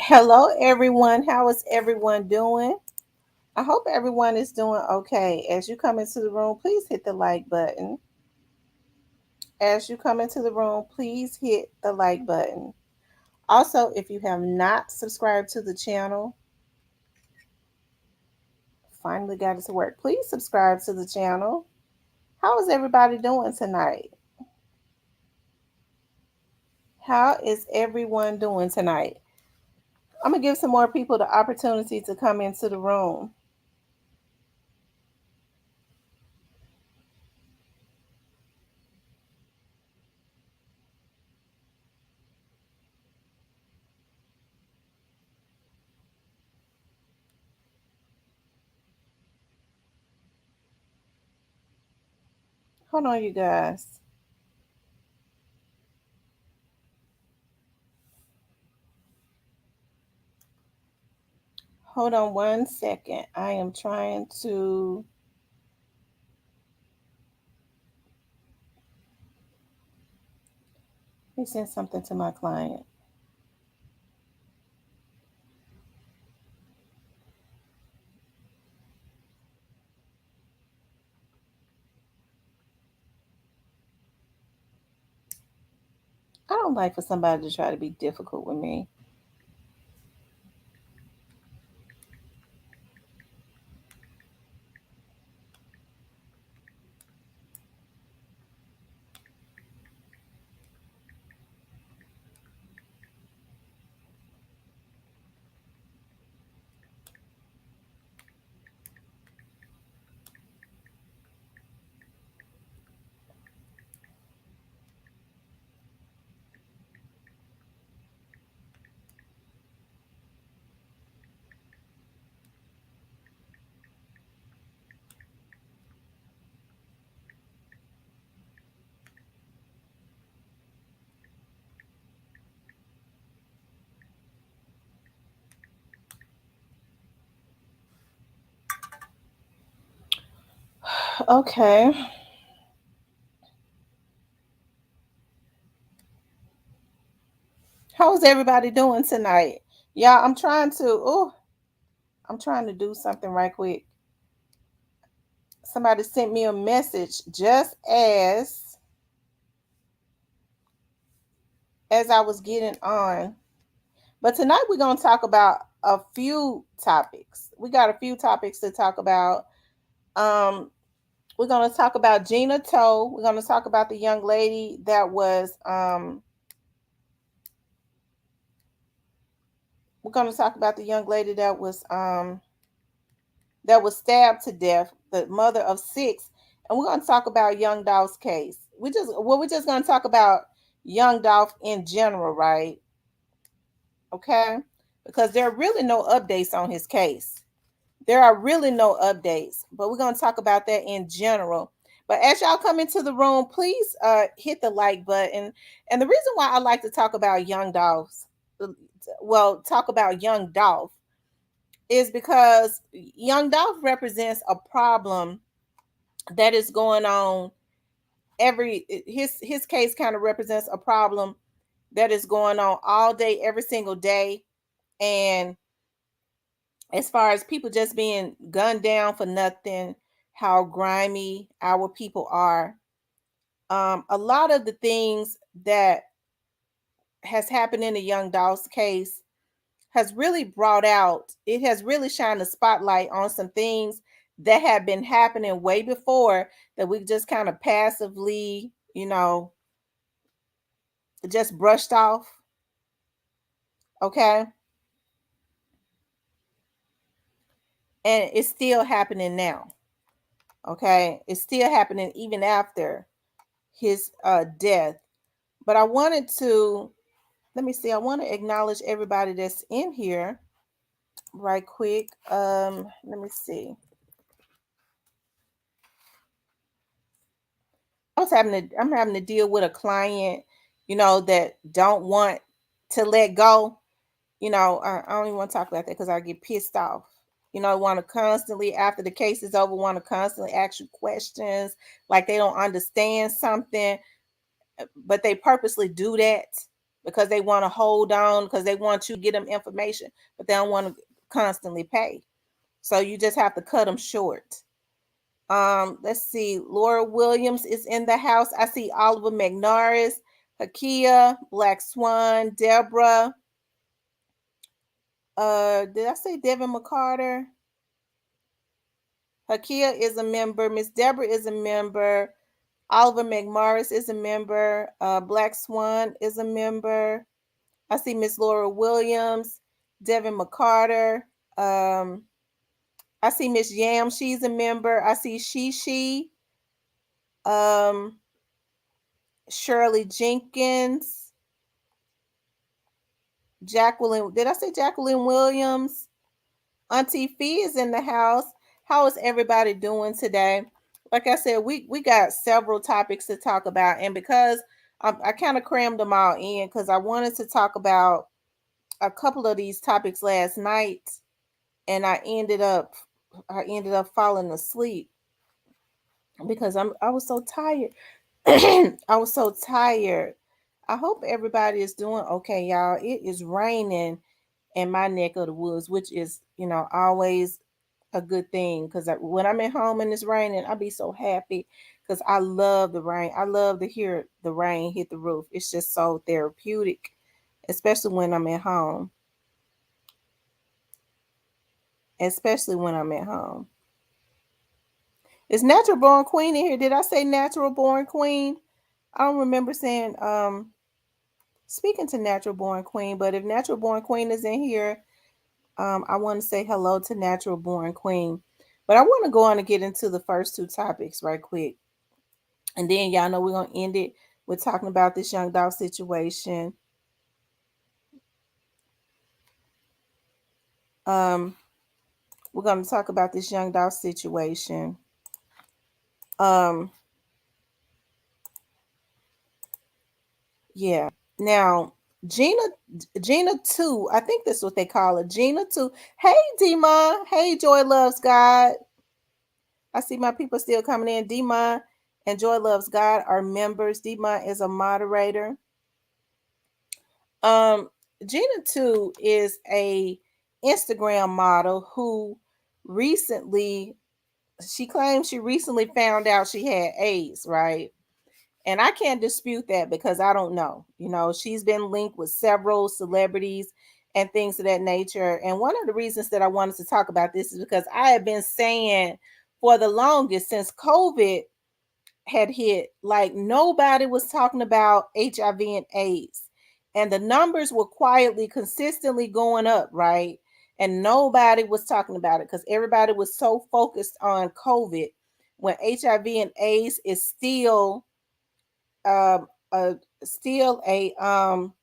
Hello, everyone. How is everyone doing? I hope everyone is doing okay. As you come into the room, please hit the like button. As you come into the room, please hit the like button. Also, if you have not subscribed to the channel, finally got it to work. Please subscribe to the channel. How is everybody doing tonight? How is everyone doing tonight? I'm going to give some more people the opportunity to come into the room. Hold on, you guys. Hold on one second. I am trying to send something to my client. I don't like for somebody to try to be difficult with me. Okay. How's everybody doing tonight? Yeah, I'm trying to do something right quick. Somebody sent me a message just as I was getting on. But tonight we're going to talk about a few topics. We got a few topics to talk about. Um, we're going to talk about Gina Tew. We're going to talk about the young lady that was we're going to talk about the young lady that was stabbed to death, the mother of six, and we're going to talk about young Dolph's case. We're just going to talk about young Dolph in general, right? Okay, because there are really no updates on his case. There are really no updates, but we're going to talk about that in general. But as y'all come into the room, please hit the like button. And the reason why I like to talk about talk about young Dolph is because young Dolph represents a problem that is going on his case kind of represents a problem that is going on all day every single day. And as far as people just being gunned down for nothing, how grimy our people are, a lot of the things that has happened in the young Dolph's case has really it has really shined a spotlight on some things that have been happening way before that we just kind of passively, just brushed off. Okay. And it's still happening now. Okay. It's still happening even after his death. But I wanted to, let me see, I want to acknowledge everybody that's in here right quick. Let me see. I'm having to deal with a client, that don't want to let go. I don't even want to talk about that because I get pissed off. Want to constantly, after the case is over, want to constantly ask you questions like they don't understand something, but they purposely do that because they want to hold on, because they want you to get them information, but they don't want to constantly pay. So you just have to cut them short. Let's see. Laura Williams is in the house. I see Oliver McNaris, Hakia, Black Swan, Deborah. Did I say Devin McCarter? Hakia is a member. Miss Deborah is a member. Oliver McMorris is a member. Black Swan is a member. I see Miss Laura Williams, Devin McCarter. I see Miss Yam. She's a member. I see She. Um, Shirley Jenkins. Jacqueline. Did I say Jacqueline Williams? Auntie Fee is in the house. How is everybody doing today? Like I said, we got several topics to talk about, and because I kind of crammed them all in because I wanted to talk about a couple of these topics last night, and I ended up falling asleep because I was so tired. I was so tired. I hope everybody is doing okay, y'all. It is raining in my neck of the woods, which is, always a good thing because when I'm at home and it's raining, I'll be so happy because I love the rain. I love to hear the rain hit the roof. It's just so therapeutic, especially when I'm at home. Especially when I'm at home. Is Natural Born Queen in here? Did I say Natural Born Queen? I don't remember saying speaking to Natural Born Queen, but if Natural Born Queen is in here, I want to say hello to Natural Born Queen. But I want to go on and get into the first two topics right quick. And then y'all know we're going to end it with talking about this young dog situation. Um, we're going to talk about this young dog situation. Um, yeah. Now, Gina Gina Tew, I think that's what they call it. Gina Tew. Hey, Dima. Hey, Joy Loves God. I see my people still coming in. Dima and Joy Loves God are members. Dima is a moderator. Um, Gina Tew is a Instagram model who recently she claims she recently found out she had AIDS, right? And I can't dispute that because I don't know. She's been linked with several celebrities and things of that nature. And one of the reasons that I wanted to talk about this is because I have been saying for the longest since COVID had hit, like nobody was talking about HIV and AIDS. And the numbers were quietly, consistently going up, right? And nobody was talking about it because everybody was so focused on COVID when HIV and AIDS is um, still um,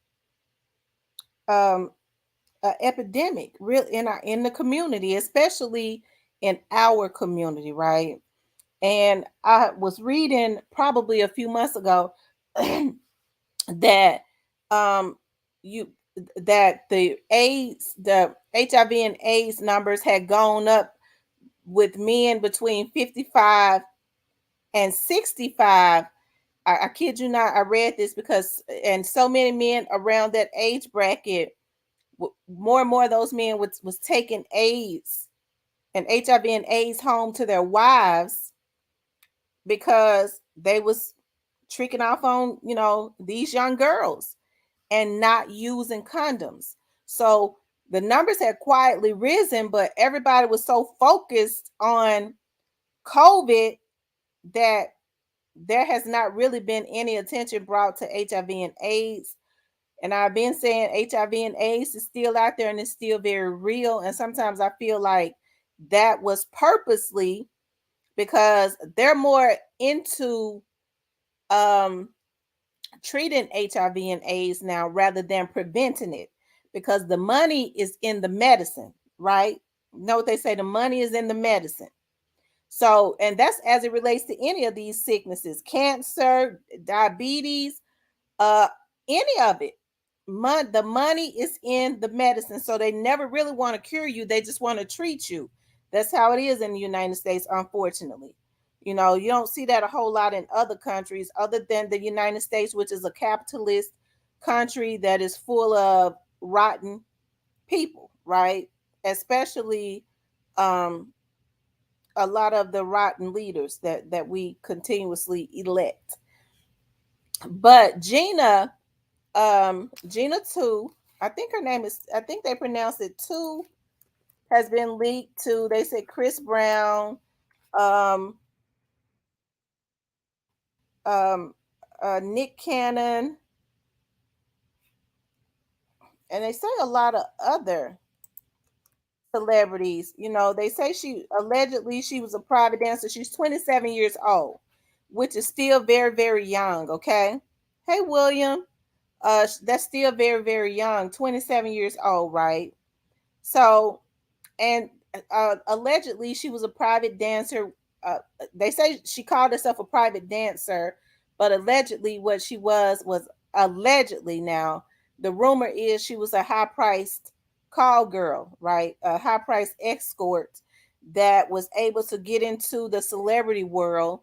a epidemic, real in the community, especially in our community, right? And I was reading probably a few months ago that um you that the HIV and AIDS numbers had gone up with men between 55 and 65. I kid you not, I read this because and so many men around that age bracket, more and more of those men was taking AIDS and HIV and AIDS home to their wives because they was tricking off on these young girls and not using condoms. So the numbers had quietly risen, but everybody was so focused on COVID that there has not really been any attention brought to HIV and AIDS. And I've been saying HIV and AIDS is still out there and it's still very real. And sometimes I feel like that was purposely because they're more into um, treating HIV and AIDS now rather than preventing it because the money is in the medicine, right? You know what they say? The money is in the medicine. So, and that's as it relates to any of these sicknesses, cancer, diabetes, uh, any of it. The money is in the medicine. So they never really want to cure you. They just want to treat you. That's how it is in the United States, unfortunately. You don't see that a whole lot in other countries other than the United States, which is a capitalist country that is full of rotten people, right? Especially um, a lot of the rotten leaders that we continuously elect. But Gina Tew, I think her name is, I think they pronounce it Tew, has been leaked to. They said Chris Brown, um, um, Nick Cannon, and they say a lot of other celebrities. You know, they say she allegedly she was a private dancer. She's 27 years old, which is still very, very young. Okay. Hey, William. That's still very, very young. 27 years old, right? So, and allegedly she was a private dancer. Uh, they say she called herself a private dancer, but allegedly what she was allegedly. Now the rumor is she was a high priced call girl, right? A high priced escort that was able to get into the celebrity world,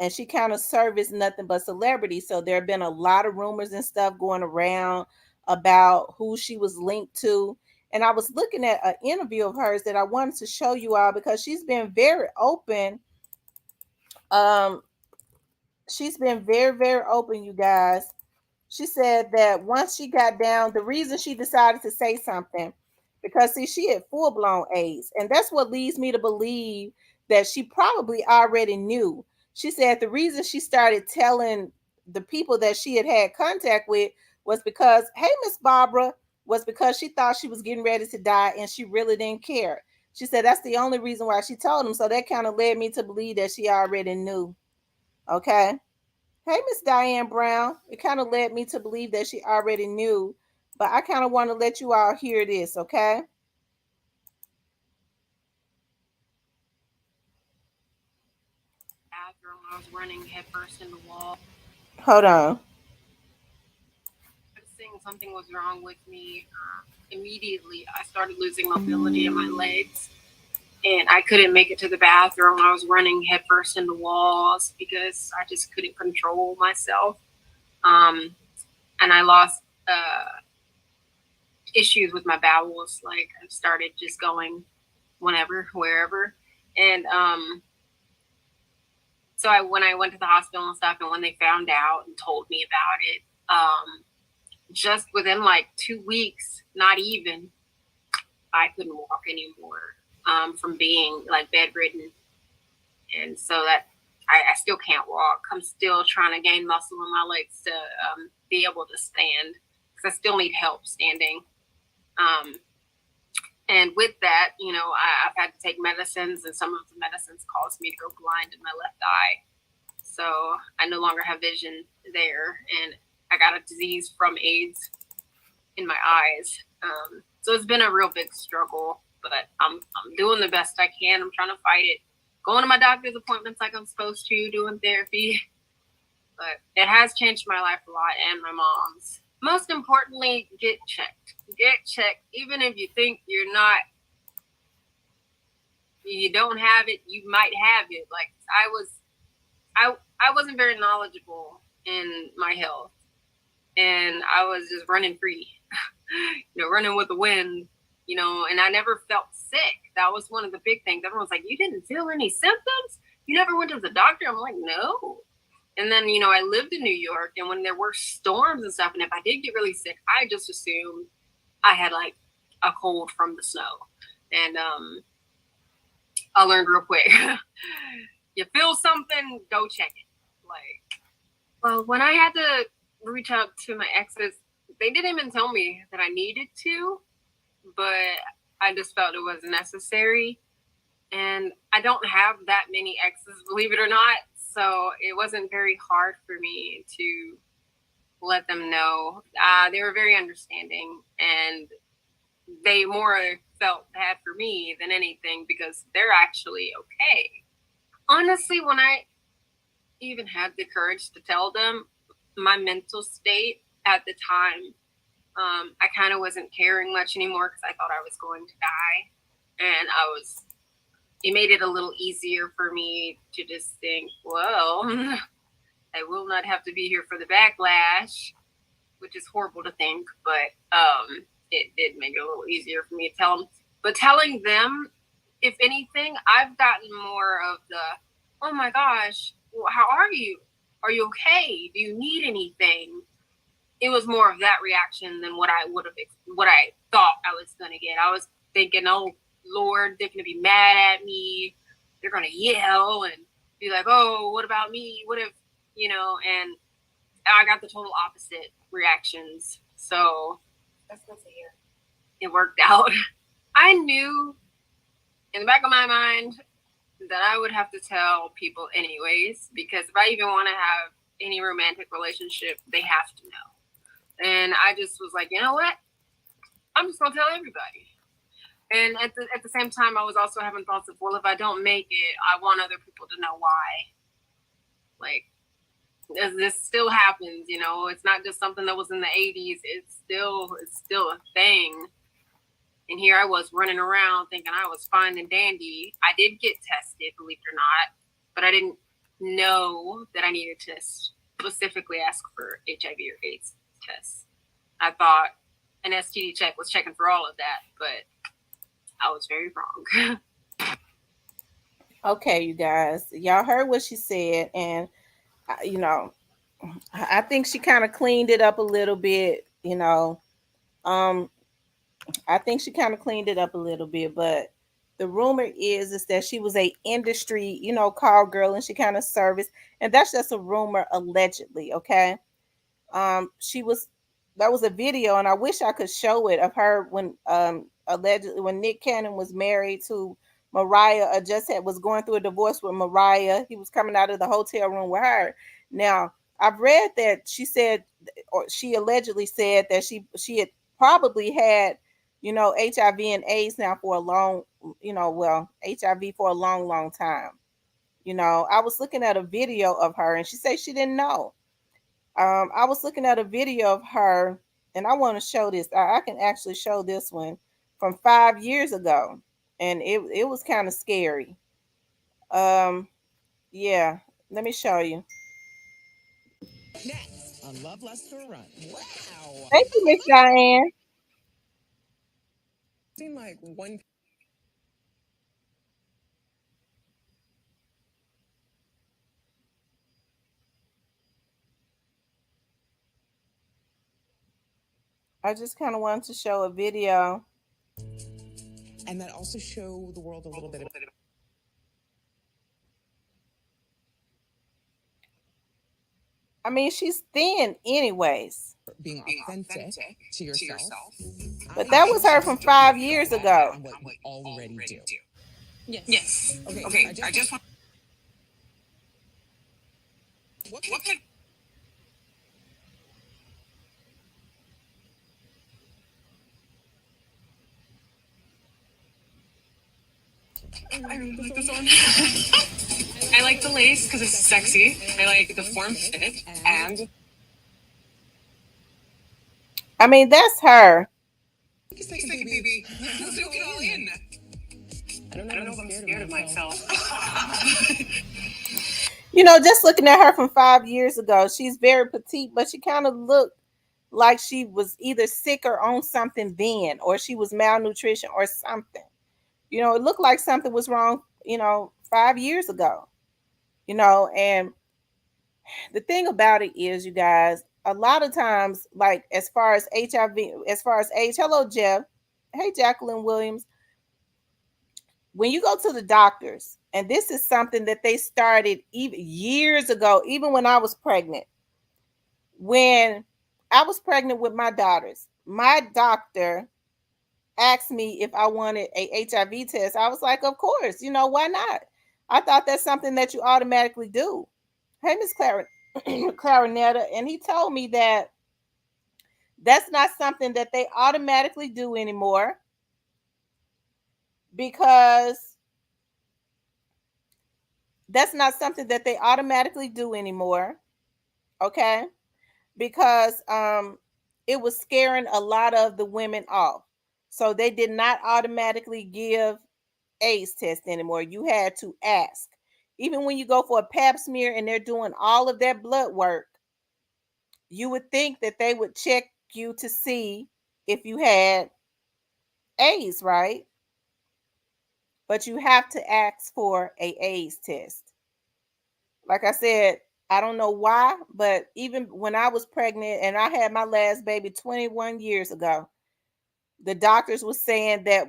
and she kind of serviced nothing but celebrities. So there have been a lot of rumors and stuff going around about who she was linked to. And I was looking at an interview of hers that I wanted to show you all because she's been very open. Um, she's been very, very open, you guys. She said that once she got down, the reason she decided to say something, because see, she had full blown AIDS. And that's what leads me to believe that she probably already knew. She said the reason she started telling the people that she had contact with was because, hey, Miss Barbara, was because she thought she was getting ready to die and she really didn't care. She said that's the only reason why she told them. So that kind of led me to believe that she already knew. Okay. Hey, Miss Diane Brown. It kind of led me to believe that she already knew, but I kind of want to let you all hear this, okay? Bathroom, I was running headfirst in the wall. Hold on. Noticing something was wrong with me. Immediately, I started losing mobility in my legs, and I couldn't make it to the bathroom. I was running headfirst into walls because I just couldn't control myself. Um, and I lost issues with my bowels. Like I started just going whenever, wherever, and so when I went to the hospital and stuff, and when they found out and told me about it, just within like 2 weeks, not even, I couldn't walk anymore from being like bedridden. And so that I still can't walk. I'm still trying to gain muscle in my legs to be able to stand because I still need help standing. Um, and with that, I've had to take medicines, and some of the medicines caused me to go blind in my left eye. So I no longer have vision there, and I got a disease from AIDS in my eyes. So it's been a real big struggle, but I'm doing the best I can. I'm trying to fight it, going to my doctor's appointments like I'm supposed to, doing therapy. But it has changed my life a lot, and my mom's. Most importantly, get checked. Get checked. Even if you think you don't have it, you might have it. Like I wasn't very knowledgeable in my health, and I was just running free, running with the wind, and I never felt sick. That was one of the big things. Everyone's like, you didn't feel any symptoms? You never went to the doctor? I'm like, no. And then, I lived in New York, and when there were storms and stuff, and if I did get really sick, I just assumed I had like a cold from the snow. And I learned real quick. You feel something, go check it. Like, well, when I had to reach out to my exes, they didn't even tell me that I needed to, but I just felt it was necessary. And I don't have that many exes, believe it or not. So it wasn't very hard for me to let them know. They were very understanding, and they more felt bad for me than anything because they're actually okay. Honestly, when I even had the courage to tell them my mental state at the time, I kind of wasn't caring much anymore because I thought I was going to die. And it made it a little easier for me to just think, well, I will not have to be here for the backlash. which is horrible to think, but it did make it a little easier for me to tell them. But telling them, if anything, I've gotten more of the, oh my gosh, how are you? Are you okay? Do you need anything? It was more of that reaction than what I what I thought I was gonna get. I was thinking, oh Lord, they're gonna be mad at me. They're gonna yell and be like, oh, what about me? What if, and I got the total opposite reactions. So that's good to hear. It worked out. I knew in the back of my mind that I would have to tell people anyways, because if I even want to have any romantic relationship, they have to know. And I just was like, you know what? I'm just gonna tell everybody. And at the same time, I was also having thoughts of, well, if I don't make it, I want other people to know why. Like, this still happens, It's not just something that was in the 80s. It's still a thing. And here I was running around thinking I was fine and dandy. I did get tested, believe it or not, but I didn't know that I needed to specifically ask for HIV or AIDS tests. I thought an STD check was checking for all of that, but I was very wrong. Okay, you guys, y'all heard what she said, and you know, I think she kind of cleaned it up a little bit. Um, I think she kind of cleaned it up a little bit, but the rumor is that she was a industry, call girl, and she kind of serviced, and that's just a rumor, allegedly. Okay, she was that was a video, and I wish I could show it, of her when allegedly when Nick Cannon was married to Mariah, just was going through a divorce with Mariah. He was coming out of the hotel room with her. Now, I've read that she said, or she allegedly said, that she had probably had, HIV and AIDS now for a long, well, HIV for a long, long time. I was looking at a video of her, and she said she didn't know. I was looking at a video of her, and I want to show this. I can actually show this one from 5 years ago, and it was kind of scary. Um, yeah, let me show you. Next on Love Lust or Run. Wow. Thank you, Miss Diane. Seemed like one. I just kind of wanted to show a video. And that also show the world a little bit of I mean, she's thin, anyways. being authentic to yourself. But that was her from 5 years ago. And what we already do. Yes. Okay, I just want. What can I really like this one. I like the lace because it's sexy. I like the form fit, and I mean, that's her. take a second, baby. Let's soak it all in. I don't know if I'm scared of myself. Just looking at her from 5 years ago, she's very petite, but she kind of looked like she was either sick or on something then, or she was malnutrition or something. It looked like something was wrong, 5 years ago. And the thing about it is, you guys, a lot of times, like as far as HIV, as far as AIDS, hello, Jeff. Hey, Jacqueline Williams. When you go to the doctors, and this is something that they started even years ago, even when I was pregnant. When I was pregnant with my daughters, my doctor asked me if I wanted a HIV test. I was like, of course, why not? I thought that's something that you automatically do. Hey, Miss Clarinetta, and he told me that that's not something that they automatically do anymore, because that's not something that they automatically do anymore. Okay, because it was scaring a lot of the women off, so they did not automatically give AIDS test anymore. You had to ask. Even when you go for a pap smear and they're doing all of that blood work, you would think that they would check you to see if you had AIDS, right? But you have to ask for a AIDS test. Like I said, I don't know why, but even when I was pregnant and I had my last baby 21 years ago, the doctors was saying that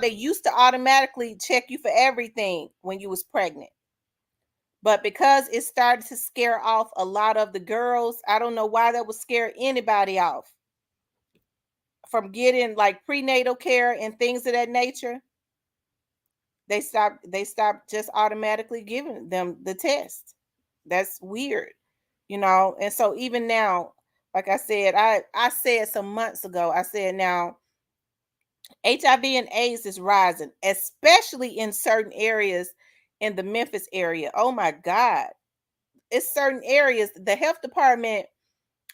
they used to automatically check you for everything when you was pregnant. But because it started to scare off a lot of the girls, I don't know why that would scare anybody off from getting like prenatal care and things of that nature. They stopped just automatically giving them the test. That's weird, And so even now, like I said, I said some months ago, I said now HIV and AIDS is rising, especially in certain areas in the Memphis area. Oh my God. It's certain areas. The health department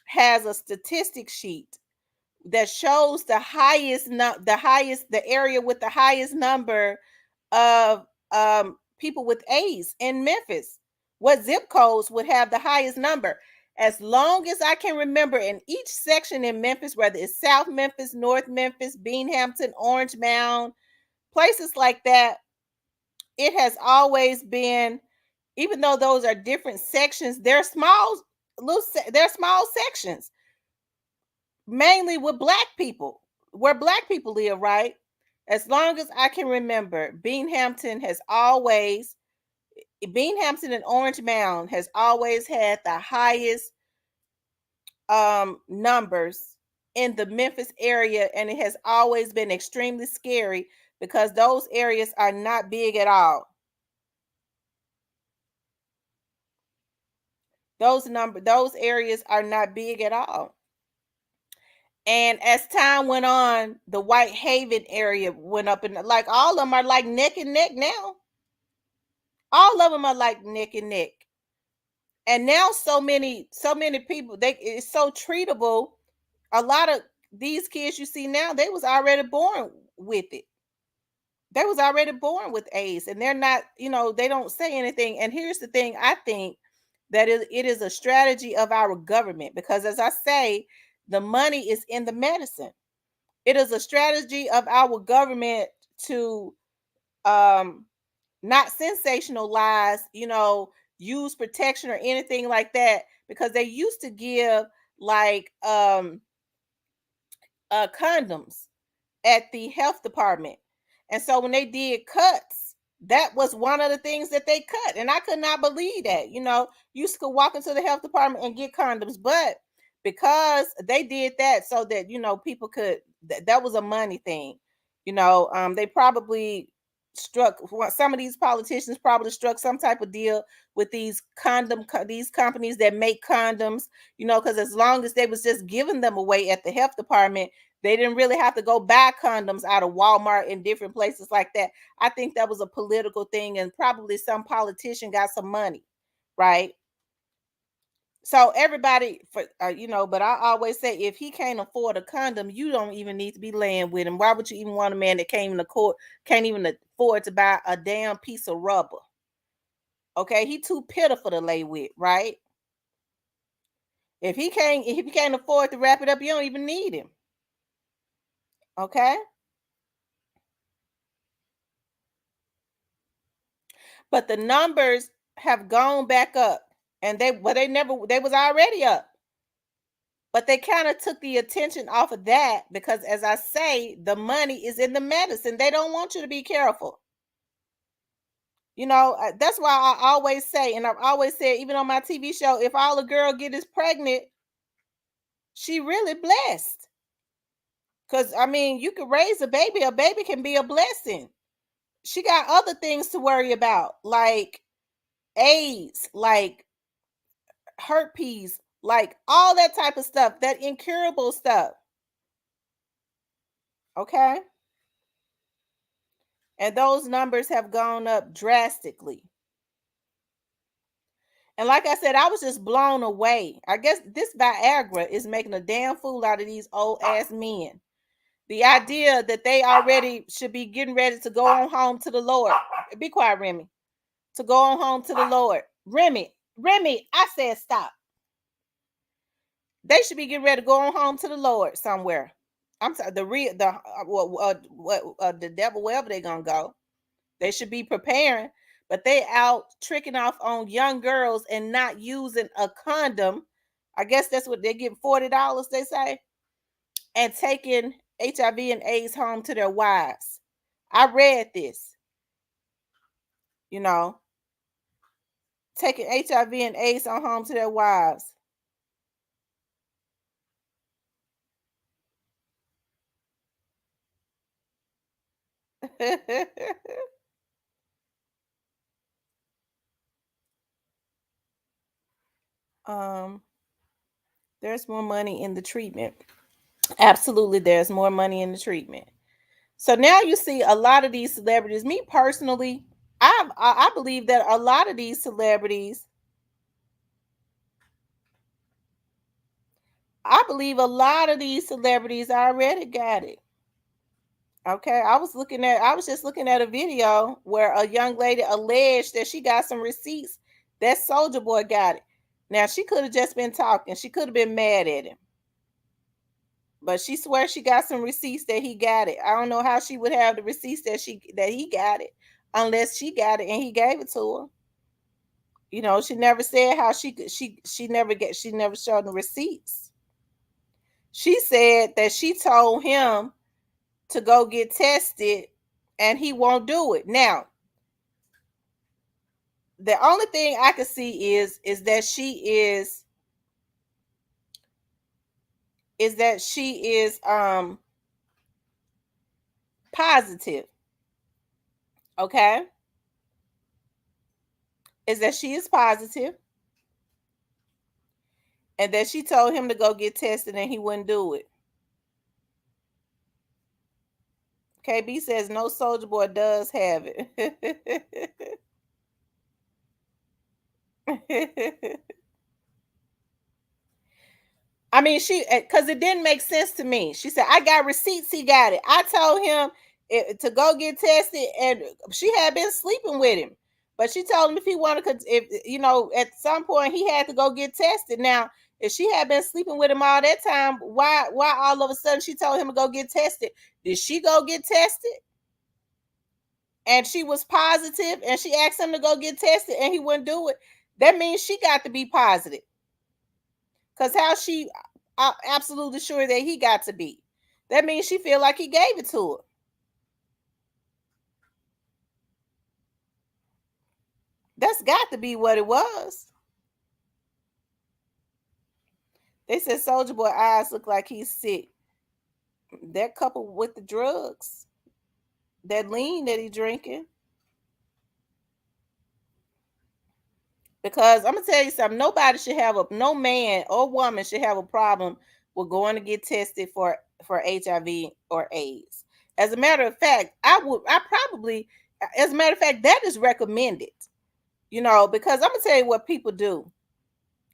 has a statistic sheet that shows the area with the highest number of people with AIDS in Memphis. What zip codes would have the highest number? As long as I can remember, in each section in Memphis, whether it's South Memphis, North Memphis, Beanhampton, Orange Mound, places like that, it has always been, even though those are different sections, they're small sections, mainly with black people, where black people live, right? As long as I can remember, Beanhampton and Orange Mound has always had the highest numbers in the Memphis area, and it has always been extremely scary because those areas are not big at all. Those areas are not big at all. And as time went on, the Whitehaven area went up, and like all of them are like neck and neck now. All of them are like neck and neck. And now so many people, it's so treatable. A lot of these kids you see now, they was already born with it. They was already born with AIDS, and they're not, they don't say anything. And here's the thing, I think that it is a strategy of our government, because as I say, the money is in the medicine. It is a strategy of our government to not sensationalize, use protection or anything like that, because they used to give like condoms at the health department. And so when they did cuts, that was one of the things that they cut. And I could not believe that. You could walk into the health department and get condoms, but because they did that so that, people could, that was a money thing. They probably struck, some of these politicians probably struck some type of deal with these companies that make condoms, because as long as they was just giving them away at the health department, they didn't really have to go buy condoms out of Walmart and different places like that. I think that was a political thing, and probably some politician got some money, right? So everybody, but I always say, if he can't afford a condom, you don't even need to be laying with him. Why would you even want a man that can't even afford to buy a damn piece of rubber? Okay, he too pitiful to lay with, right? If he can't afford to wrap it up, you don't even need him. Okay. But the numbers have gone back up, and they was already up, but they kind of took the attention off of that, because as I say, the money is in the medicine. They don't want you to be careful. That's why I always say, and I've always said, even on my TV show, if all a girl get is pregnant, she really blessed. Because I mean, you could raise a baby can be a blessing. She got other things to worry about, like AIDS, like herpes, like all that type of stuff, that incurable stuff. Okay. And those numbers have gone up drastically. And like I said, I was just blown away. I guess this Viagra is making a damn fool out of these old ass men. The idea that they already should be getting ready to go on home to the Lord. Be quiet, Remy. To go on home to the Lord. Remy, I said stop. They should be getting ready to go on home to the Lord somewhere. I'm sorry, the devil, wherever they're gonna go. They should be preparing, but they out tricking off on young girls and not using a condom. I guess that's what they get, $40, they say, and taking HIV and AIDS home to their wives. I read this, you know, taking HIV and AIDS on home to their wives. um, there's more money in the treatment. Absolutely, there's more money in the treatment. So now you see a lot of these celebrities. Me personally, I believe that a lot of these celebrities, I believe a lot of these celebrities already got it. Okay, I was just looking at a video where a young lady alleged that she got some receipts that Soldier Boy got it. Now she could have just been talking. She could have been mad at him, but she swears she got some receipts that he got it. I don't know how she would have the receipts that he got it, unless she got it and he gave it to her. She never said how she never showed the receipts. She said that she told him to go get tested and he won't do it. Now, the only thing I can see is that she is positive. Okay? Is that she is positive and that she told him to go get tested and he wouldn't do it. KB says no, Soldier Boy does have it. I mean, because it didn't make sense to me. She said, I got receipts, he got it. I told him to go get tested, and she had been sleeping with him. But she told him if he wanted, if at some point he had to go get tested. Now, if she had been sleeping with him all that time, why all of a sudden she told him to go get tested? Did she go get tested? And she was positive, and she asked him to go get tested, and he wouldn't do it. That means she got to be positive. Because how she absolutely sure that he got to be? That means she feel like he gave it to her. That's got to be what it was. They said Soldier Boy eyes look like he's sick. That coupled with the drugs, that lean that he drinking. Because I'm gonna tell you something. No man or woman should have a problem with going to get tested for HIV or AIDS. As a matter of fact, as a matter of fact, that is recommended. Because I'm gonna tell you what people do,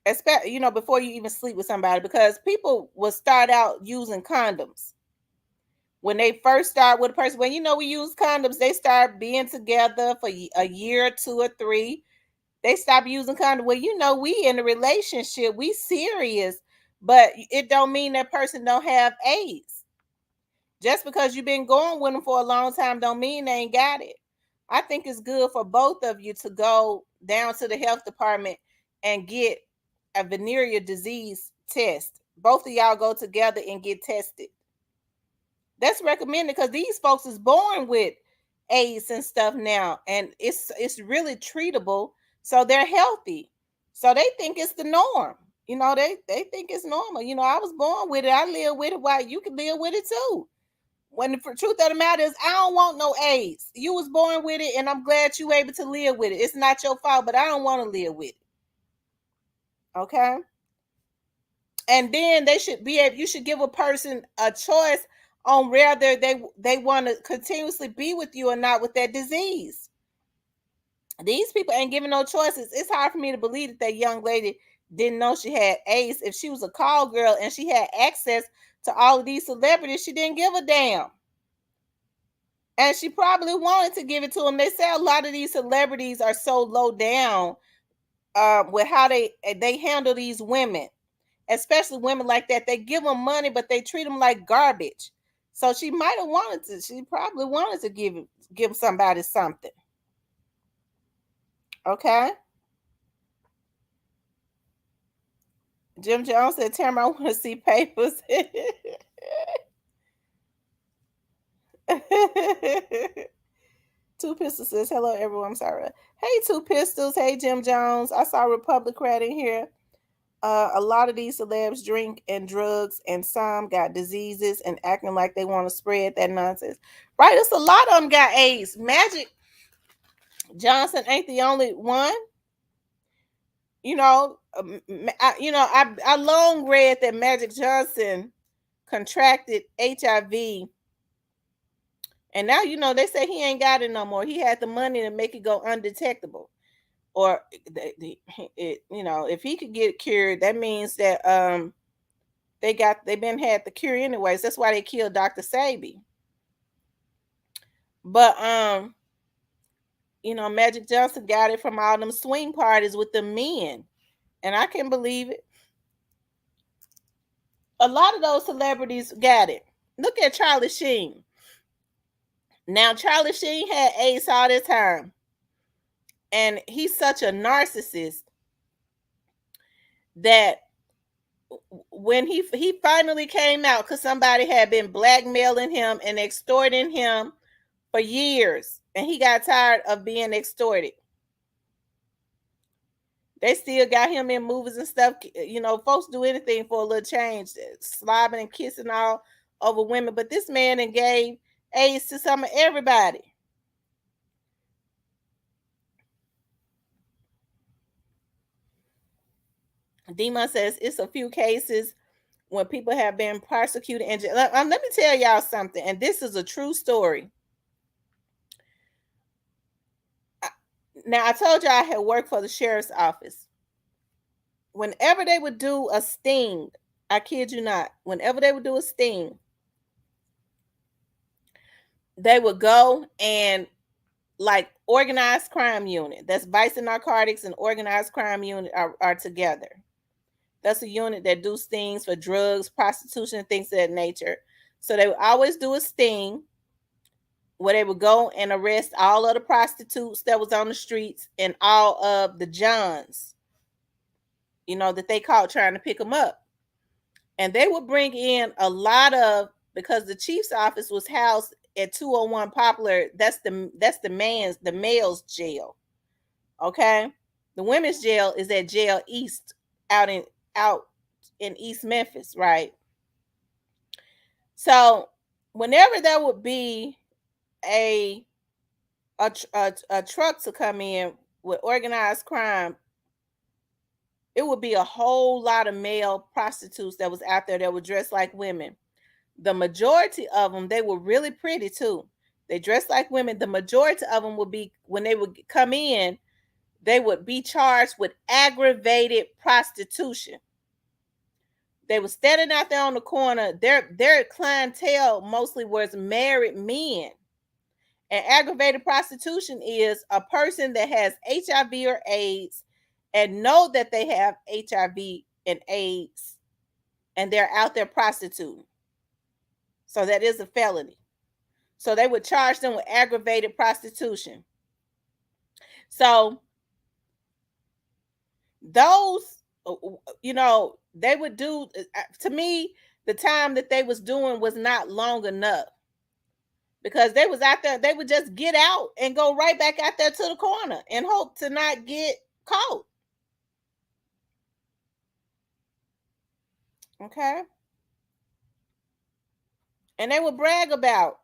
especially before you even sleep with somebody, because people will start out using condoms when they first start with a person. When we use condoms, they start being together for a year, 2 or 3. They stop using condoms. Well, we in a relationship, we serious, but it don't mean that person don't have AIDS. Just because you've been going with them for a long time don't mean they ain't got it. I think it's good for both of you to go down to the health department and get a venereal disease test. Both of y'all go together and get tested. That's recommended because these folks is born with AIDS and stuff now, and it's really treatable, so they're healthy. So they think it's the norm. They think it's normal. I was born with it. I live with it. Why you can live with it too? When the truth of the matter is, I don't want no AIDS. You was born with it, and I'm glad you were able to live with it. It's not your fault, but I don't want to live with it. Okay. And then you should give a person a choice on whether they want to continuously be with you or not with that disease. These people ain't giving no choices. It's hard for me to believe that young lady didn't know she had AIDS. If she was a call girl and she had access to all of these celebrities, she didn't give a damn. And she probably wanted to give it to them. They say a lot of these celebrities are so low down with how they handle these women. especially women like that. They give them money, but they treat them like garbage. So she might have wanted to. She probably wanted to give somebody something. Okay. Jim Jones said, Tamara, I want to see papers. Two Pistols says, hello, everyone. I'm sorry. Hey, Two Pistols. Hey, Jim Jones. I saw Republic Rat in here. A lot of these celebs drink and drugs, and some got diseases and acting like they want to spread that nonsense. Right? It's a lot of them got AIDS. Magic Johnson ain't the only one. You know, I long read that Magic Johnson contracted HIV, and now they say he ain't got it no more. He had the money to make it go undetectable, or if he could get cured, that means that they've been had the cure anyways. That's why they killed Dr. Sabi. But Magic Johnson got it from all them swing parties with the men, and I can't believe it. A lot of those celebrities got it. Look at Charlie Sheen. Now Charlie Sheen had AIDS all this time, and he's such a narcissist that when he finally came out, because somebody had been blackmailing him and extorting him for years, and he got tired of being extorted. They still got him in movies and stuff. Folks do anything for a little change, slobbing and kissing all over women. But this man and gave AIDS to some of everybody. Demon says it's a few cases when people have been prosecuted. And let me tell y'all something, and this is a true story. Now, I told you I had worked for the sheriff's office. Whenever they would do a sting, I kid you not, whenever they would do a sting, they would go and like organized crime unit. That's Vice and Narcotics and organized crime unit are together. That's a unit that do stings for drugs, prostitution, and things of that nature. So they would always do a sting where they would go and arrest all of the prostitutes that was on the streets and all of the Johns, that they caught trying to pick them up. And they would bring in a lot of, because the chief's office was housed at 201 Poplar. That's the male's jail. Okay. The women's jail is at Jail East out in East Memphis, right? So whenever there would be a truck to come in with organized crime, it would be a whole lot of male prostitutes that was out there that were dressed like women. The majority of them, they were really pretty too. They dressed like women. The majority of them would be, when they would come in, they would be charged with aggravated prostitution. They were standing out there on the corner. Their clientele mostly was married men. And aggravated prostitution is a person that has HIV or AIDS and know that they have HIV and AIDS, and they're out there prostituting. So that is a felony. So they would charge them with aggravated prostitution. So those, they would do, to me, the time that they was doing was not long enough, because they was out there, they would just get out and go right back out there to the corner and hope to not get caught. Okay. And they would brag about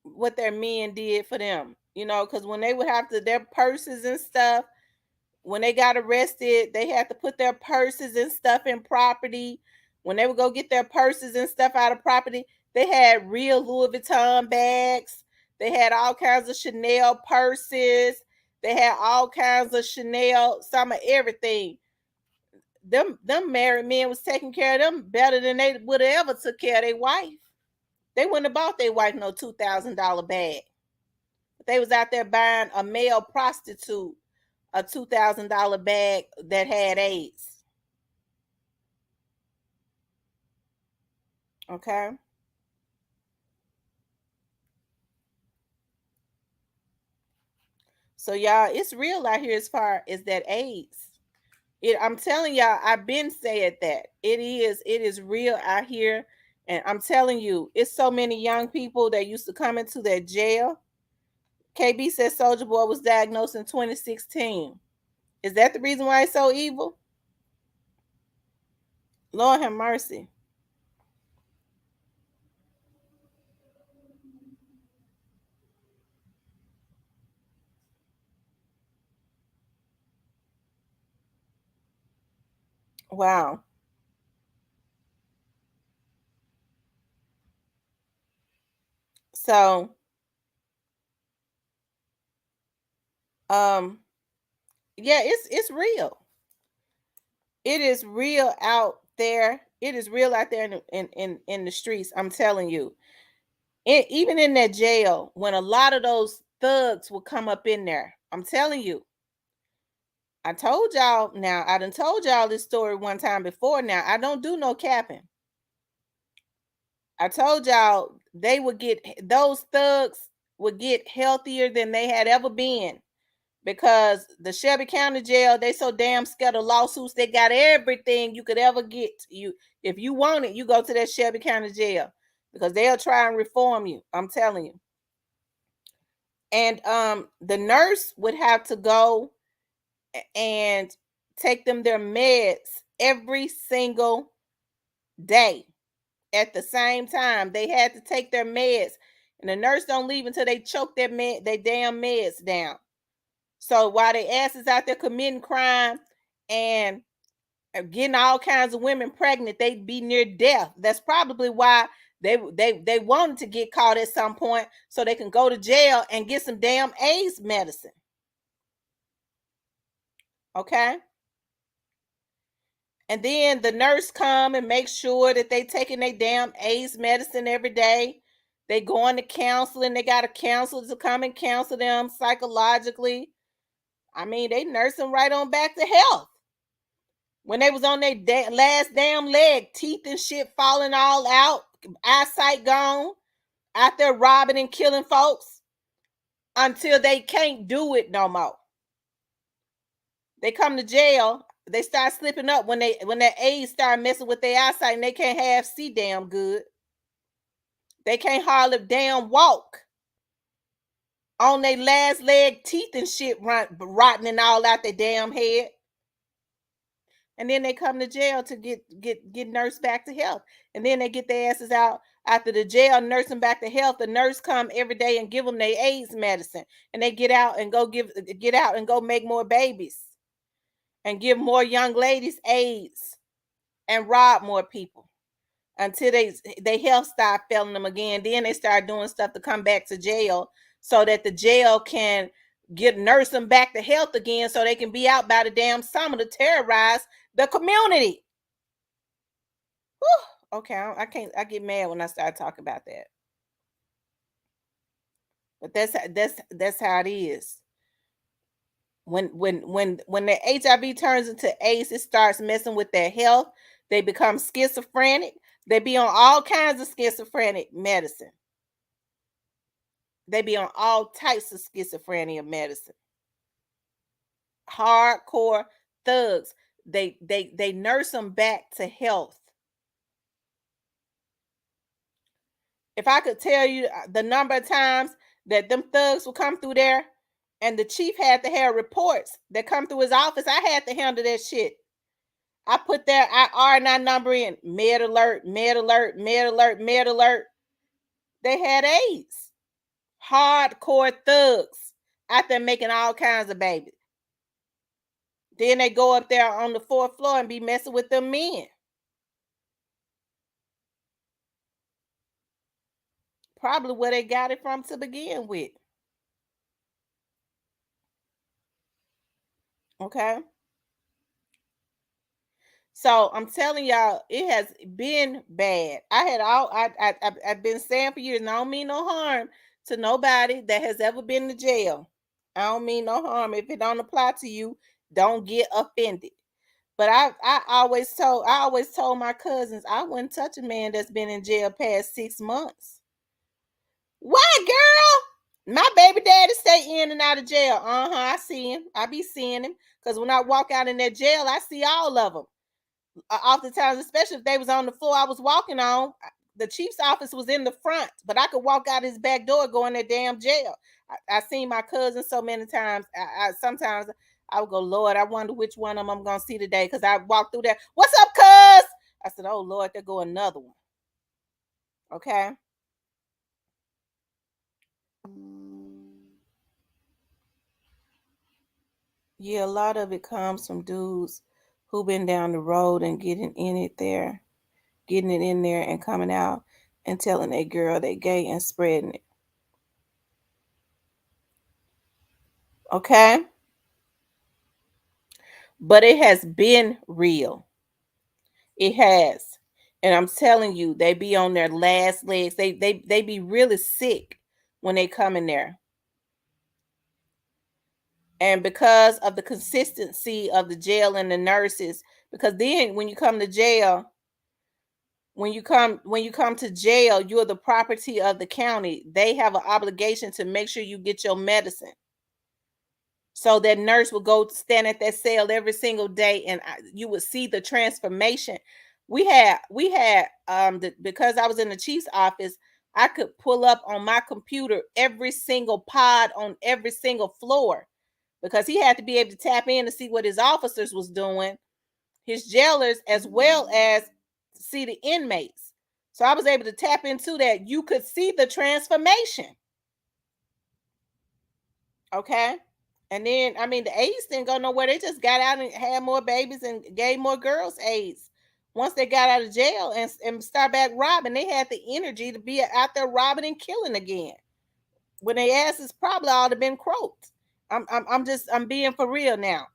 what their men did for them, because when they would have their purses and stuff, when they got arrested, they had to put their purses and stuff in property. When they would go get their purses and stuff out of property, they had real Louis Vuitton bags. They had all kinds of Chanel purses. They had all kinds of Chanel, some of everything. Them married men was taking care of them better than they would have ever took care of their wife. They wouldn't have bought their wife no $2,000 bag. But they was out there buying a male prostitute a $2,000 bag that had AIDS. Okay. So y'all, it's real out here as far as that AIDS. I'm telling y'all, I've been saying that. It is real out here. And I'm telling you, it's so many young people that used to come into that jail. KB said Soldier Boy was diagnosed in 2016. Is that the reason why it's so evil? Lord have mercy. Wow. So, um, yeah, it's real. It is real out there. It is real out there in the streets. I'm telling you. Even in that jail, when a lot of those thugs would come up in there, I'm telling you, I told y'all now, I done told y'all this story one time before now. I don't do no capping. I told y'all they would get, those thugs would get healthier than they had ever been because the Shelby County jail, they so damn scared of lawsuits. They got everything you could ever get. You, if you want it, you go to that Shelby County jail because they'll try and reform you. I'm telling you. And the nurse would have to go and take them their meds every single day at the same time. They had to take their meds, and the nurse don't leave until they choke their damn meds down. So while they asses out there committing crime and getting all kinds of women pregnant, they'd be near death. That's probably why they wanted to get caught at some point so they can go to jail and get some damn AIDS medicine. Okay. And then the nurse come and make sure that they taking their damn AIDS medicine every day. They going to counseling. They got a counselor to come and counsel them psychologically. I mean, they nurse them right on back to health. When they was on their last damn leg, teeth and shit falling all out, eyesight gone, out there robbing and killing folks until they can't do it no more. They come to jail, they start slipping up when that AIDS start messing with their eyesight and they can't have see damn good. They can't hardly damn walk. On their last leg, teeth and shit rotting all out their damn head. And then they come to jail to get nursed back to health. And then they get their asses out after the jail, nurse them back to health. The nurse come every day and give them their AIDS medicine. And they get out and go make more babies. And give more young ladies AIDS and rob more people until they health start failing them again. Then they start doing stuff to come back to jail so that the jail can nurse them back to health again so they can be out by the damn summer to terrorize the community. Whew. Okay, I get mad when I start talking about that. But that's how it is. When the HIV turns into AIDS, it starts messing with their health. They become schizophrenic. They be on all kinds of schizophrenic medicine. They be on all types of schizophrenia medicine. Hardcore thugs. They nurse them back to health. If I could tell you the number of times that them thugs would come through there and the chief had to have reports that come through his office, I had to handle that shit. I put their R9 number in, med alert, med alert, med alert, med alert. They had AIDS. Hardcore thugs out there making all kinds of babies. Then they go up there on the fourth floor and be messing with them men. Probably where they got it from to begin with. Okay. So I'm telling y'all, it has been bad. I've been saying for years, and I don't mean no harm to nobody that has ever been to jail. I don't mean no harm. If it don't apply to you, don't get offended. But I always told my cousins I wouldn't touch a man that's been in jail past 6 months. Why, girl? My baby daddy stay in and out of jail. I see him. I be seeing him because when I walk out in that jail, I see all of them. Oftentimes, especially if they was on the floor I was walking on, the chief's office was in the front, but I could walk out his back door, go in that damn jail. I seen my cousin so many times. Sometimes I would go, Lord, I wonder which one of them I'm gonna see today, because I walked through there. What's up, cuz? I said, oh Lord, there go another one. Okay. Yeah, a lot of it comes from dudes who been down the road and getting it in there and coming out and telling that girl they gay and spreading it. Okay? But it has been real. It has. And I'm telling you, they be on their last legs. They be really sick when they come in there. And because of the consistency of the jail and the nurses, because then when you come to jail, when you come to jail, you're the property of the county. They have an obligation to make sure you get your medicine. So that nurse would go stand at that cell every single day, and you would see the transformation. Because I was in the chief's office, I could pull up on my computer every single pod on every single floor, because he had to be able to tap in to see what his officers was doing, his jailers, as well as see the inmates. So I was able to tap into that. You could see the transformation. Okay. And then, I mean, the AIDS didn't go nowhere. They just got out and had more babies and gave more girls AIDS. Once they got out of jail and start back robbing, they had the energy to be out there robbing and killing again. When they asses probably ought to been croaked. I'm being for real now.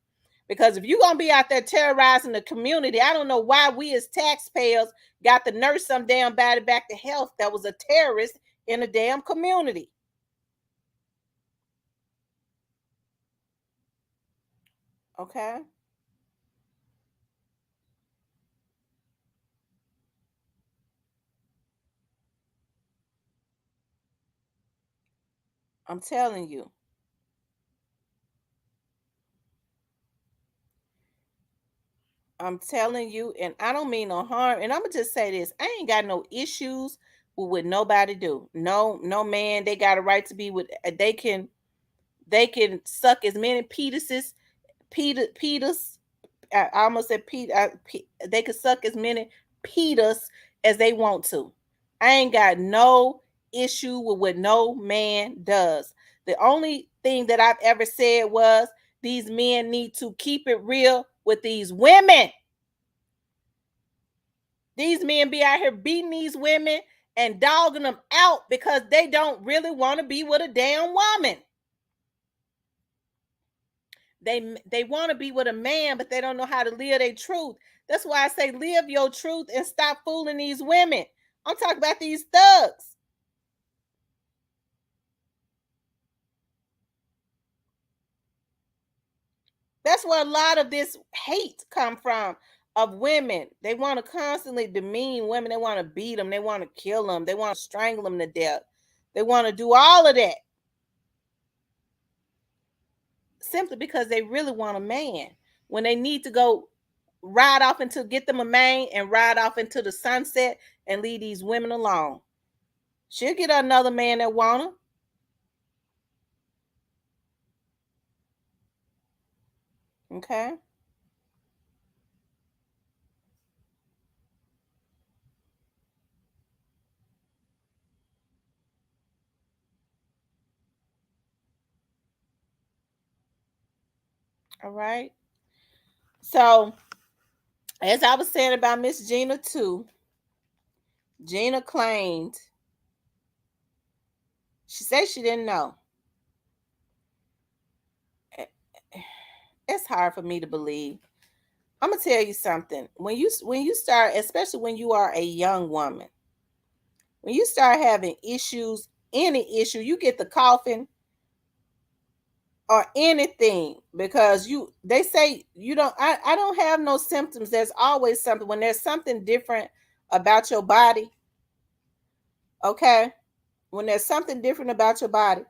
Because if you're gonna be out there terrorizing the community, I don't know why we as taxpayers got to nurse some damn body back to health that was a terrorist in a damn community. Okay. I'm telling you. I'm telling you, and I don't mean no harm. And I'm gonna just say this: I ain't got no issues with what nobody do. No man. They got a right to be with. They can suck as many Peters. I almost said Peter. They can suck as many Peters as they want to. I ain't got no issue with what no man does. The only thing that I've ever said was these men need to keep it real with these women. These men be out here beating these women and dogging them out because they don't really want to be with a damn woman. They want to be with a man, but they don't know how to live their truth. That's why I say live your truth and stop fooling these women. I'm talking about these thugs. That's where a lot of this hate come from of women. They want to constantly demean women. They want to beat them. They want to kill them. They want to strangle them to death. They want to do all of that simply because they really want a man. When they need to go ride off into get them a man and ride off into the sunset and leave these women alone. She'll get another man that want her. Okay. All right. So as I was saying about Miss Gina Tew, Gina claimed she said she didn't know. It's hard for me to believe. I'm gonna tell you something. When you start, especially when you are a young woman, when you start having issues, any issue, you get the coughing, or anything, because they say you don't, I don't have no symptoms. There's always something. When there's something different about your body, okay, when there's something different about your body,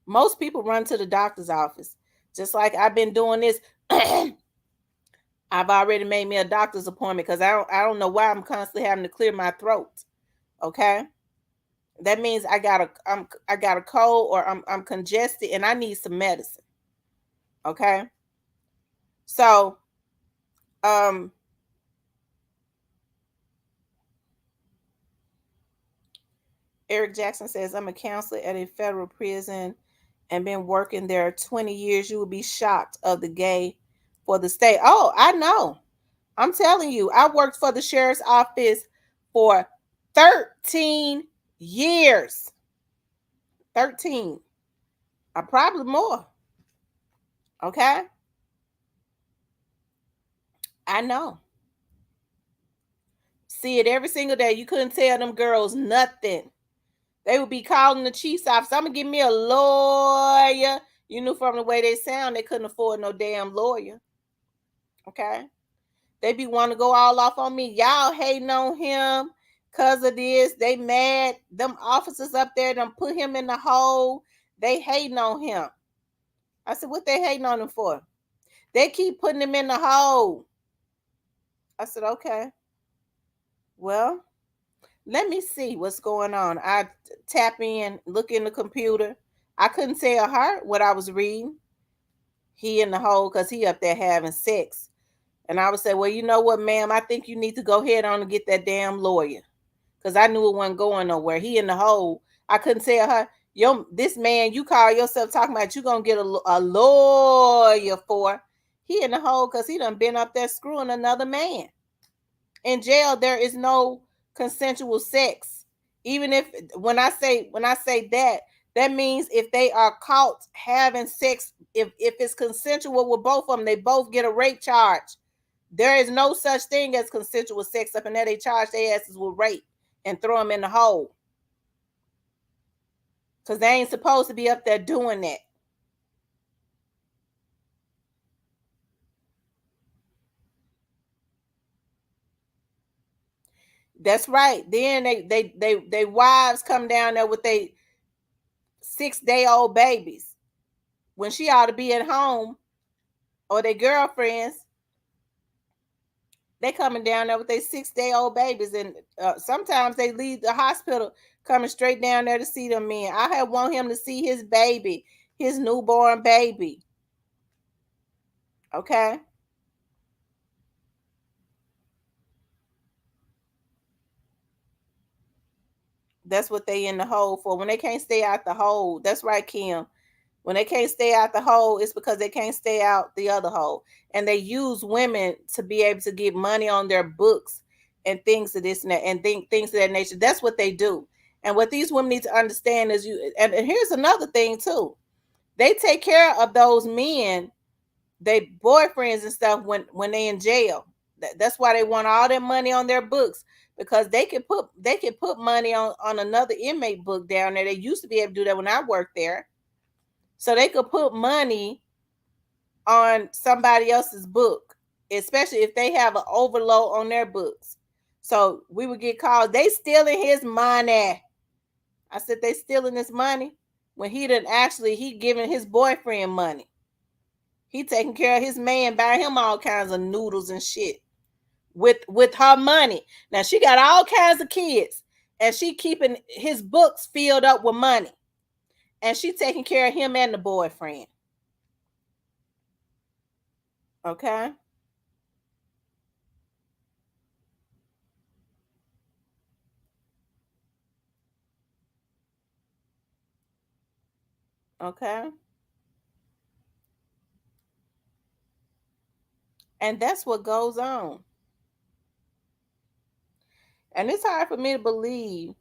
most people run to the doctor's office. Just like I've been doing this. I've already made me a doctor's appointment because I don't know why I'm constantly having to clear my throat. Okay, that means I got a cold, or I'm congested and I need some medicine. Okay, so um Eric Jackson says, I'm a counselor at a federal prison and been working there 20 years. You would be shocked of the gay for the state. Oh, I know. I'm telling you, I worked for the sheriff's office for 13 years. 13. Probably more. Okay? I know. See it every single day. You couldn't tell them girls nothing. They would be calling the chief's office. I'm going to give me a lawyer. You knew from the way they sound, they couldn't afford no damn lawyer. Okay? They be wanting to go all off on me. Y'all hating on him because of this. They mad. Them officers up there done put him in the hole. They hating on him. I said, what they hating on him for? They keep putting him in the hole. I said, okay. Well, let me see what's going on. I tap in, look in the computer. I couldn't tell her what I was reading. He in the hole because he up there having sex. And I would say, well, you know what, ma'am? I think you need to go ahead on and get that damn lawyer. Because I knew it wasn't going nowhere. He in the hole. I couldn't tell her, yo, this man you call yourself talking about you going to get a lawyer for. He in the hole because he done been up there screwing another man. In jail, there is no consensual sex. Even if when I say that, that means if they are caught having sex, if it's consensual with both of them, they both get a rape charge. There is no such thing as consensual sex. Up in there, they charge their asses with rape and throw them in the hole because they ain't supposed to be up there doing that. That's right. Then they wives come down there with they 6-day old babies when she ought to be at home, or their girlfriends. They coming down there with their 6-day old babies, and sometimes they leave the hospital coming straight down there to see them men. I had want him to see his baby, his newborn baby. Okay, that's what they in the hole for. When they can't stay out the hole, that's right, Kim. When they can't stay out the hole, it's because they can't stay out the other hole. And they use women to be able to get money on their books and things of this and that, and things of that nature. That's what they do. And what these women need to understand is and here's another thing too. They take care of those men, they boyfriends and stuff when they in jail. That's why they want all their money on their books, because they can put money on another inmate book down there. They used to be able to do that when I worked there. So they could put money on somebody else's book, especially if they have an overload on their books. So we would get calls, they stealing his money. I said, they stealing his money when he giving his boyfriend money. He taking care of his man, buying him all kinds of noodles and shit with her money. Now she got all kinds of kids, and she keeping his books filled up with money, and she taking care of him and the boyfriend. Okay. Okay. And that's what goes on. And it's hard for me to believe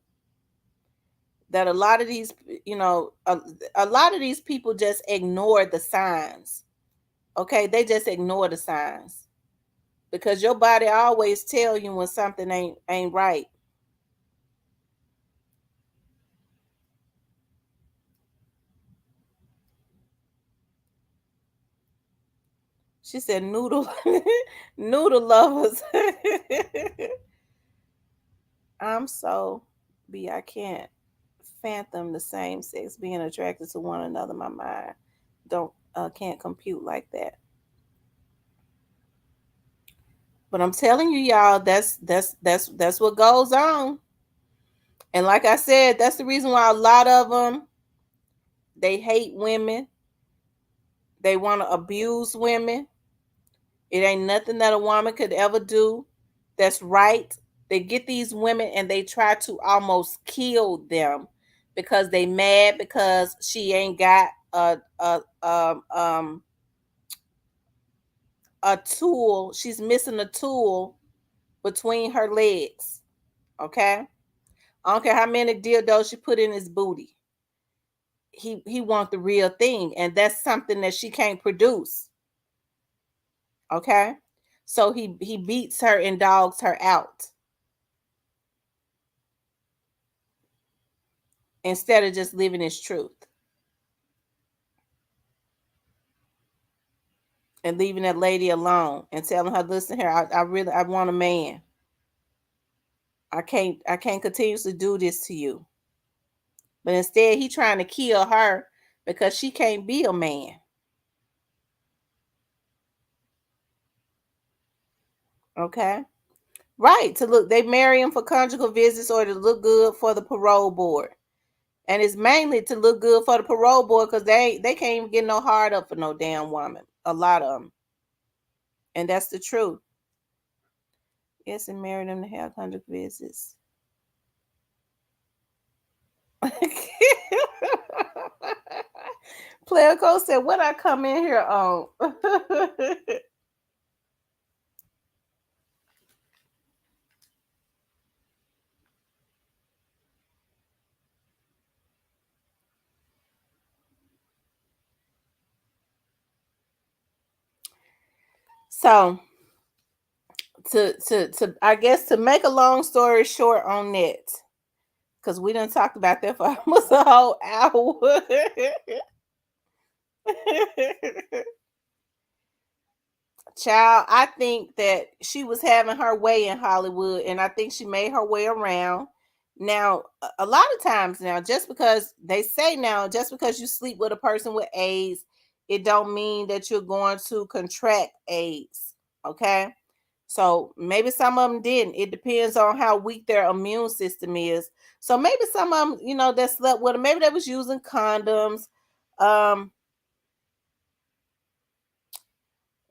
that a lot of these, a lot of these people just ignore the signs. Okay, they just ignore the signs because your body always tell you when something ain't right. She said noodle noodle lovers. I'm so I can't fathom the same sex being attracted to one another. My mind don't can't compute like that. But I'm telling you, y'all, that's what goes on. And like I said, that's the reason why a lot of them they hate women. They want to abuse women. It ain't nothing that a woman could ever do that's right. They get these women and they try to almost kill them because they mad because she ain't got a tool. She's missing a tool between her legs. Okay, I don't care how many dildos she put in his booty. He want the real thing, and that's something that she can't produce. Okay, so he beats her and dogs her out instead of just living his truth and leaving that lady alone and telling her, listen here, I really I want a man. I can't continuously do this to you. But instead he trying to kill her because she can't be a man. Okay. Right. To look they marry him for conjugal visits or to look good for the parole board. And it's mainly to look good for the parole board because they can't even get no hard up for no damn woman. A lot of them. And that's the truth. Yes, and married them to have conjugal visits. Player Coach said, "What I come in here on?" So to I guess to make a long story short on that, because we done talked about that for almost a whole hour. Child, I think that she was having her way in Hollywood, and I think she made her way around. Now, a lot of times now, just because they say now, just because you sleep with a person with AIDS, it don't mean that you're going to contract AIDS. Okay, so maybe some of them didn't. It depends on how weak their immune system is. So maybe some of them, that slept with them, maybe they was using condoms. Um,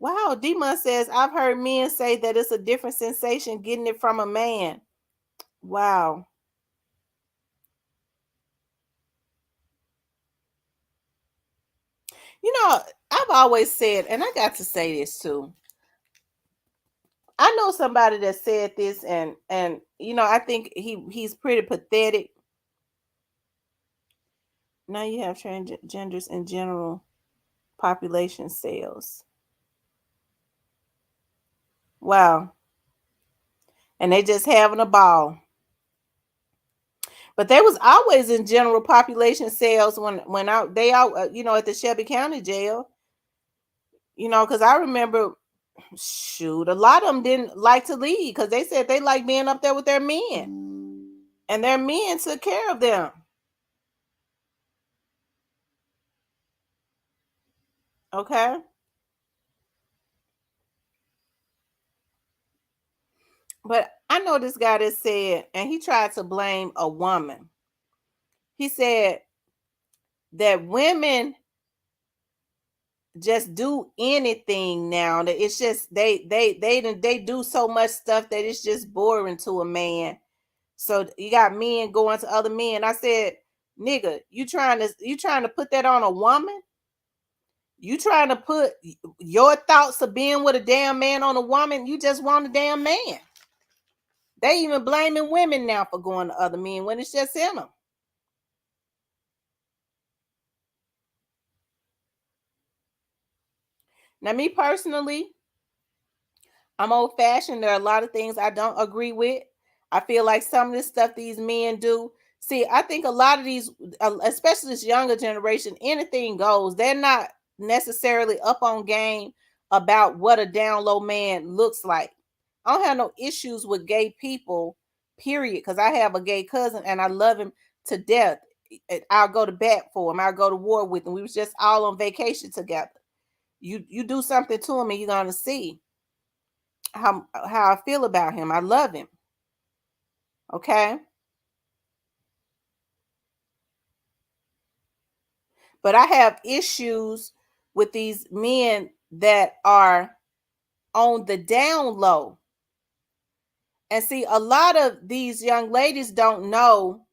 Wow, Demon says, I've heard men say that it's a different sensation getting it from a man. Wow. You know, I've always said, and I got to say this too. I know somebody that said this, and I think he's pretty pathetic. Now you have transgenders in general population sales. Wow. And they just having a ball. But they was always in general population sales when out they out at the Shelby County jail. Because I remember, shoot, a lot of them didn't like to leave because they said they like being up there with their men, and their men took care of them. Okay, but I know this guy that said, and he tried to blame a woman. He said that women just do anything now. That it's just they do so much stuff that it's just boring to a man. So you got men going to other men. I said, nigga, you trying to put that on a woman? You trying to put your thoughts of being with a damn man on a woman? You just want a damn man. They even blaming women now for going to other men when it's just in them. Now, me personally, I'm old fashioned. There are a lot of things I don't agree with. I feel like some of this stuff these men do. See, I think a lot of these, especially this younger generation, anything goes. They're not necessarily up on game about what a down low man looks like. I don't have no issues with gay people, period, because I have a gay cousin and I love him to death. I'll go to bat for him. I'll go to war with him. We was just all on vacation together. You do something to him and you're gonna see how I feel about him. I love him. Okay. But I have issues with these men that are on the down low. And see, a lot of these young ladies don't know,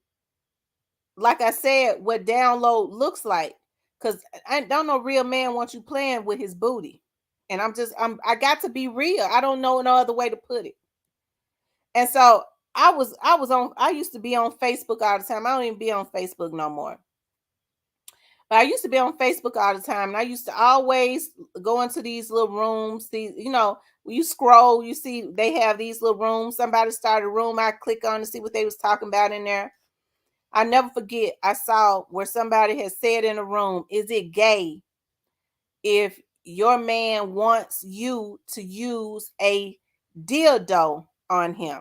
like I said, what down low looks like. Because I don't know real man want you playing with his booty. And I got to be real. I don't know no other way to put it. And so I used to be on Facebook all the time. I don't even be on Facebook no more. But I used to be on Facebook all the time, and I used to always go into these little rooms. These, when you scroll, you see they have these little rooms. Somebody started a room. I click on to see what they was talking about in there. I never forget. I saw where somebody had said in a room, "Is it gay if your man wants you to use a dildo on him?"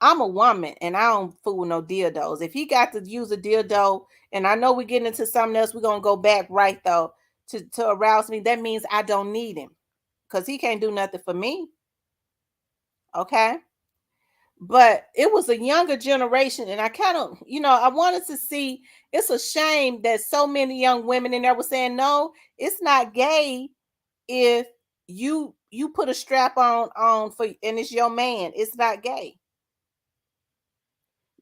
I'm a woman and I don't fool with no dildos. If he got to use a dildo, and I know we're getting into something else, we're gonna go back right though to arouse me. That means I don't need him because he can't do nothing for me. Okay. But it was a younger generation, and I kind of, I wanted to see. It's a shame that so many young women in there were saying, no, it's not gay if you put a strap on for and it's your man. It's not gay.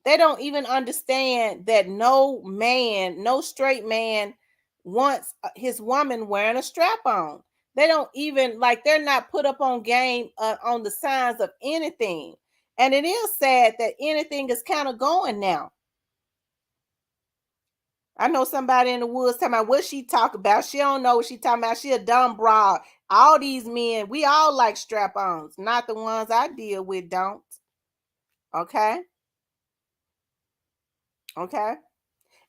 They don't even understand that no man, no straight man wants his woman wearing a strap on. They don't even like, they're not put up on game on the signs of anything. And it is sad that anything is kind of going now. I know somebody in the woods talking about what she talk about. She don't know what she talking about. She a dumb broad. All these men, we all like strap-ons. Not the ones I deal with don't. Okay? Okay?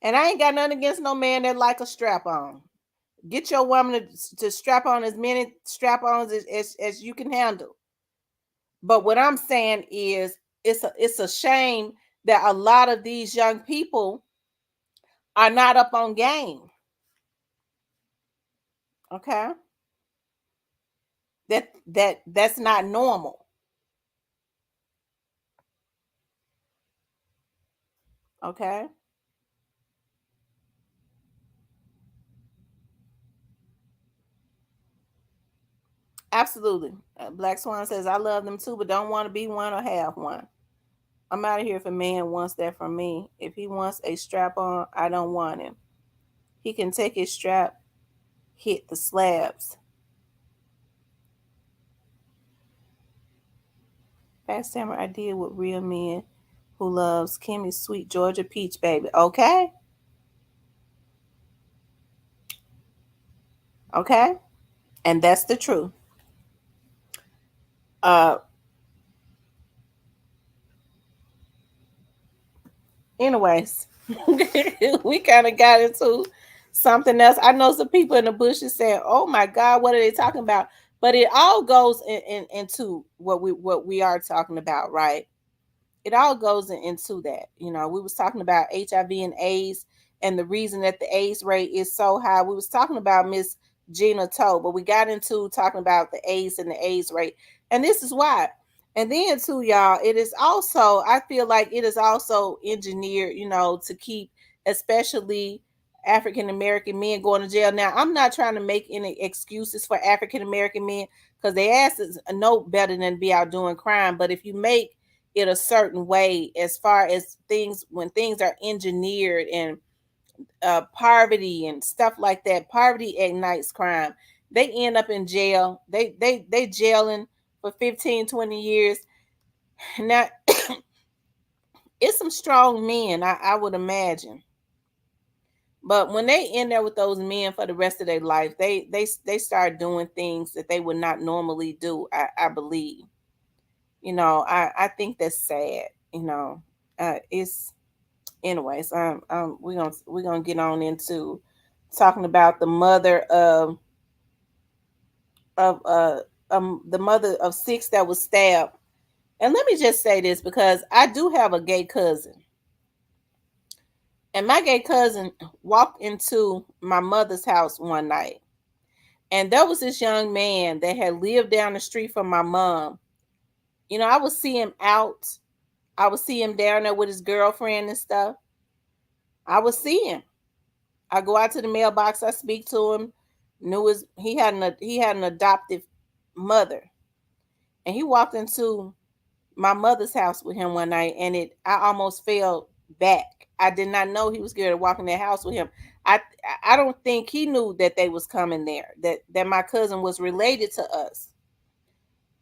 And I ain't got nothing against no man that like a strap on. Get your woman to strap on as many strap ons as you can handle. But what I'm saying is it's a shame that a lot of these young people are not up on game. Okay? That's not normal. Okay? Absolutely. Black Swan says, I love them too, but don't want to be one or have one. I'm out of here if a man wants that from me. If he wants a strap on, I don't want him. He can take his strap, hit the slabs. Past summer, I did with real men who loves Kimmy's sweet Georgia peach baby. Okay? Okay? And that's the truth. Uh anyways, we kind of got into something else. I know some people in the bushes saying, "Oh my God, what are they talking about?" But it all goes into what we are talking about, right? It all goes into that. We was talking about HIV and AIDS and the reason that the AIDS rate is so high. We was talking about Miss Gina Tew, but we got into talking about the AIDS and the AIDS rate, and this is why. And then too, y'all, it is also, I feel like it is also engineered, to keep especially African American men going to jail. Now, I'm not trying to make any excuses for African American men because they asses know better than to be out doing crime. But if you make it a certain way, as far as things, when things are engineered and poverty and stuff like that, poverty ignites crime. They end up in jail. They jailing for 15, 20 years. Now, it's some strong men, I would imagine. But when they in there with those men for the rest of their life, they start doing things that they would not normally do. I believe. I think that's sad. It's anyways. We're gonna get on into talking about the mother of of the mother of 6 that was stabbed. And let me just say this, because I do have a gay cousin. And my gay cousin walked into my mother's house one night. And there was this young man that had lived down the street from my mom. You know, I would see him out. I would see him down there with his girlfriend and stuff. I would see him. I go out to the mailbox. I speak to him. Knew his he had an adoptive mother, and he walked into my mother's house with him one night, and I almost fell back. I did not know he was scared to walk in that house with him. I I don't think he knew that they was coming there. That my cousin was related to us.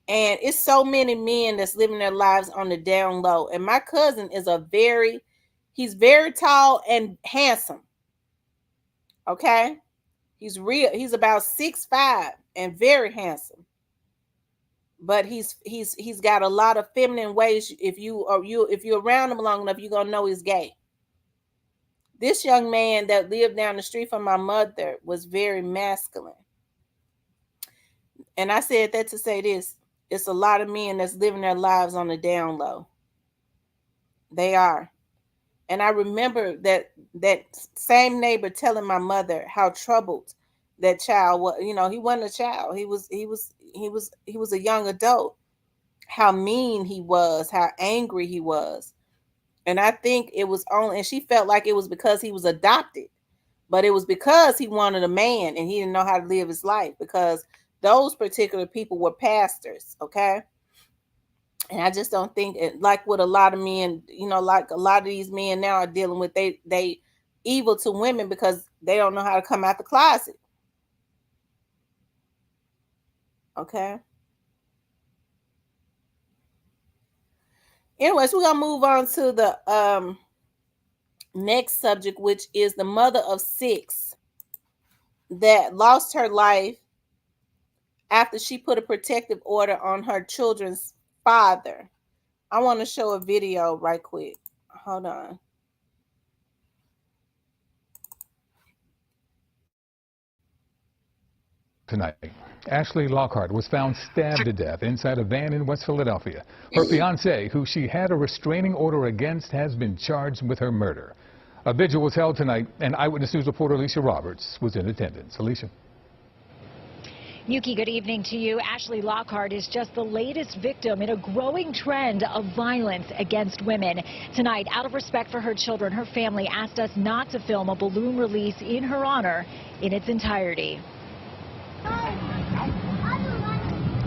And it's so many men that's living their lives on the down low. And my cousin is he's very tall and handsome. Okay, he's about 6'5" and very handsome. But he's got a lot of feminine ways. If you're around him long enough, you're gonna know he's gay. This young man that lived down the street from my mother was very masculine. And I said that to say this: it's a lot of men that's living their lives on the down low. They are. And I remember that same neighbor telling my mother how troubled that child was. You know, he wasn't a child. He was a young adult. How mean he was, how angry he was. And I think it was only, and she felt like it was because he was adopted, but it was because he wanted a man and he didn't know how to live his life, because those particular people were pastors, okay? And I just don't think it, like what a lot of men, you know, like a lot of these men now are dealing with, they evil to women because they don't know how to come out the closet, okay? Anyways, we're gonna move on to the next subject, which is the mother of 6 that lost her life after she put a protective order on her children's father. I want to show a video right quick. Hold on. Tonight, Ashley Lockhart was found stabbed to death inside a van in West Philadelphia. Her fiancé, who she had a restraining order against, has been charged with her murder. A vigil was held tonight, and Eyewitness News reporter Alicia Roberts was in attendance. Alicia. Yuki, good evening to you. Ashley Lockhart is just the latest victim in a growing trend of violence against women. Tonight, out of respect for her children, her family asked us not to film a balloon release in her honor in its entirety.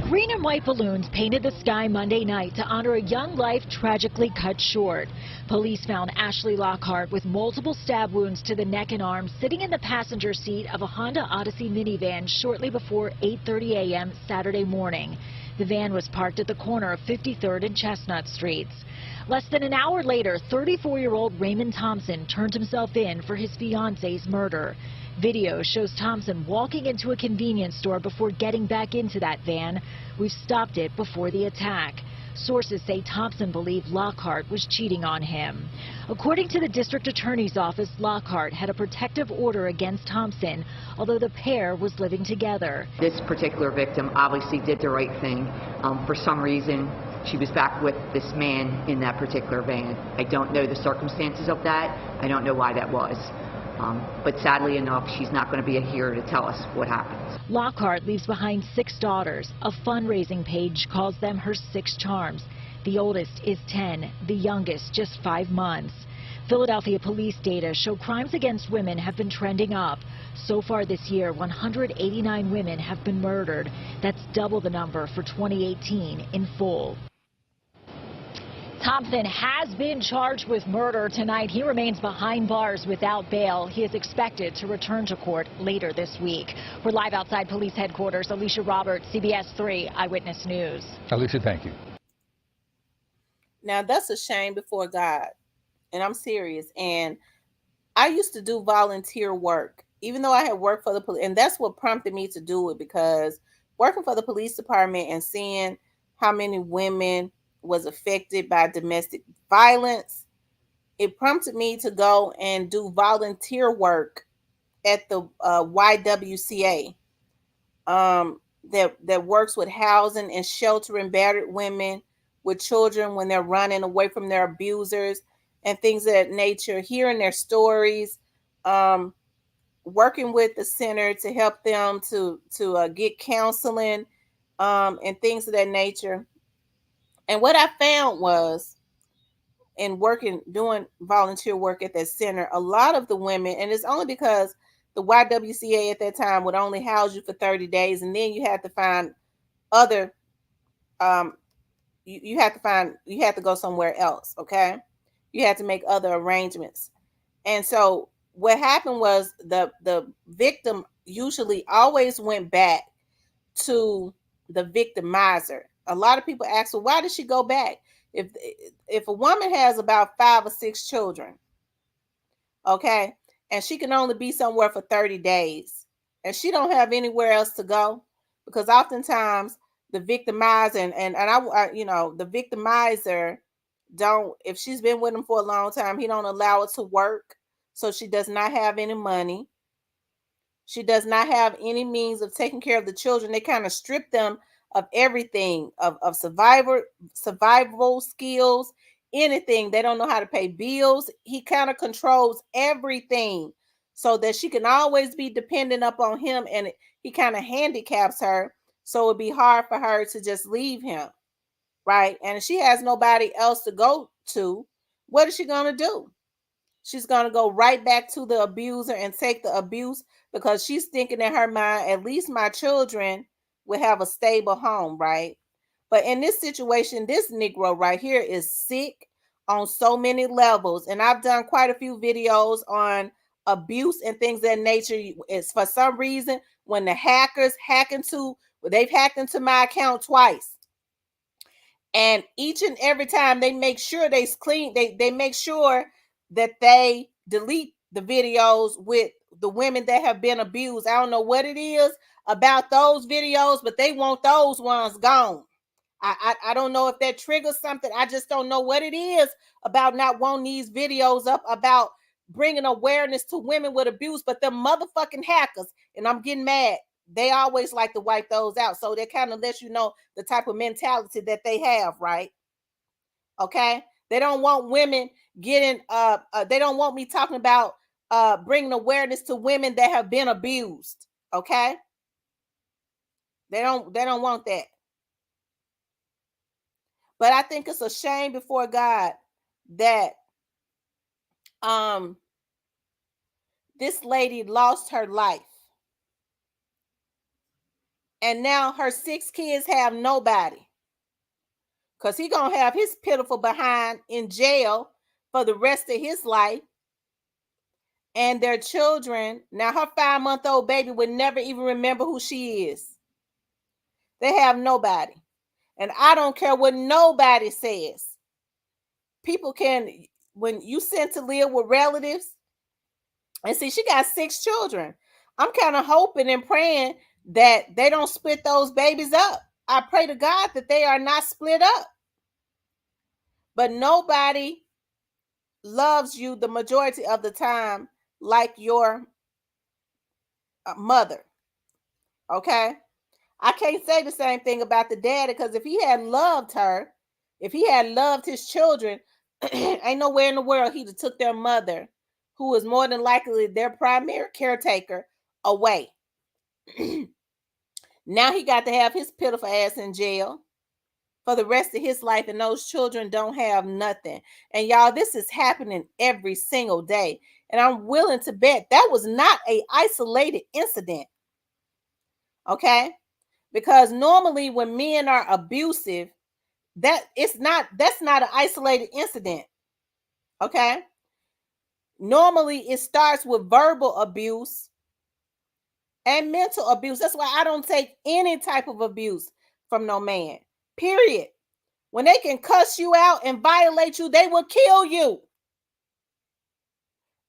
Green and white balloons painted the sky Monday night to honor a young life tragically cut short. Police found Ashley Lockhart with multiple stab wounds to the neck and arm, sitting in the passenger seat of a Honda Odyssey minivan shortly before 8:30 a.m. Saturday morning. The van was parked at the corner of 53rd and Chestnut Streets. Less than an hour later, 34-year-old Raymond Thompson turned himself in for his fiance's murder. Video shows Thompson walking into a convenience store before getting back into that van. We've stopped it before the attack. Sources say Thompson believed Lockhart was cheating on him. According to the district attorney's office, Lockhart had a protective order against Thompson, although the pair was living together. This particular victim obviously did the right thing. For some reason, she was back with this man in that particular van. I don't know the circumstances of that. I don't know why that was. But sadly enough, she's not going to be here to tell us what happened. Lockhart leaves behind 6 daughters. A fundraising page calls them her 6 charms. The oldest is 10, the youngest just 5 months. Philadelphia police data show crimes against women have been trending up. So far this year, 189 women have been murdered. That's double the number for 2018 in full. Thompson has been charged with murder tonight. He remains behind bars without bail. He is expected to return to court later this week. We're live outside police headquarters. Alicia Roberts, CBS 3 Eyewitness News. Alicia, thank you. Now, that's a shame before God. And I'm serious. And I used to do volunteer work, even though I had worked for the police. And that's what prompted me to do it, because working for the police department and seeing how many women was affected by domestic violence, it prompted me to go and do volunteer work at the YWCA. that works with housing and sheltering battered women with children when they're running away from their abusers and things of that nature, hearing their stories, working with the center to help them to get counseling, and things of that nature. And what I found was, in working doing volunteer work at that center, a lot of the women, and it's only because the YWCA at that time would only house you for 30 days, and then you had to find other, um you had to go somewhere else. Okay, you had to make other arrangements. And so what happened was, the victim usually always went back to the victimizer. A lot of people ask, well, why did she go back? If a woman has about 5 or 6 children, okay, and she can only be somewhere for 30 days, and she don't have anywhere else to go, because oftentimes the victimizer, the victimizer don't, if she's been with him for a long time, he don't allow her to work, so she does not have any money. She does not have any means of taking care of the children. They kind of strip them of everything, of survival skills, anything. They don't know how to pay bills. He kind of controls everything so that she can always be dependent upon him, and he kind of handicaps her, so it'd be hard for her to just leave him, right? And if she has nobody else to go to, what is she going to do? She's going to go right back to the abuser and take the abuse, because she's thinking in her mind, at least my children will have a stable home, right? But in this situation, this Negro right here is sick on so many levels. And I've done quite a few videos on abuse and things of that nature. It's for some reason, when the hackers they've hacked into my account twice. And each and every time they make sure they clean, they make sure that they delete the videos with the women that have been abused. I don't know what it is about those videos, but they want those ones gone. I don't know if that triggers something. I just don't know what it is about not wanting these videos up, about bringing awareness to women with abuse. But the motherfucking hackers, and I'm getting mad, they always like to wipe those out. So that kind of lets you know the type of mentality that they have, right? Okay, they don't want women getting they don't want me talking about bringing awareness to women that have been abused. Okay, they don't want that. But I think it's a shame before God that um this lady lost her life, and now her 6 kids have nobody, because he gonna have his pitiful behind in jail for the rest of his life. And their children, now her 5-month-old baby would never even remember who she is. They have nobody. And I don't care what nobody says. People can, when you sent to live with relatives, and see, she got 6 children. I'm kind of hoping and praying that they don't split those babies up. I pray to God that they are not split up. But nobody loves you the majority of the time like your mother. Okay? I can't say the same thing about the daddy, because if he had loved her, if he had loved his children, ain't nowhere in the world he'd have took their mother, who was more than likely their primary caretaker, away. Now he got to have his pitiful ass in jail for the rest of his life, and those children don't have nothing. And y'all, this is happening every single day. And I'm willing to bet that was not a isolated incident. Okay? Because normally when men are abusive, that's not an isolated incident. Okay? Normally it starts with verbal abuse and mental abuse. That's why I don't take any type of abuse from no man. Period. When they can cuss you out and violate you, they will kill you.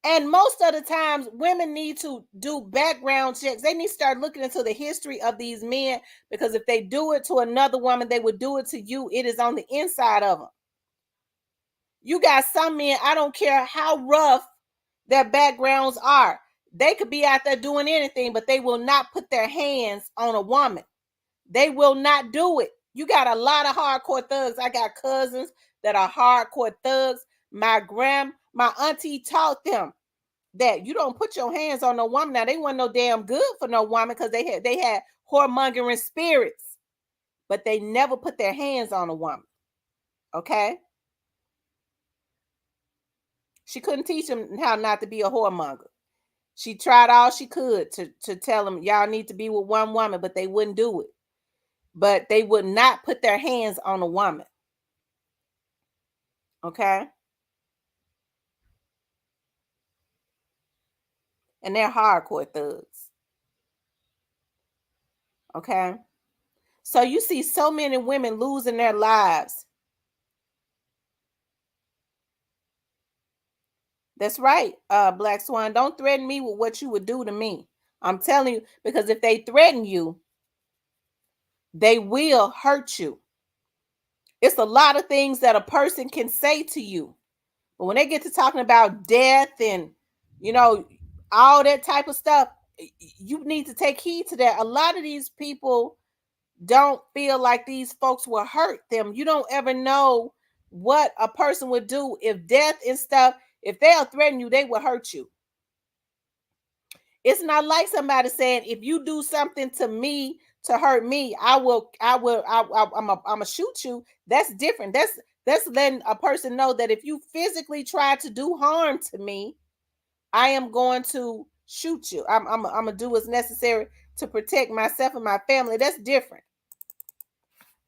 And most of the times, women need to do background checks. They need to start looking into the history of these men, because if they do it to another woman, they would do it to you. It is on the inside of them. You got some men, I don't care how rough their backgrounds are, they could be out there doing anything, but they will not put their hands on a woman. They will not do it. You got a lot of hardcore thugs. I got cousins that are hardcore thugs. My auntie taught them that you don't put your hands on no woman. Now they weren't no damn good for no woman because they had whoremongering spirits, but they never put their hands on a woman. Okay, she couldn't teach them how not to be a whoremonger. She tried all she could to tell them y'all need to be with one woman, but they wouldn't do it. But they would not put their hands on a woman. Okay, and they're hardcore thugs. Okay, so you see so many women losing their lives. That's right, Black Swan. Don't threaten me with what you would do to me. I'm telling you, because if they threaten you, they will hurt you. It's a lot of things that a person can say to you. But when they get to talking about death and, you know, all that type of stuff, you need to take heed to that. A lot of these people don't feel like these folks will hurt them. You don't ever know what a person would do if death and stuff, if they'll threaten you, they will hurt you. It's not like somebody saying, if you do something to me to hurt me, I'm gonna shoot you. That's different. That's letting a person know that if you physically try to do harm to me, I am going to shoot you. I'm gonna do what's necessary to protect myself and my family. That's different.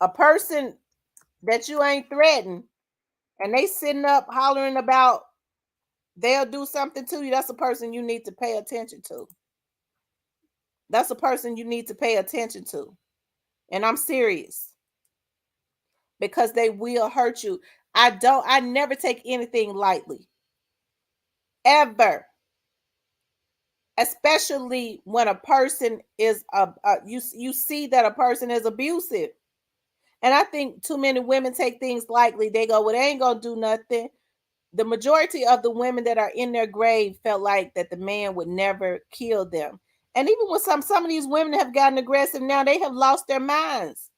A person that you ain't threatened and they sitting up hollering about they'll do something to you, that's a person you need to pay attention to. That's a person you need to pay attention to. And I'm serious. Because they will hurt you. I never take anything lightly. Ever. Especially when a person is you see that a person is abusive. And I think too many women take things lightly. They go, well, they ain't gonna do nothing. The majority of the women that are in their grave felt like that the man would never kill them. And even when some of these women have gotten aggressive now, they have lost their minds.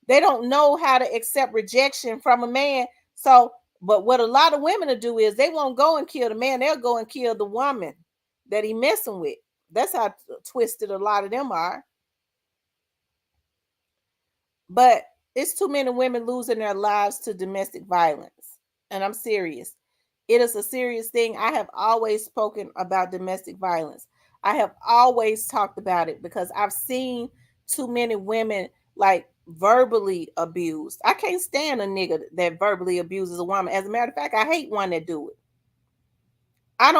They don't know how to accept rejection from a man. So, but what a lot of women will do is they won't go and kill the man. They'll go and kill the woman that he messing with. That's how twisted a lot of them are. But it's too many women losing their lives to domestic violence. And I'm serious. It is a serious thing. I have always spoken about domestic violence. I have always talked about it because I've seen too many women like verbally abused. I can't stand a nigga that verbally abuses a woman. As a matter of fact, I hate one that do it. I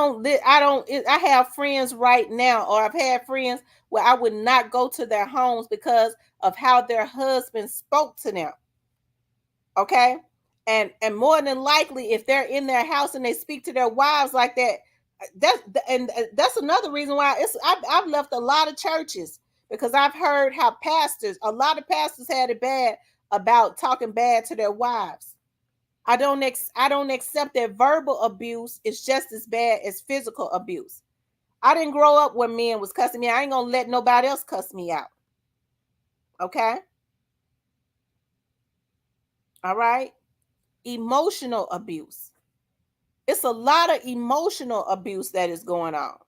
have friends right now, or I've had friends where I would not go to their homes because of how their husband spoke to them. Okay? And more than likely, if they're in their house and they speak to their wives like that, that's another reason why I've left a lot of churches because I've heard how a lot of pastors had it bad about talking bad to their wives. I don't accept that verbal abuse is just as bad as physical abuse. I didn't grow up where men was cussing me. I ain't gonna let nobody else cuss me out. Okay? All right? Emotional abuse. It's a lot of emotional abuse that is going on.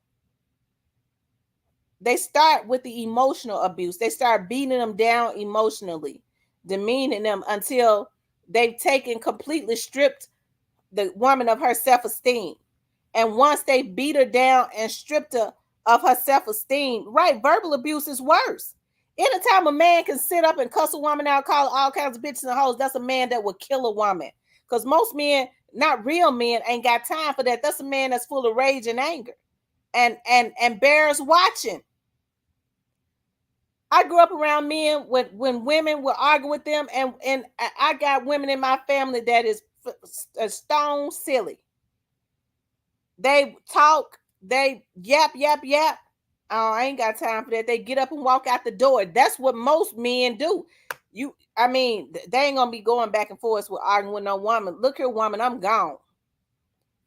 They start with the emotional abuse. They start beating them down emotionally, demeaning them until they've completely stripped the woman of her self-esteem. And once they beat her down and stripped her of her self-esteem, right, verbal abuse is worse. Anytime a man can sit up and cuss a woman out, call all kinds of bitches and hoes, that's a man that would kill a woman. Because most men, not real men, ain't got time for that. That's a man that's full of rage and anger and bears watching. I grew up around men when women would argue with them, and I got women in my family that is stone silly. They talk, they yap. Oh, I ain't got time for that. They get up and walk out the door. That's what most men do. They ain't gonna be going back and forth with arguing with no woman. Look here, woman, I'm gone.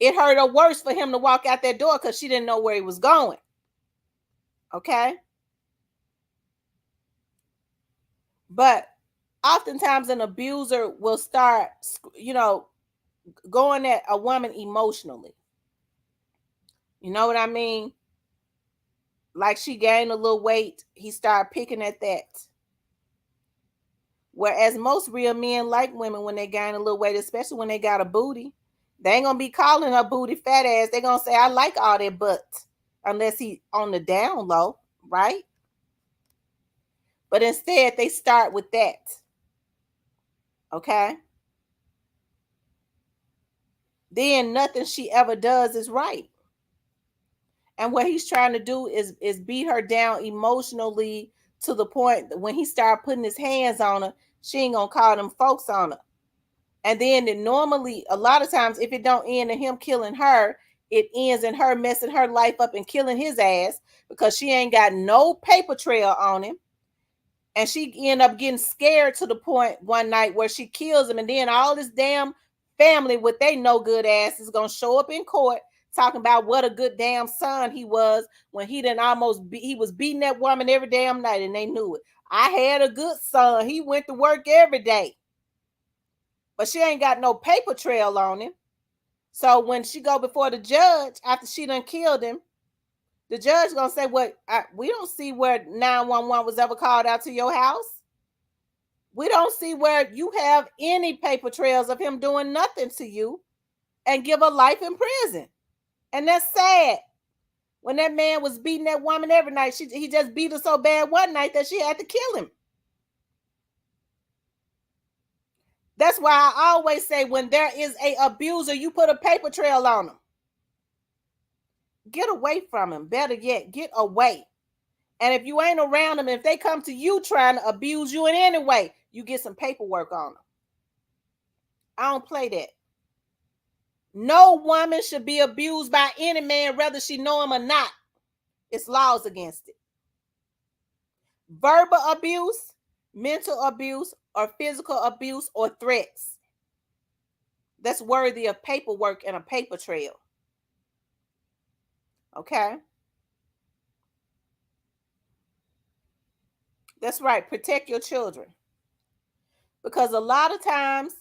It hurt her worse for him to walk out that door because she didn't know where he was going. Okay. But oftentimes an abuser will start, going at a woman emotionally. You know what I mean? Like she gained a little weight, he started picking at that. Whereas most real men like women when they gain a little weight, especially when they got a booty. They ain't gonna be calling her booty fat ass. They gonna say, I like all that butt. Unless he on the down low, right? But instead they start with that. Okay? Then nothing she ever does is right. And what he's trying to do is beat her down emotionally to the point that when he start putting his hands on her, she ain't gonna call them folks on her. And then normally, a lot of times, if it don't end in him killing her, it ends in her messing her life up and killing his ass because she ain't got no paper trail on him. And she end up getting scared to the point one night where she kills him. And then all this damn family with they no good ass is going to show up in court talking about what a good damn son he was when he didn't he was beating that woman every damn night and they knew it. I had a good son. He went to work every day. But she ain't got no paper trail on him. So when she go before the judge after she done killed him, the judge gonna say, "What? We don't see where 911 was ever called out to your house. We don't see where you have any paper trails of him doing nothing to you, and give her life in prison." And that's sad. When that man was beating that woman every night, he just beat her so bad one night that she had to kill him. That's why I always say when there is a abuser, you put a paper trail on him. Get away from him. Better yet, get away. And if you ain't around them, if they come to you trying to abuse you in any way, you get some paperwork on them. I don't play that. No woman should be abused by any man, whether she know him or not. It's laws against it. Verbal abuse, mental abuse, or physical abuse or threats. That's worthy of paperwork and a paper trail. Okay? That's right. Protect your children. Because a lot of times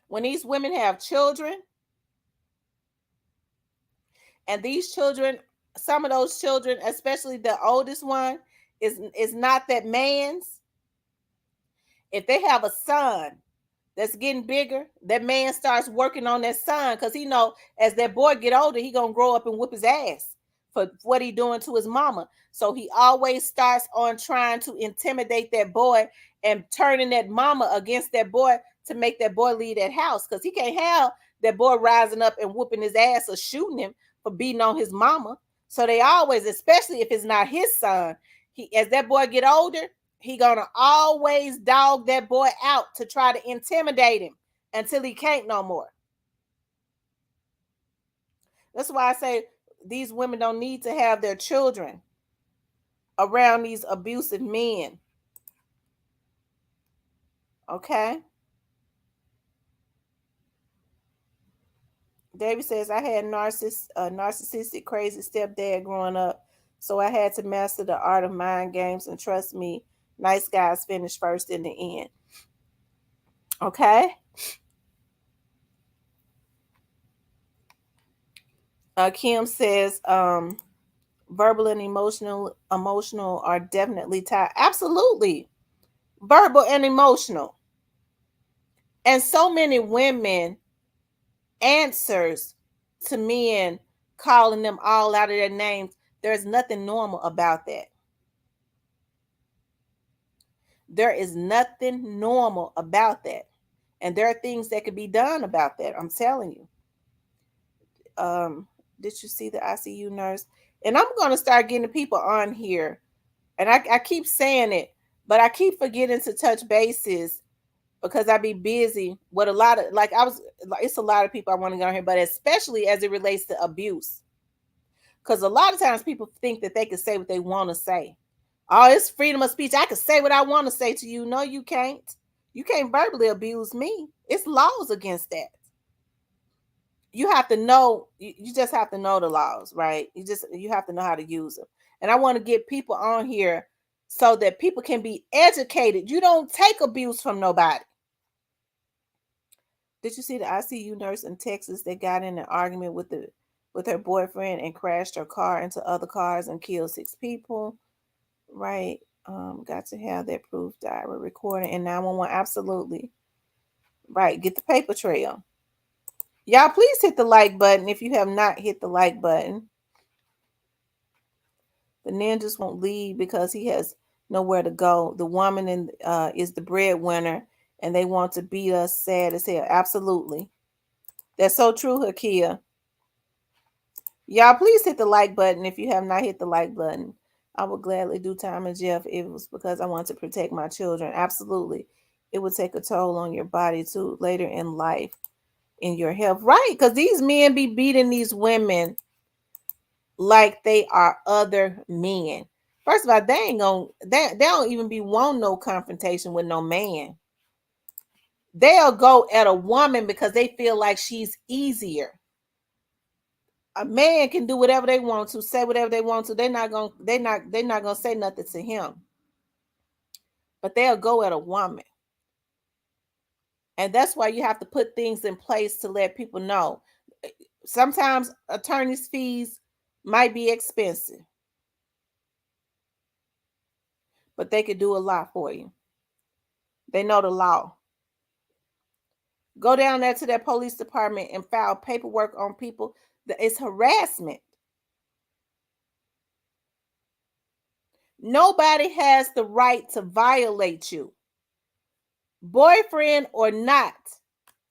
when these women have children, and these children, some of those children, especially the oldest one, is not that man's. If they have a son that's getting bigger, that man starts working on that son because he know as that boy get older, he gonna grow up and whoop his ass for what he doing to his mama. So he always starts on trying to intimidate that boy and turning that mama against that boy to make that boy leave that house because he can't have that boy rising up and whooping his ass or shooting him for beating on his mama. So they always, especially if it's not his son, as that boy get older, he gonna always dog that boy out to try to intimidate him until he can't no more. That's why I say these women don't need to have their children around these abusive men. Okay? David says, I had narcissistic, crazy stepdad growing up, so I had to master the art of mind games, and trust me, nice guys finish first in the end. Okay? Kim says, verbal and emotional are definitely tied. Absolutely. Verbal and emotional. And so many women answers to men calling them all out of their names. There's nothing normal about that. There is nothing normal about that. And there are things that could be done about that. I'm telling you. Did you see the ICU nurse? And I'm going to start getting people on here. And I keep saying it, but I keep forgetting to touch bases because I be busy with a lot of, it's a lot of people I want to go on here, but especially as it relates to abuse. Because a lot of times people think that they can say what they want to say. Oh, it's freedom of speech. I can say what I want to say to you. No, you can't. You can't verbally abuse me. It's laws against that. You have to know, you just have to know the laws, right? You have to know how to use them. And I want to get people on here so that people can be educated. You don't take abuse from nobody. Did you see the ICU nurse in Texas that got in an argument with her boyfriend and crashed her car into other cars and killed 6 people? Right. Got to have that proof diary recording and 911. Absolutely. Right. Get the paper trail. Y'all, please hit the like button if you have not hit the like button. The man just won't leave because he has nowhere to go. The woman is the breadwinner, and they want to beat us sad as hell. Absolutely. That's so true, Hakia. Y'all, please hit the like button if you have not hit the like button. I would gladly do time in jail if it was because I want to protect my children. Absolutely. It would take a toll on your body too later in life, in your health. Right, because these men be beating these women like they are other men. First of all, they ain't gonna they don't even be want no confrontation with no man. They'll go at a woman because they feel like she's easier. A man can do whatever they want to, say whatever they want to. They're not gonna say nothing to him. But they'll go at a woman. And that's why you have to put things in place to let people know. Sometimes attorney's fees might be expensive, but they could do a lot for you. They know the law. Go down there to that police department and file paperwork on people. It's harassment. Nobody has the right to violate you, boyfriend or not.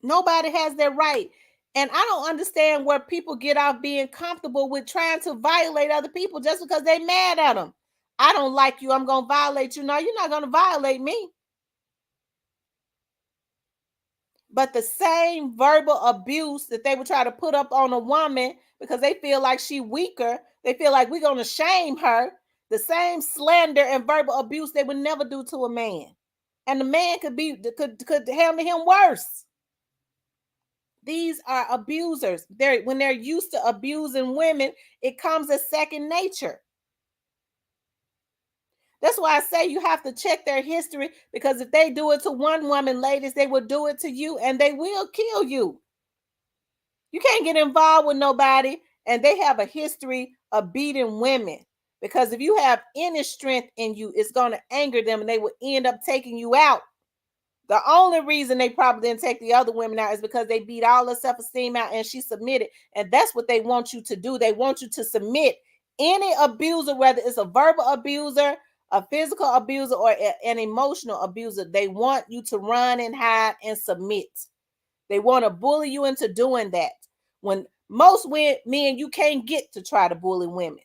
Nobody has that right. And I don't understand where people get off being comfortable with trying to violate other people just because they mad at them. I don't like you, I'm going to violate you. No, you're not going to violate me. But the same verbal abuse that they would try to put up on a woman because they feel like she weaker, they feel like we're going to shame her, the same slander and verbal abuse they would never do to a man. And the man could handle him worse. These are abusers. When they're used to abusing women, it comes as second nature. That's why I say you have to check their history, because if they do it to one woman, ladies, they will do it to you and they will kill you. You can't get involved with nobody and they have a history of beating women, because if you have any strength in you, it's going to anger them and they will end up taking you out. The only reason they probably didn't take the other women out is because they beat all her self-esteem out and she submitted. And that's what they want you to do. They want you to submit. Any abuser, whether it's a verbal abuser, a physical abuser, or an emotional abuser, they want you to run and hide and submit. They want to bully you into doing that. When most men, you can't get to try to bully women.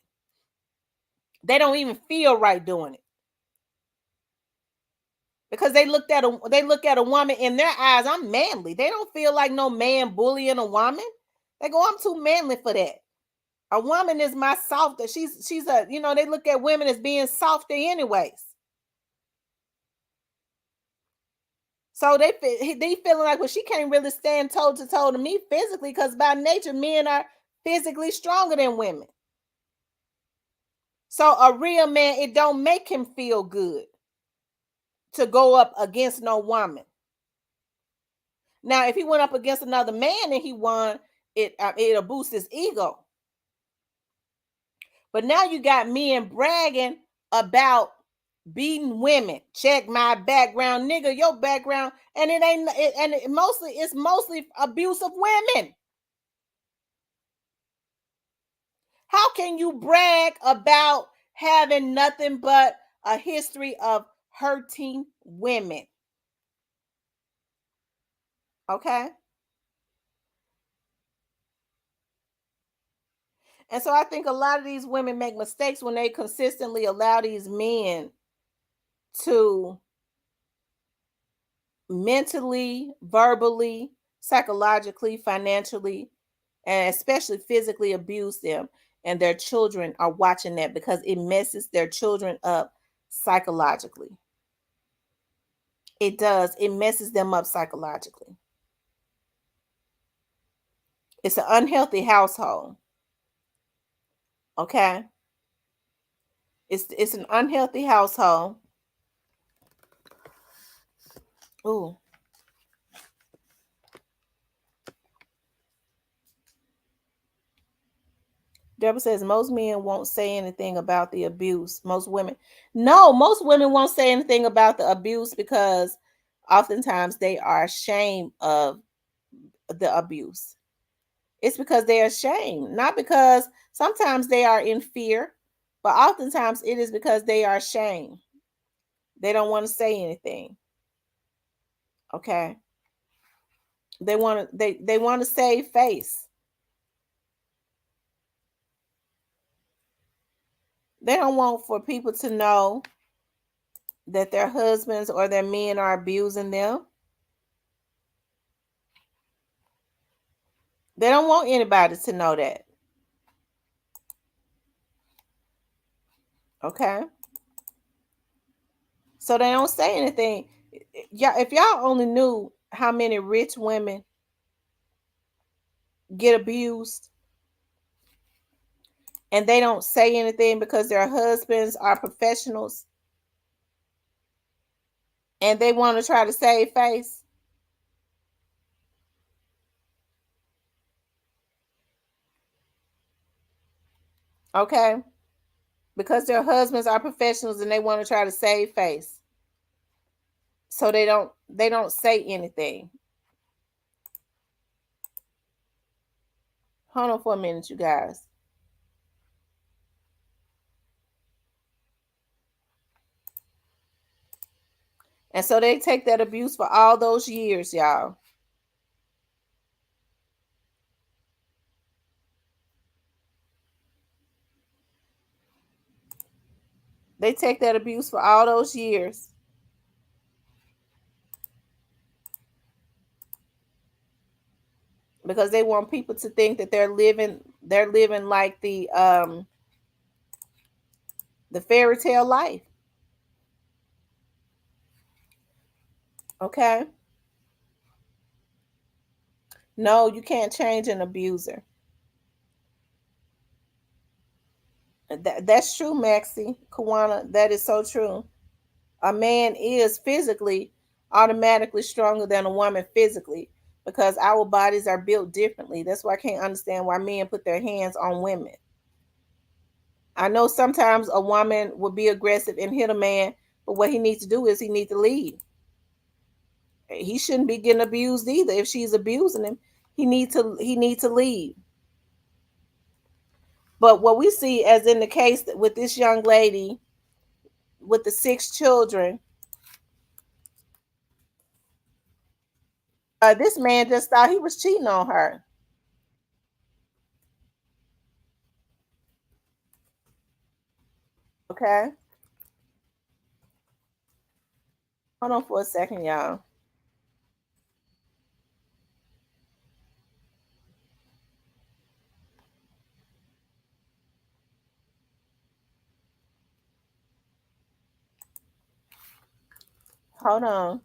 They don't even feel right doing it, because they look at a woman in their eyes. I'm manly. They don't feel like no man bullying a woman. They go, I'm too manly for that. A woman is my softer. She's a, they look at women as being softer anyways. So they feeling like, well, she can't really stand toe to toe to me physically, because by nature men are physically stronger than women. So a real man, it don't make him feel good to go up against no woman. Now, if he went up against another man and he won, it'll boost his ego. But now you got men bragging about beating women. Check my background, nigga. Your background, and it's mostly abuse of women. How can you brag about having nothing but a history of hurting women? Okay. And so I think a lot of these women make mistakes when they consistently allow these men to mentally, verbally, psychologically, financially, and especially physically abuse them. And their children are watching that, because it messes their children up psychologically. It does. It messes them up psychologically. It's an unhealthy household. Okay. It's an unhealthy household. Ooh. Deborah says most men won't say anything about the abuse. Most women, no, most women won't say anything about the abuse because oftentimes they are ashamed of the abuse. It's because they are ashamed, not because sometimes they are in fear, but oftentimes it is because they are ashamed. They don't want to say anything. Okay. They want to save face. They don't want for people to know that their husbands or their men are abusing them. They don't want anybody to know that. Okay. So they don't say anything. Yeah, if y'all only knew how many rich women get abused and they don't say anything because their husbands are professionals and they want to try to save face. Okay? Because their husbands are professionals and they want to try to save face. So they don't say anything. Hold on for a minute, you guys. And so they take that abuse for all those years, y'all. They take that abuse for all those years. Because they want people to think that they're living like the fairy tale life. Okay? No, you can't change an abuser. That's true, Maxie, Kawana. That is so true. A man is physically automatically stronger than a woman physically because our bodies are built differently. That's why I can't understand why men put their hands on women. I know sometimes a woman will be aggressive and hit a man, but what he needs to do is he needs to leave. He shouldn't be getting abused either. If she's abusing him, he needs to leave. But what we see, as in the case with this young lady with the 6 children, this man just thought he was cheating on her. Okay, hold on for a second, y'all. Hold on.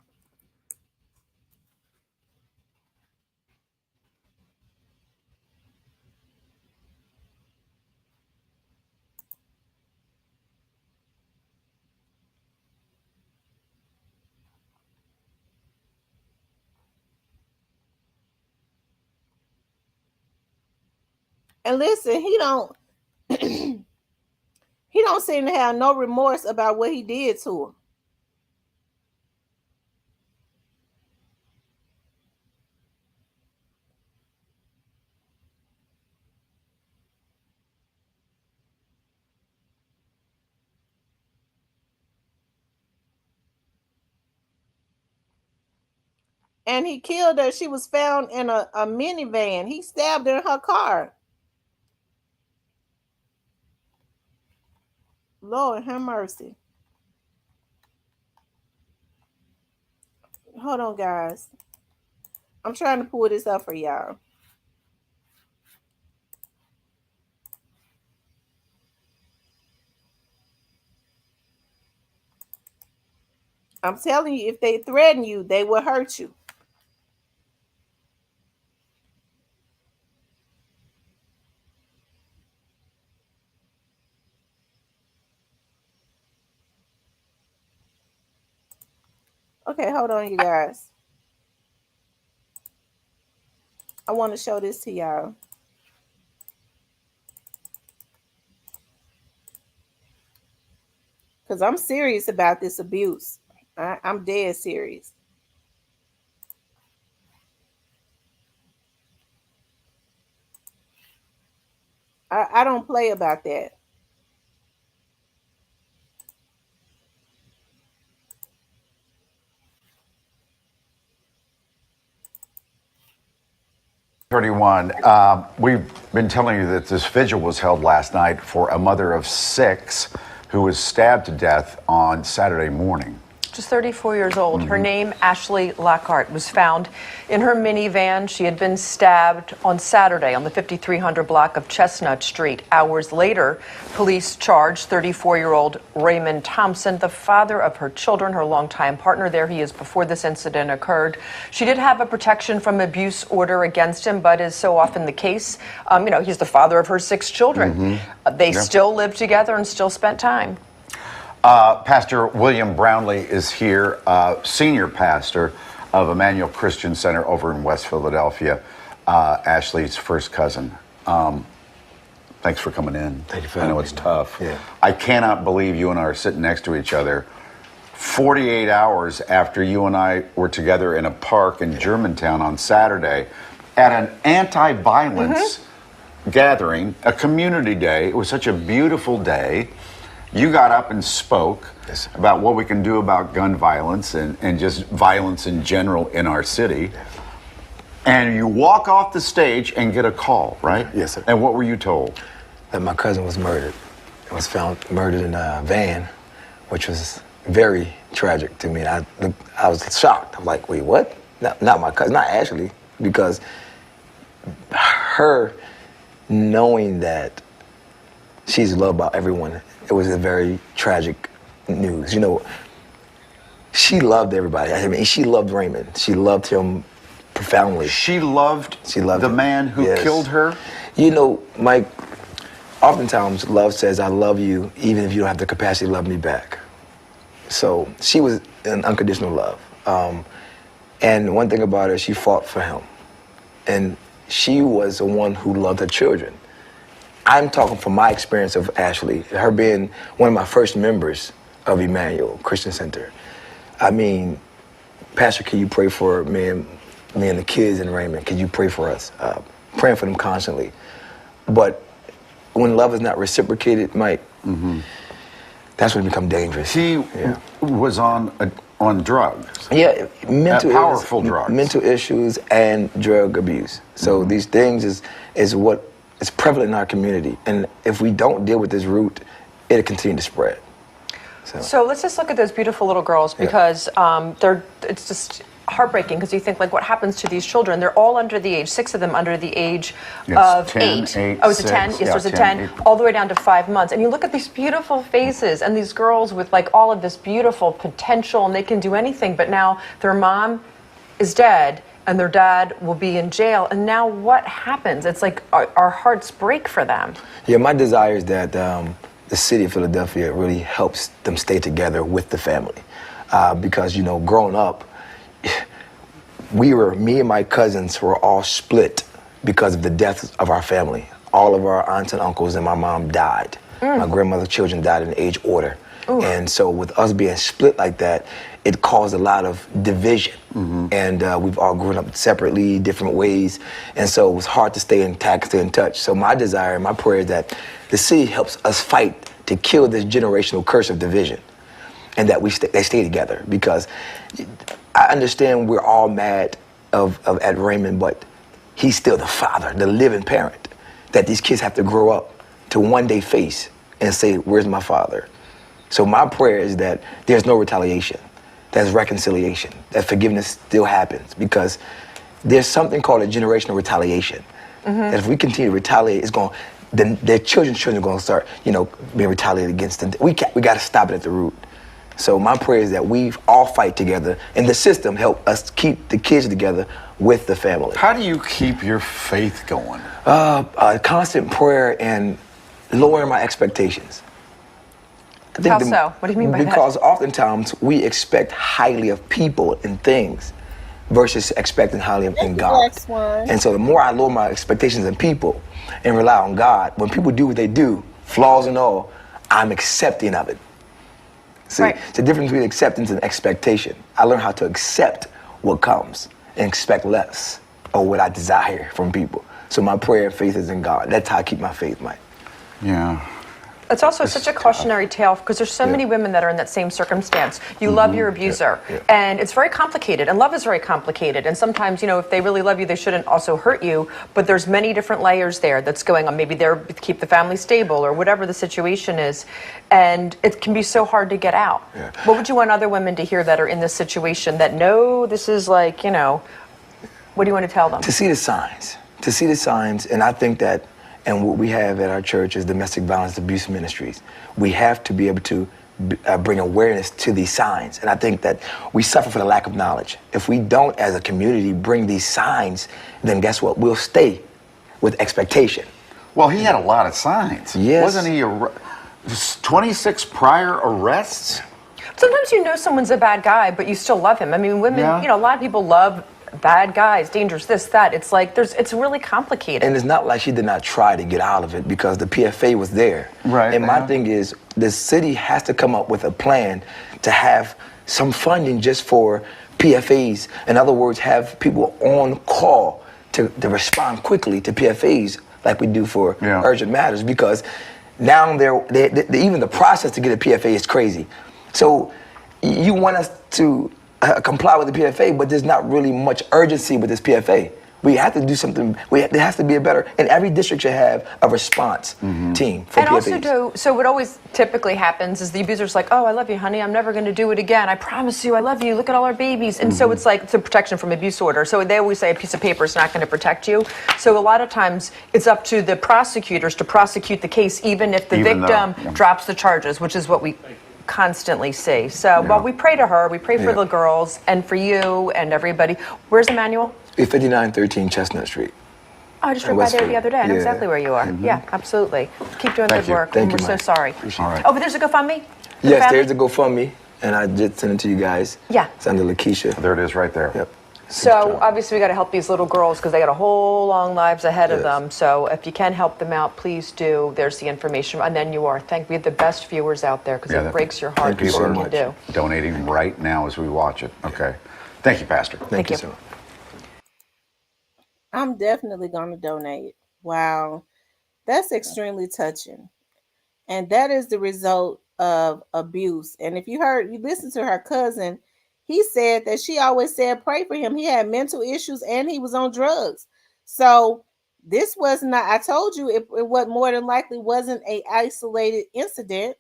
And listen, he don't seem to have no remorse about what he did to her. And he killed her. She was found in a minivan. He stabbed her in her car. Lord have mercy. Hold on, guys. I'm trying to pull this up for y'all. I'm telling you, if they threaten you, they will hurt you. Okay, hold on, you guys. I want to show this to y'all. Because I'm serious about this abuse. I'm dead serious. I don't play about that. We've been telling you that this vigil was held last night for a mother of 6 who was stabbed to death on Saturday morning. Just 34 years old. Her name, Ashley Lockhart, was found in her minivan. She had been stabbed on Saturday on the 5300 block of Chestnut Street. Hours later, police charged 34-year-old Raymond Thompson, the father of her children, her longtime partner. There he is before this incident occurred. She did have a protection from abuse order against him, but as so often the case, he's the father of her 6 children. They still lived together and still spent time. Pastor William Brownlee is here, senior pastor of Emmanuel Christian Center over in West Philadelphia, Ashley's first cousin. Thanks for coming in. Thank you for having me. I know it's tough. Yeah. I cannot believe you and I are sitting next to each other 48 hours after you and I were together in a park in Germantown on Saturday at an anti-violence gathering, a community day. It was such a beautiful day. You got up and spoke about what we can do about gun violence and just violence in general in our city. And you walk off the stage and get a call, right? Yes, sir. And what were you told? That my cousin was murdered. He was found murdered in a van, which was very tragic to me. I was shocked. I'm like, wait, what? Not my cousin, not Ashley, because her knowing that she's loved by everyone, it was a very tragic news. She loved everybody. I mean, she loved Raymond. She loved him profoundly. She loved the man who killed her? Mike, oftentimes love says, I love you, even if you don't have the capacity to love me back. So she was an unconditional love. And one thing about her, she fought for him. And she was the one who loved her children. I'm talking from my experience of Ashley, her being one of my first members of Emmanuel Christian Center. I mean, Pastor, can you pray for me and the kids and Raymond? Can you pray for us? Praying for them constantly. But when love is not reciprocated, Mike, that's when it becomes dangerous. He was on drugs. Yeah, powerful drugs. Mental issues and drug abuse. So these things is what is prevalent in our community. And if we don't deal with this root, it'll continue to spread. So let's just look at those beautiful little girls, because it's just heartbreaking, because you think, like, what happens to these children? They're all under the age, 6 of them under the age of 8. Oh, it's a 10? Yes, there's a 10, all the way down to 5 months. And you look at these beautiful faces and these girls with, like, all of this beautiful potential, and they can do anything, but now their mom is dead and their dad will be in jail. And now what happens? It's like our hearts break for them. Yeah, my desire is that the city of Philadelphia really helps them stay together with the family. Because, growing up, me and my cousins were all split because of the deaths of our family. All of our aunts and uncles and my mom died. My grandmother's children died in age order. Ooh. And so with us being split like that, it caused a lot of division. And we've all grown up separately, different ways. And so it was hard to stay intact, stay in touch. So my desire, my prayer is that the city helps us fight to kill this generational curse of division, and that they stay together. Because I understand we're all mad at Raymond, but he's still the father, the living parent, that these kids have to grow up to one day face and say, where's my father? So my prayer is that there's no retaliation, there's reconciliation, that forgiveness still happens, because there's something called a generational retaliation. That if we continue to retaliate, then their children are going to start, being retaliated against. And we got to stop it at the root. So my prayer is that we all fight together, and the system help us keep the kids together with the family. How do you keep your faith going? Constant prayer and lowering my expectations. I think How so? What do you mean by that? Because oftentimes we expect highly of people and things versus expecting highly in God. And so the more I lower my expectations in people and rely on God, when people do what they do, flaws and all, I'm accepting of it. See, it's the difference between acceptance and expectation. I learned how to accept what comes and expect less or what I desire from people. So my prayer and faith is in God. That's how I keep my faith, Mike. Yeah. It's also such a cautionary tale because there's so many women that are in that same circumstance. You love your abuser, and it's very complicated, and love is very complicated. And sometimes, you know, if they really love you, they shouldn't also hurt you. But there's many different layers there that's going on. Maybe they're to keep the family stable or whatever the situation is, and it can be so hard to get out. What would you want other women to hear that are in this situation that know this is like, you know, what do you want to tell them? To see the signs. To see the signs, and I think that. And what we have at our church is domestic violence abuse ministries. We have to be able to bring awareness to these signs. And I think that we suffer for the lack of knowledge. If we don't, as a community, bring these signs, then guess what? We'll stay with expectation. Well, he had a lot of signs. Yes. Wasn't he 26 prior arrests? Sometimes you know someone's a bad guy, but you still love him. I mean, women, you know, a lot of people love bad guys, dangerous, this, that. It's like it's really complicated. And it's not like she did not try to get out of it because the PFA was there. Right. And my thing is, the city has to come up with a plan to have some funding just for PFAs. In other words, have people on call to respond quickly to PFAs like we do for urgent matters, because now even the process to get a PFA is crazy. So you want us to comply with the PFA, but there's not really much urgency with this PFA. We have to do something. There has to be a better, and every district should have a response team for PFAs. And also, so what always typically happens is the abuser's like, oh, I love you, honey. I'm never going to do it again. I promise you, I love you. Look at all our babies. And so it's like, it's a protection from abuse order. So they always say a piece of paper is not going to protect you. So a lot of times it's up to the prosecutors to prosecute the case, even if the victim drops the charges, which is what we constantly see. So while we pray to her, we pray for the girls and for you and everybody. Where's Emmanuel? 5913 Chestnut Street. Oh, I just drove by there the other day. I know exactly where you are. Yeah, absolutely. Keep doing good work. Thank and you, we're so sorry. Right. Oh, but there's a GoFundMe? Yes, there's a GoFundMe, and I did send it to you guys. Yeah. It's under Lakeisha. There it is right there. Yep. So obviously we got to help these little girls because they got a whole long lives ahead of them. So if you can help them out, please do. There's the information. And then we have the best viewers out there because it breaks your heart. Thank you so much. Do. Donating right now as we watch it. Okay. Thank you, Pastor. Thank you so much. I'm definitely going to donate. Wow. That's extremely touching. And that is the result of abuse. And if you listened to her cousin, he said that she always said, pray for him. He had mental issues and he was on drugs. So this was not, I told you, it what more than likely wasn't an isolated incident.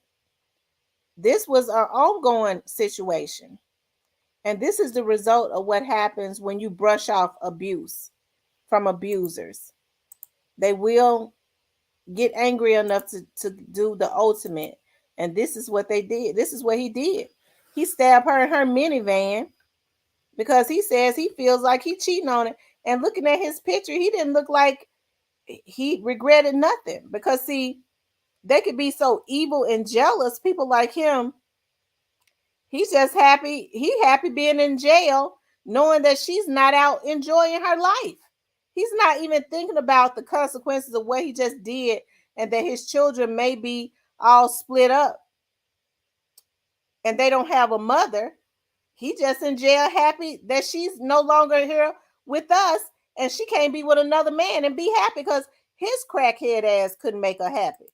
This was an ongoing situation. And this is the result of what happens when you brush off abuse from abusers. They will get angry enough to do the ultimate. And this is what they did. This is what he did. He stabbed her in her minivan because he says he feels like he cheating on it. And looking at his picture, he didn't look like he regretted nothing. Because see, they could be so evil and jealous. People like him, he's just happy. He happy being in jail, knowing that she's not out enjoying her life. He's not even thinking about the consequences of what he just did and that his children may be all split up and they don't have a mother. He just in jail happy that she's no longer here with us and she can't be with another man and be happy because his crackhead ass couldn't make her happy.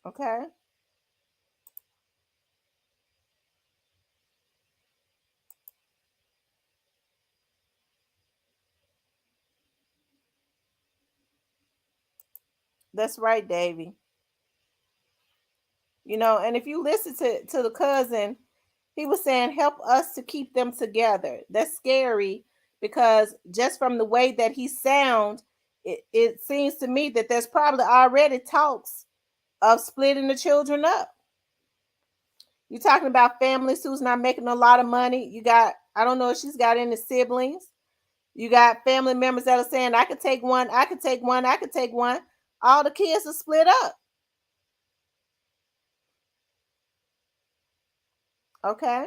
Okay. That's right, Davy. You know, and if you listen to the cousin, he was saying, help us to keep them together. That's scary because just from the way that he sounds, it seems to me that there's probably already talks of splitting the children up. You're talking about families who's not making a lot of money. You got, I don't know if she's got any siblings. You got family members that are saying, I could take one, I could take one, I could take one. All the kids are split up. Okay.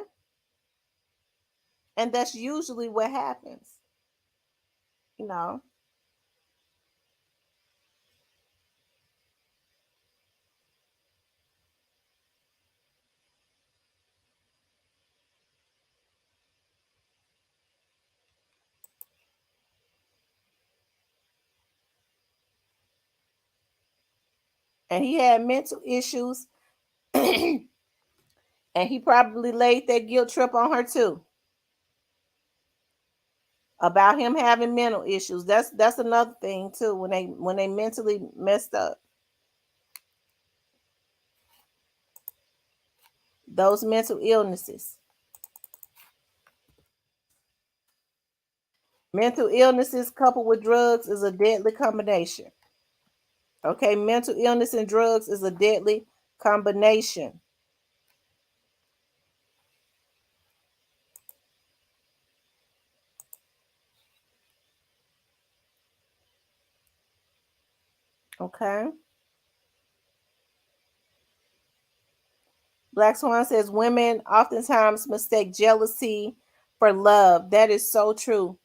And that's usually what happens. You know. And he had mental issues. And he probably laid that guilt trip on her too. About him having mental issues. That's another thing too, when they mentally messed up. Those mental illnesses. Mental illnesses coupled with drugs is a deadly combination. Okay, mental illness and drugs is a deadly combination. Okay. Black Swan says women oftentimes mistake jealousy for love. That is so true.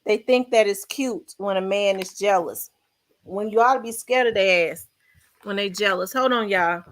They think that it's cute when a man is jealous. When you ought to be scared of their ass when they jealous. Hold on, y'all.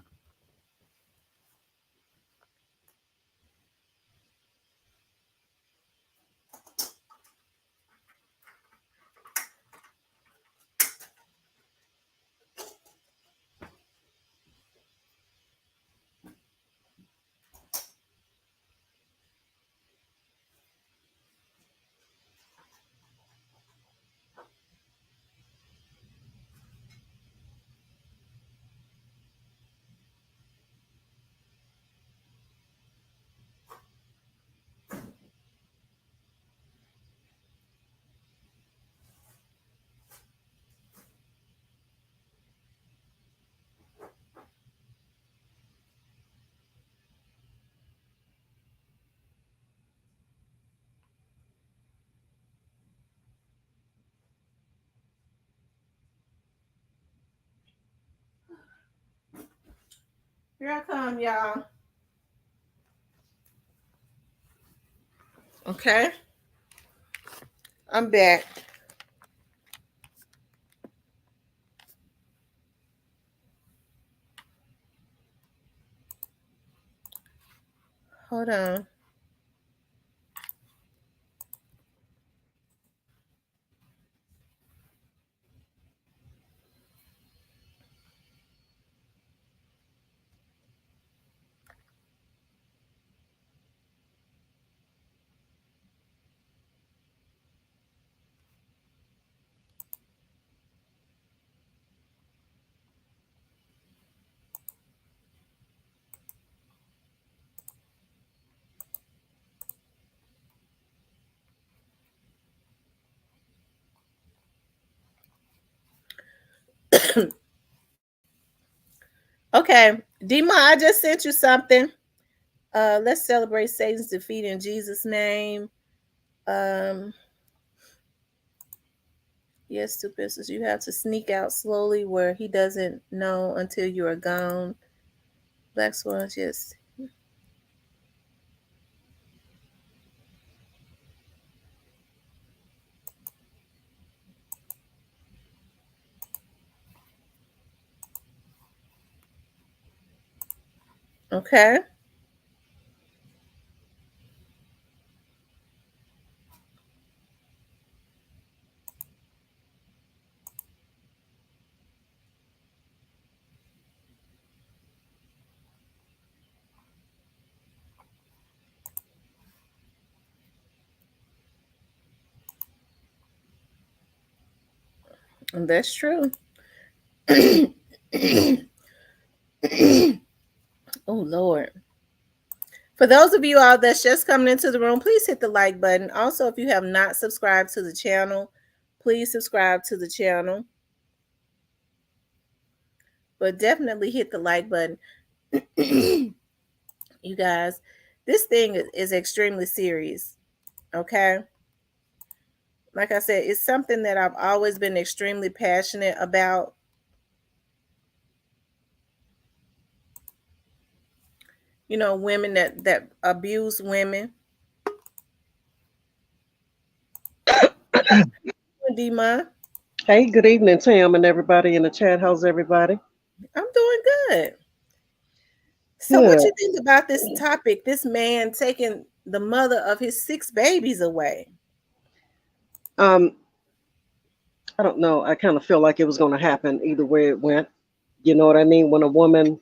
Here I come, y'all. Okay. I'm back. Hold on. Okay. Dima, I just sent you something. Let's celebrate Satan's defeat in Jesus' name. Um, yes, two pistols. You have to sneak out slowly where he doesn't know until you are gone. Black swans, yes. Okay. And that's true. Oh Lord. For those of you all that's just coming into the room, please hit the like button. Also, if you have not subscribed to the channel, please subscribe to the channel. But definitely hit the like button. You guys, this thing is extremely serious. Okay. like I said, it's something that I've always been extremely passionate about. You know, women that abuse women. Dima, Hey, good evening, Tam, and everybody in the chat. How's everybody? I'm doing good. So, what Good. you think about this topic? This man taking the mother of his 6 babies away. Um, I don't know. I kind of feel like it was going to happen either way it went. You know what I mean? When a woman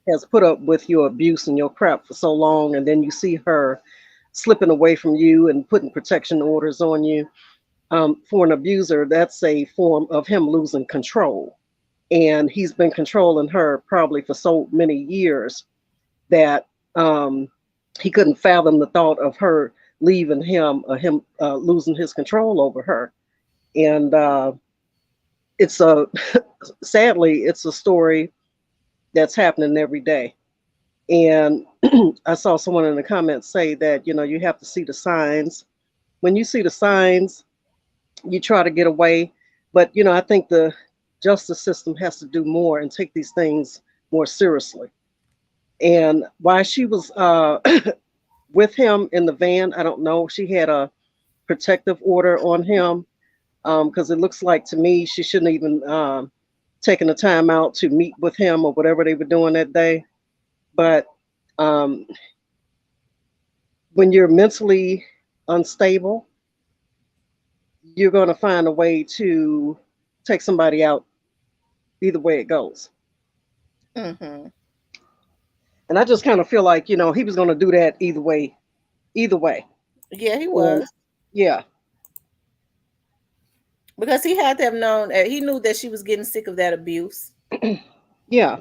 has put up with your abuse and your crap for so long, and then you see her slipping away from you and putting protection orders on you, for an abuser, that's a form of him losing control. And he's been controlling her probably for so many years that he couldn't fathom the thought of her leaving him or him losing his control over her. And it's a sadly, it's a story that's happening every day. And I saw someone in the comments say that, you know, you have to see the signs. When you see the signs, you try to get away. But, you know, I think the justice system has to do more and take these things more seriously. And why she was with him in the van, I don't know. She had a protective order on him because it looks like to me she shouldn't even taken the time out to meet with him or whatever they were doing that day. But um, when you're mentally unstable, you're going to find a way to take somebody out either way it goes. Mm-hmm. And I just kind of feel like, you know, he was going to do that either way, either way. Yeah, he And was. yeah, Because he had to have known, he knew that she was getting sick of that abuse. yeah,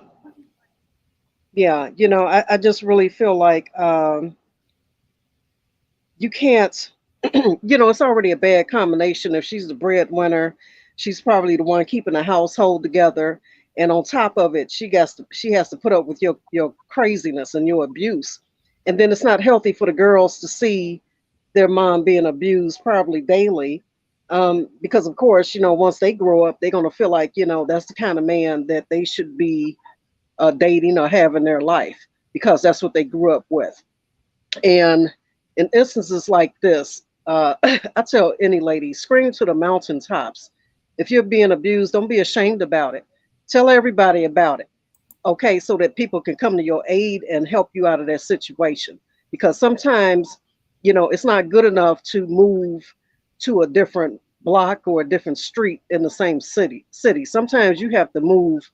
yeah. You know, I just really feel like you can't, you know, it's already a bad combination. If she's the breadwinner, she's probably the one keeping the household together. And on top of it, she has to put up with your craziness and your abuse. And then it's not healthy for the girls to see their mom being abused probably daily. Because of course, you know, once they grow up, they're gonna feel like, you know, that's the kind of man that they should be dating or having their life because that's what they grew up with. And in instances like this, I tell any lady, scream to the mountaintops. If you're being abused, don't be ashamed about it. Tell everybody about it, okay, so that people can come to your aid and help you out of that situation. Because sometimes, you know, it's not good enough to move to a different block or a different street in the same city. Sometimes you have to move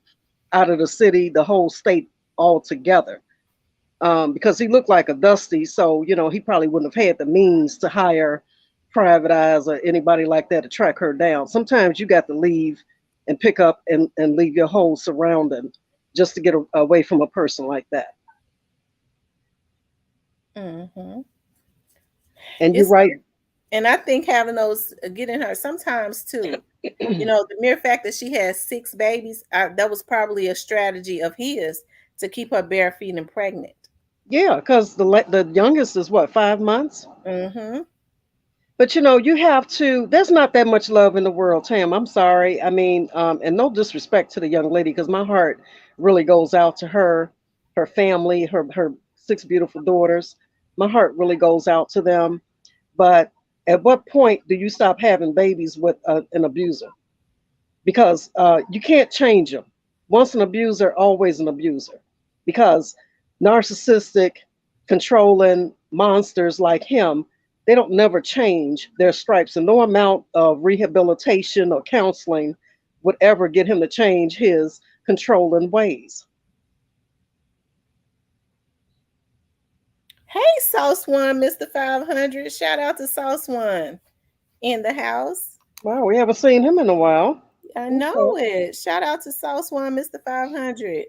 out of the city, the whole state altogether because he looked like a Dusty. So, you know, he probably wouldn't have had the means to hire private eyes or anybody like that to track her down. Sometimes you got to leave and pick up and leave your whole surrounding just to get away from a person like that. Mm-hmm. And you're It's right. and I think having those getting her sometimes too. You know, the mere fact that she has 6 babies, that was probably a strategy of his to keep her bare feet and pregnant. Yeah, because the youngest is what, 5 months? Mm-hmm. But you know, you have to. There's not that much love in the world, Tam. I'm sorry. I mean, and no disrespect to the young lady, because my heart really goes out to her, her family, her 6 beautiful daughters. My heart really goes out to them. But at what point do you stop having babies with an abuser? Because you can't change them. Once an abuser, always an abuser. Because narcissistic, controlling monsters like him, they don't never change their stripes, and no amount of rehabilitation or counseling would ever get him to change his controlling ways. Hey, Sauce One, Mr. 500. Shout out to Sauce One in the house. Wow, we haven't seen him in a while. I Okay. know it. Shout out to Sauce One, Mr. 500.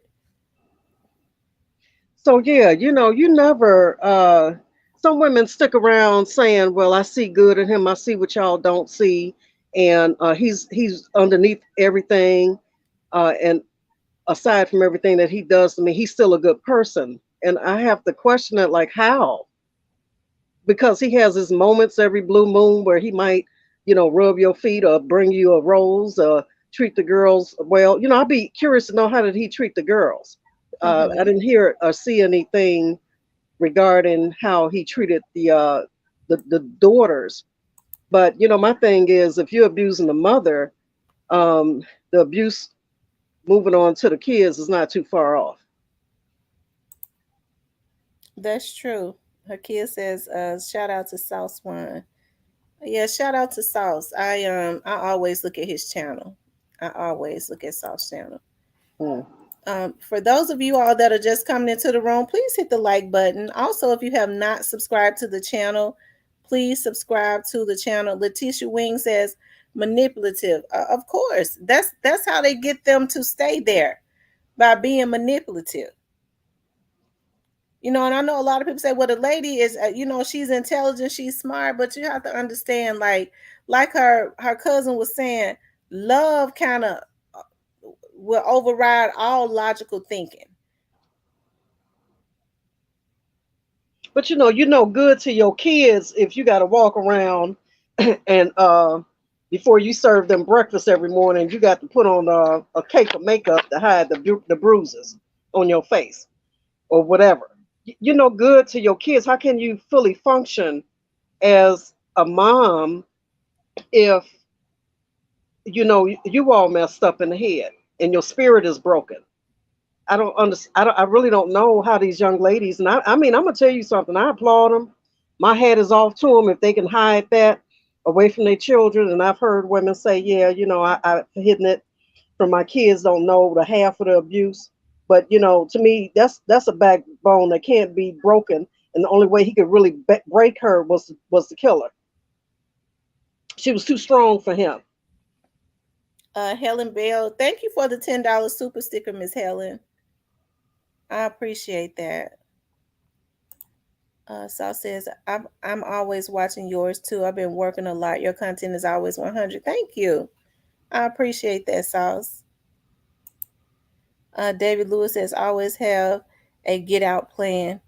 So yeah, you know, you never some women stick around saying, "Well, I see good in him. I see what y'all don't see." And he's underneath everything and aside from everything that he does to me, he's still a good person. And I have to question it like how? Because he has his moments every blue moon where he might rub your feet or bring you a rose or treat the girls well. I'd be curious to know, how did he treat the girls? I didn't hear or see anything regarding how he treated the daughters. But my thing is, if you're abusing the mother, the abuse moving on to the kids is not too far off. That's true. Her kid says, shout out to South Swan. Yeah, shout out to Sauce. I always look at his channel. I always look at Sauce channel. Hmm. For those of you all that are just coming into the room, please hit the like button. Also, if you have not subscribed to the channel, please subscribe to the channel. Letitia Wing says manipulative. Of course, that's how they get them to stay there, by being manipulative. And I know a lot of people say, well, the lady is, she's intelligent, she's smart, but you have to understand, like her cousin was saying, love kind of will override all logical thinking. But good to your kids if you got to walk around and before you serve them breakfast every morning, you got to put on a cake of makeup to hide the bruises on your face or whatever. Good to your kids. How can you fully function as a mom if you all messed up in the head and your spirit is broken? I don't understand. I really don't know how these young ladies. And I mean, I'm gonna tell you something. I applaud them. My hat is off to them if they can hide that away from their children. And I've heard women say, "Yeah, I've hidden it from my kids. Don't know the half of the abuse." But to me, that's a backbone that can't be broken. And the only way he could really break her was to kill her. She was too strong for him. Helen Bell, thank you for the $10 super sticker, Miss Helen. I appreciate that. Sal says, I'm always watching yours too. I've been working a lot. Your content is always 100. Thank you. I appreciate that, Sauce. David Lewis says, always have a get out plan.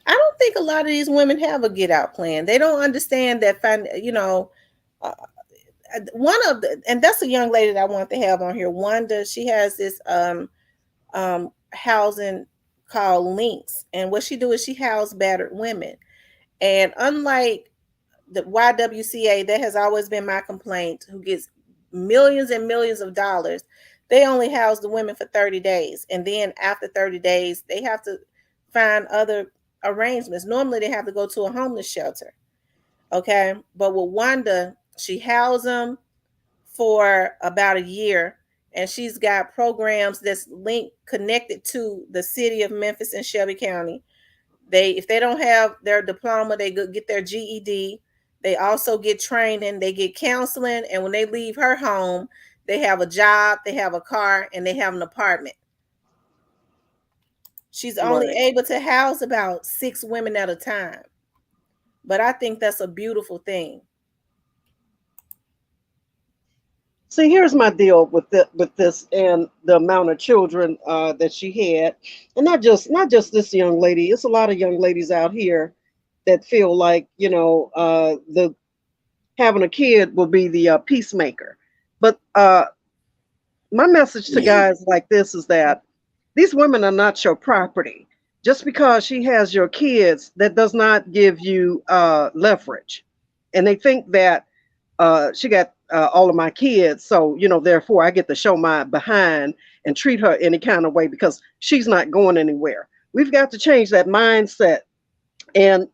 I don't think a lot of these women have a get out plan. They don't understand that, uh, one of the, and that's a young lady that I want to have on here. Wanda, she has this housing called Links, and what she do is she house battered women. And unlike the YWCA, that has always been my complaint, who gets millions and millions of dollars, they only house the women for 30 days. And then after 30 days, they have to find other arrangements. Normally, they have to go to a homeless shelter. Okay. But with Wanda, she housed them for about a year. And she's got programs that's linked, connected to the city of Memphis and Shelby County. If they don't have their diploma, they go get their GED. They also get training, they get counseling, and when they leave her home, they have a job, they have a car, and they have an apartment. She's only Right. able to house about 6 women at a time. But I think that's a beautiful thing. See, here's my deal with this and the amount of children that she had, and not just this young lady. It's a lot of young ladies out here that feel like the having a kid will be the peacemaker. But my message to guys like this is that these women are not your property. Just because she has your kids, that does not give you leverage. And they think that she got all of my kids, so therefore I get to show my behind and treat her any kind of way because she's not going anywhere. We've got to change that mindset. And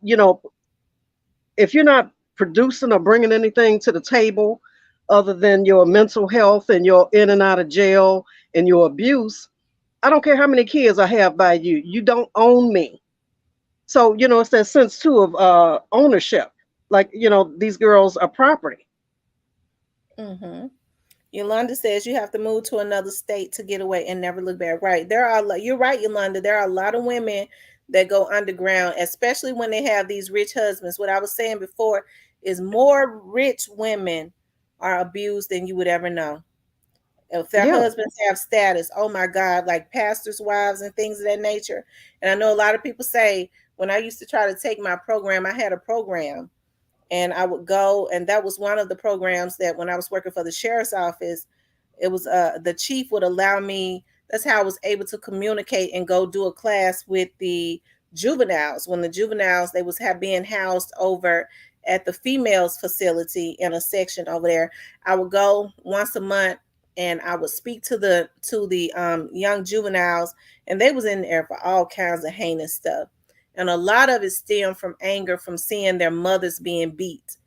if you're not producing or bringing anything to the table other than your mental health and your in and out of jail and your abuse, I don't care how many kids I have by you. You don't own me. So, it's that sense too of ownership. Like, these girls are property. Mm-hmm. Yolanda says you have to move to another state to get away and never look back. Right. You're right, Yolanda. There are a lot of women that go underground, especially when they have these rich husbands. What I was saying before is more rich women are abused than you would ever know. If their Yeah. husbands have status, oh my God, like pastors' wives and things of that nature. And I know a lot of people say, when I used to try to take my program, I had a program And I would go, and that was one of the programs that when I was working for the sheriff's office, it was the chief would allow me. That's how I was able to communicate and go do a class with the juveniles when the juveniles they was being housed over at the females facility in a section over there. I would go once a month and I would speak to the young juveniles, and they was in there for all kinds of heinous stuff, and a lot of it stemmed from anger from seeing their mothers being beat.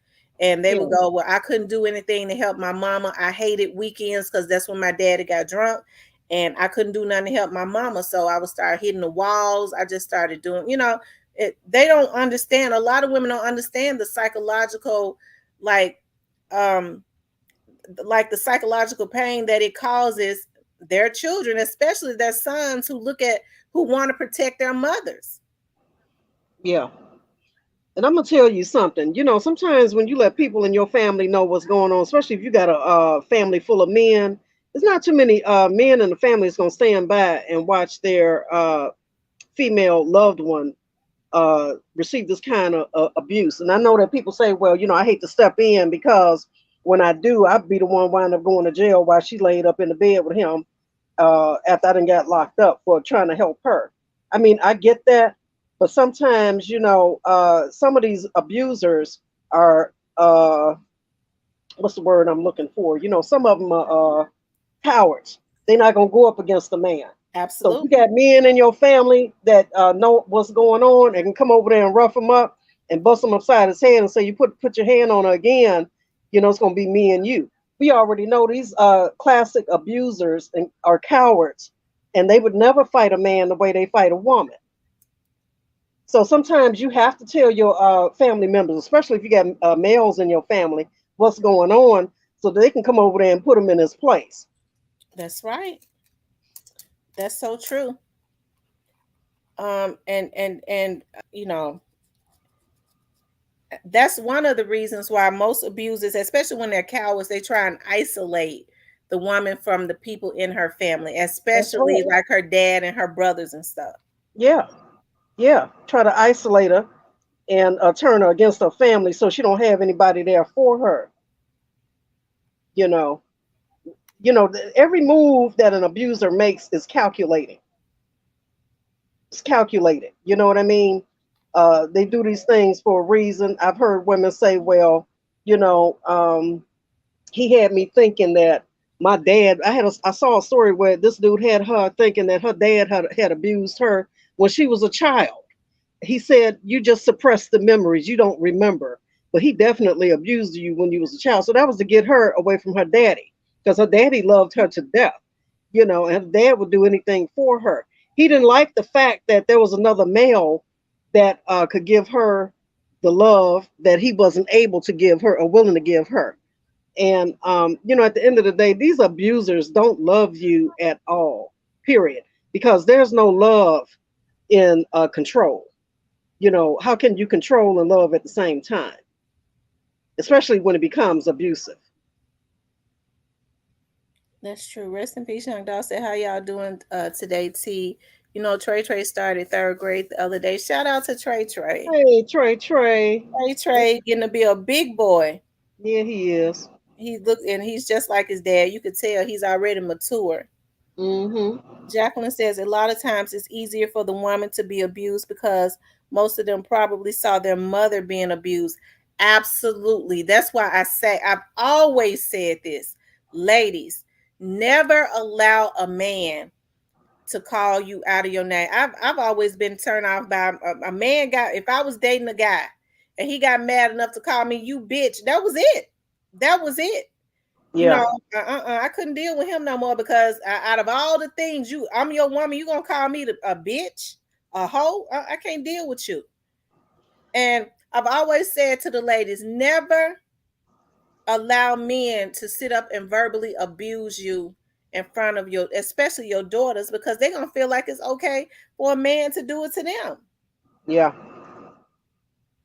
And they would Yeah. go, well, I couldn't do anything to help my mama. I hated weekends because that's when my daddy got drunk, and I couldn't do nothing to help my mama. So I would start hitting the walls. I just started doing, they don't understand. A lot of women don't understand the psychological, like, um, the psychological pain that it causes their children, especially their sons who want to protect their mothers. Yeah. And I'm gonna tell you something. Sometimes when you let people in your family know what's going on, especially if you got a family full of men, there's not too many men in the family that's gonna stand by and watch their female loved one receive this kind of abuse. And I know that people say, well, I hate to step in because when I do, I'd be the one wind up going to jail while she laid up in the bed with him after I done got locked up for trying to help her. I mean, I get that, but sometimes, some of these abusers are, what's the word I'm looking for? Some of them are cowards. They're not gonna go up against a man. So if you Absolutely. got men in your family that know what's going on and can come over there and rough him up and bust him upside his head and say, you put your hand on her again, it's gonna be me and you. We already know these classic abusers are cowards, and they would never fight a man the way they fight a woman. So sometimes you have to tell your family members, especially if you got males in your family, what's going on, so they can come over there and put him in his place. That's right. That's so true. And you know, that's one of the reasons why most abusers, especially when they're cowards, they try and isolate the woman from the people in her family, That's especially right. like her dad and her brothers and stuff. Yeah, yeah. Try to isolate her and turn her against her family so she don't have anybody there for her. You know, every move that an abuser makes is calculating. It's calculated. You know what I mean? They do these things for a reason. I've heard women say, "Well, you know, he had me thinking that my dad." I saw a story where this dude had her thinking that her dad had abused her when she was a child. He said, you just suppress the memories, you don't remember, but he definitely abused you when you was a child. So that was to get her away from her daddy, because her daddy loved her to death, and her dad would do anything for her. He didn't like the fact that there was another male that could give her the love that he wasn't able to give her or willing to give her. And at the end of the day, these abusers don't love you at all, period, because there's no love in control. How can you control and love at the same time, especially when it becomes abusive? That's true. Rest in peace, young dog. Said, how y'all doing today, T? Trey Trey started third grade the other day. Shout out to Trey Trey. Hey, Trey. Trey Trey getting to be a big boy. Yeah, he is. He's just like his dad. You could tell he's already mature. Mm-hmm. Jacqueline says a lot of times it's easier for the woman to be abused because most of them probably saw their mother being abused. Absolutely. That's why I've always said this. Ladies, never allow a man to call you out of your name. I've always been turned off by a man if I was dating a guy and he got mad enough to call me you bitch, that was it. That was it. Yeah. I couldn't deal with him no more because out of all the things I'm your woman, you gonna call me a bitch, a hoe? I can't deal with you. And I've always said to the ladies, never allow men to sit up and verbally abuse you in front of especially your daughters, because they're gonna feel like it's okay for a man to do it to them. Yeah.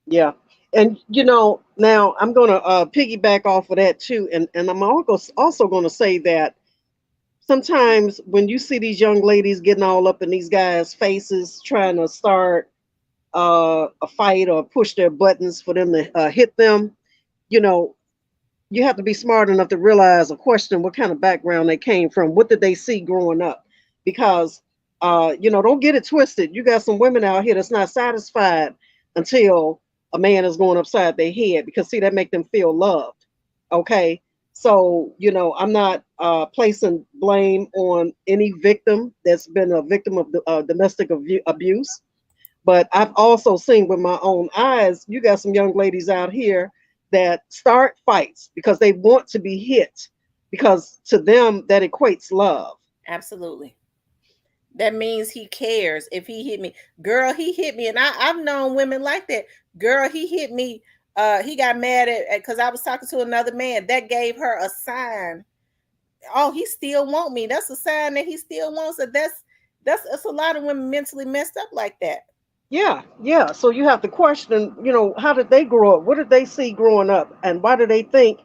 Yeah. And now I'm gonna piggyback off of that too, and I'm also gonna say that sometimes when you see these young ladies getting all up in these guys' faces trying to start a fight or push their buttons for them to hit them, you know, you have to be smart enough to realize or question what kind of background they came from. What did they see growing up? Because, don't get it twisted. You got some women out here that's not satisfied until a man is going upside their head because, see, that make them feel loved. Okay. So, I'm not placing blame on any victim that's been a victim of domestic abuse. But I've also seen with my own eyes, you got some young ladies out here that start fights because they want to be hit, because to them that equates love. Absolutely. That means he cares. If he hit me, girl, he hit me, and I've known women like that. Girl, he hit me. He got mad at because I was talking to another man. That gave her a sign. Oh, he still want me. That's a sign that he still wants it. That's a lot of women mentally messed up like that. Yeah, yeah. So you have to question, how did they grow up? What did they see growing up? And why do they think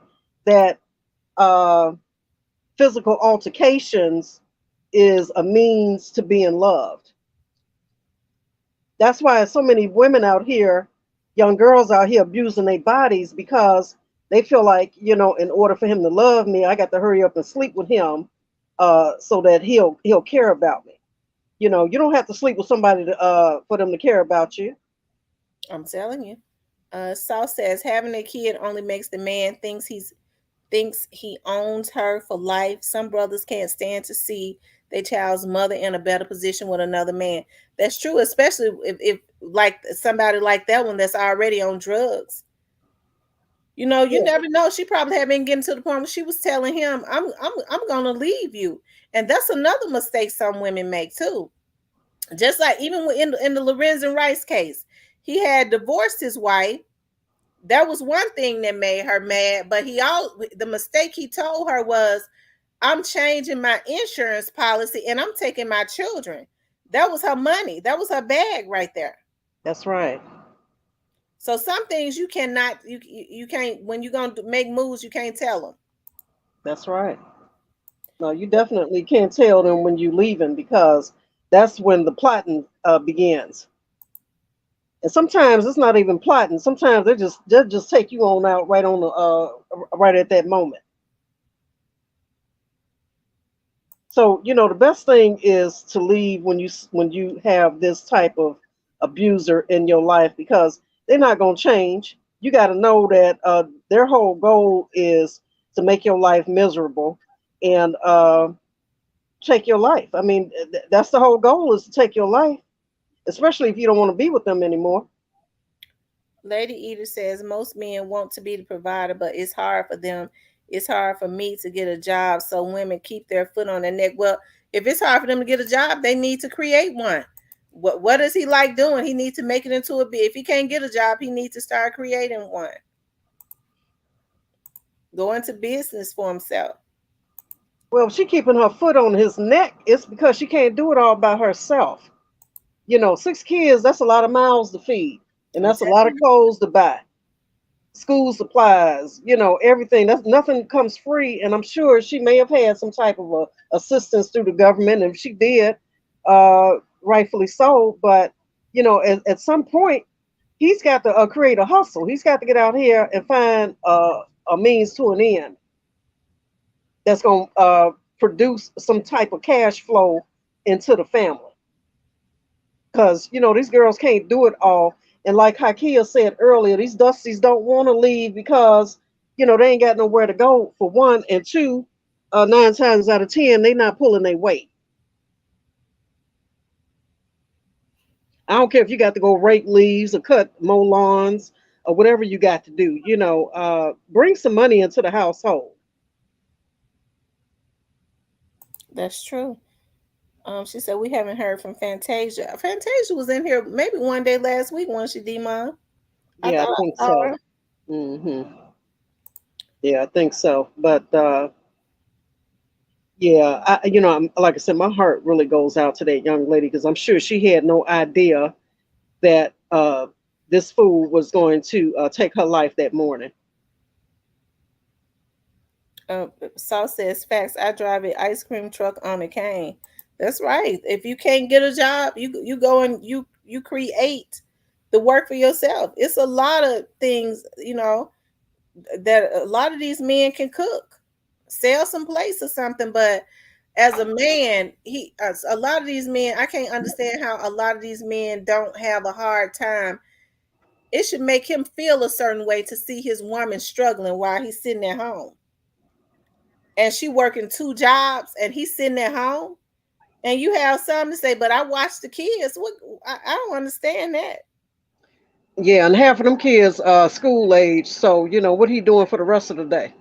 that uh, physical altercations is a means to being loved? That's why so many women out here, young girls out here abusing their bodies because they feel like, in order for him to love me, I got to hurry up and sleep with him so that he'll care about me. You don't have to sleep with somebody for them to care about you. I'm telling you. Saul says having a kid only makes the man thinks he owns her for life. Some brothers can't stand to see their child's mother in a better position with another man. That's true, especially if like somebody like that one that's already on drugs. You Yeah, never know. She probably had been getting to the point where she was telling him, I'm gonna leave you. And that's another mistake some women make too. Just like even in the Lorenzen Rice case, he had divorced his wife. That was one thing that made her mad, but the mistake he told her was, I'm changing my insurance policy and I'm taking my children. That was her money. That was her bag right there. that's right. So some things you cannot, you can't, when you're going to make moves, you can't tell them. That's right. No, you definitely can't tell them when you leaving because that's when the plotting begins. And sometimes it's not even plotting. Sometimes they just take you on out right on the right at that moment. So the best thing is to leave when you have this type of abuser in your life because they're not gonna change. You got to know that their whole goal is to make your life miserable and take your life. I mean, that's the whole goal, is to take your life, especially if you don't want to be with them anymore. Lady Eater says most men want to be the provider, but it's hard for them. It's hard for me to get a job, so women keep their foot on their neck. Well, if it's hard for them to get a job, they need to create one. What does he like doing? He needs to make it into a bit. If he can't get a job, he needs to start creating one. Go into business for himself. Well, if she keeping her foot on his neck, it's because she can't do it all by herself. 6 kids, that's a lot of mouths to feed, and I'm that's a lot telling of you. clothes to buy, school supplies, everything. That's nothing comes free, and I'm sure she may have had some type of assistance through the government, and if she did, rightfully so. But at some point, he's got to create a hustle. He's got to get out here and find a means to an end that's going to produce some type of cash flow into the family. Because these girls can't do it all. And like Hakia said earlier, these dusties don't want to leave because they ain't got nowhere to go, for one, and two, 9 times out of 10 they not pulling their weight. I don't care if you got to go rake leaves or mow lawns or whatever you got to do. Bring some money into the household. That's true. She said we haven't heard from Fantasia. Fantasia was in here maybe one day last week, wasn't she, D-Mon? I Yeah, I thought think I saw so. her. Yeah, I think so. But yeah, like I said, my heart really goes out to that young lady because I'm sure she had no idea that this fool was going to take her life that morning. Saul says facts. I drive an ice cream truck on a cane. That's right. If you can't get a job, you go and you create to work for yourself. It's a lot of things, that a lot of these men can cook, sell some place or something. But as a man, a lot of these men, I can't understand how a lot of these men don't have a hard time. It should make him feel a certain way to see his woman struggling while he's sitting at home, and she working 2 jobs, and he's sitting at home. And you have something to say, but I watch the kids. What? I don't understand that. Yeah, and half of them kids school age. So, what he doing for the rest of the day?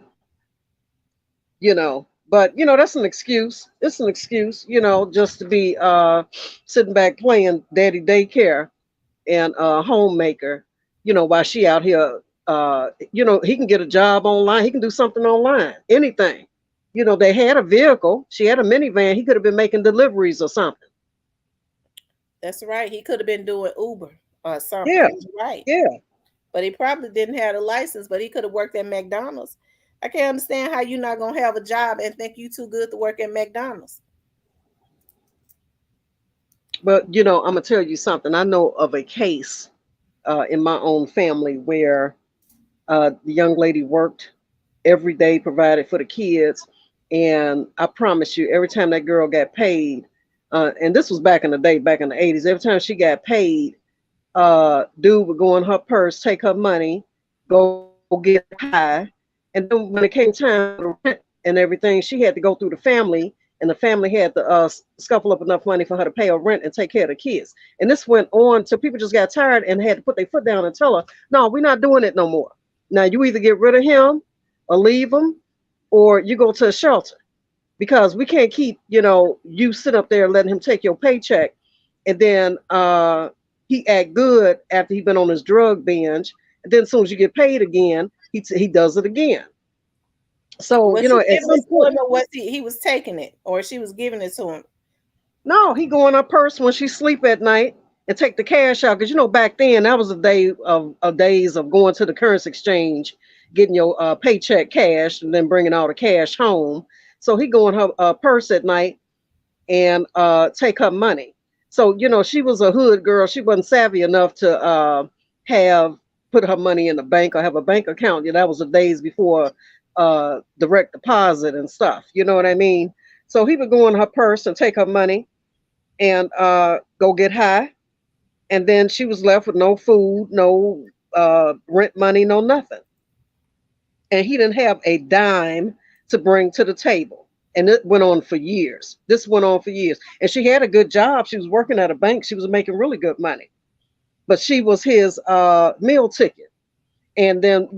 But that's an excuse. It's an excuse, just to be sitting back playing daddy daycare and homemaker, while she out here, he can get a job online, he can do something online, anything. They had a vehicle, she had a minivan, he could have been making deliveries or something. That's right. He could have been doing Uber or something. Yeah, You're right. yeah. But he probably didn't have a license, but he could have worked at McDonald's. I can't understand how you're not gonna have a job and think you too good to work at McDonald's. But I'm gonna tell you something. I know of a case in my own family where the young lady worked every day, provided for the kids, and I promise you, every time that girl got paid, and this was back in the day, back in the 80s, every time she got paid, dude would go in her purse, take her money, go get high, and then when it came time for the rent and everything, she had to go through the family, and the family had to scuffle up enough money for her to pay her rent and take care of the kids. And this went on till people just got tired and had to put their foot down and tell her, "No, we're not doing it no more. Now you either get rid of him or leave him, or you go to a shelter, because we can't keep, you sit up there letting him take your paycheck, and then he act good after he been on his drug binge, and then as soon as you get paid again, he does it again." So, Was she at giving some it to point, him, or was he was taking it, or she was giving it to him? no, he go in her purse when she sleep at night and take the cash out. Because back then that was a day of days of going to the currency exchange, getting your paycheck cash, and then bringing all the cash home. So he go in her purse at night and take her money. So she was a hood girl. She wasn't savvy enough to have put her money in the bank or have a bank account. That was the days before direct deposit and stuff. You know what I mean? So he would go in her purse and take her money and go get high, and then she was left with no food, no rent money, no nothing. And he didn't have a dime to bring to the table. And it went on for years. This went on for years. And she had a good job. She was working at a bank. She was making really good money. But she was his meal ticket. And then,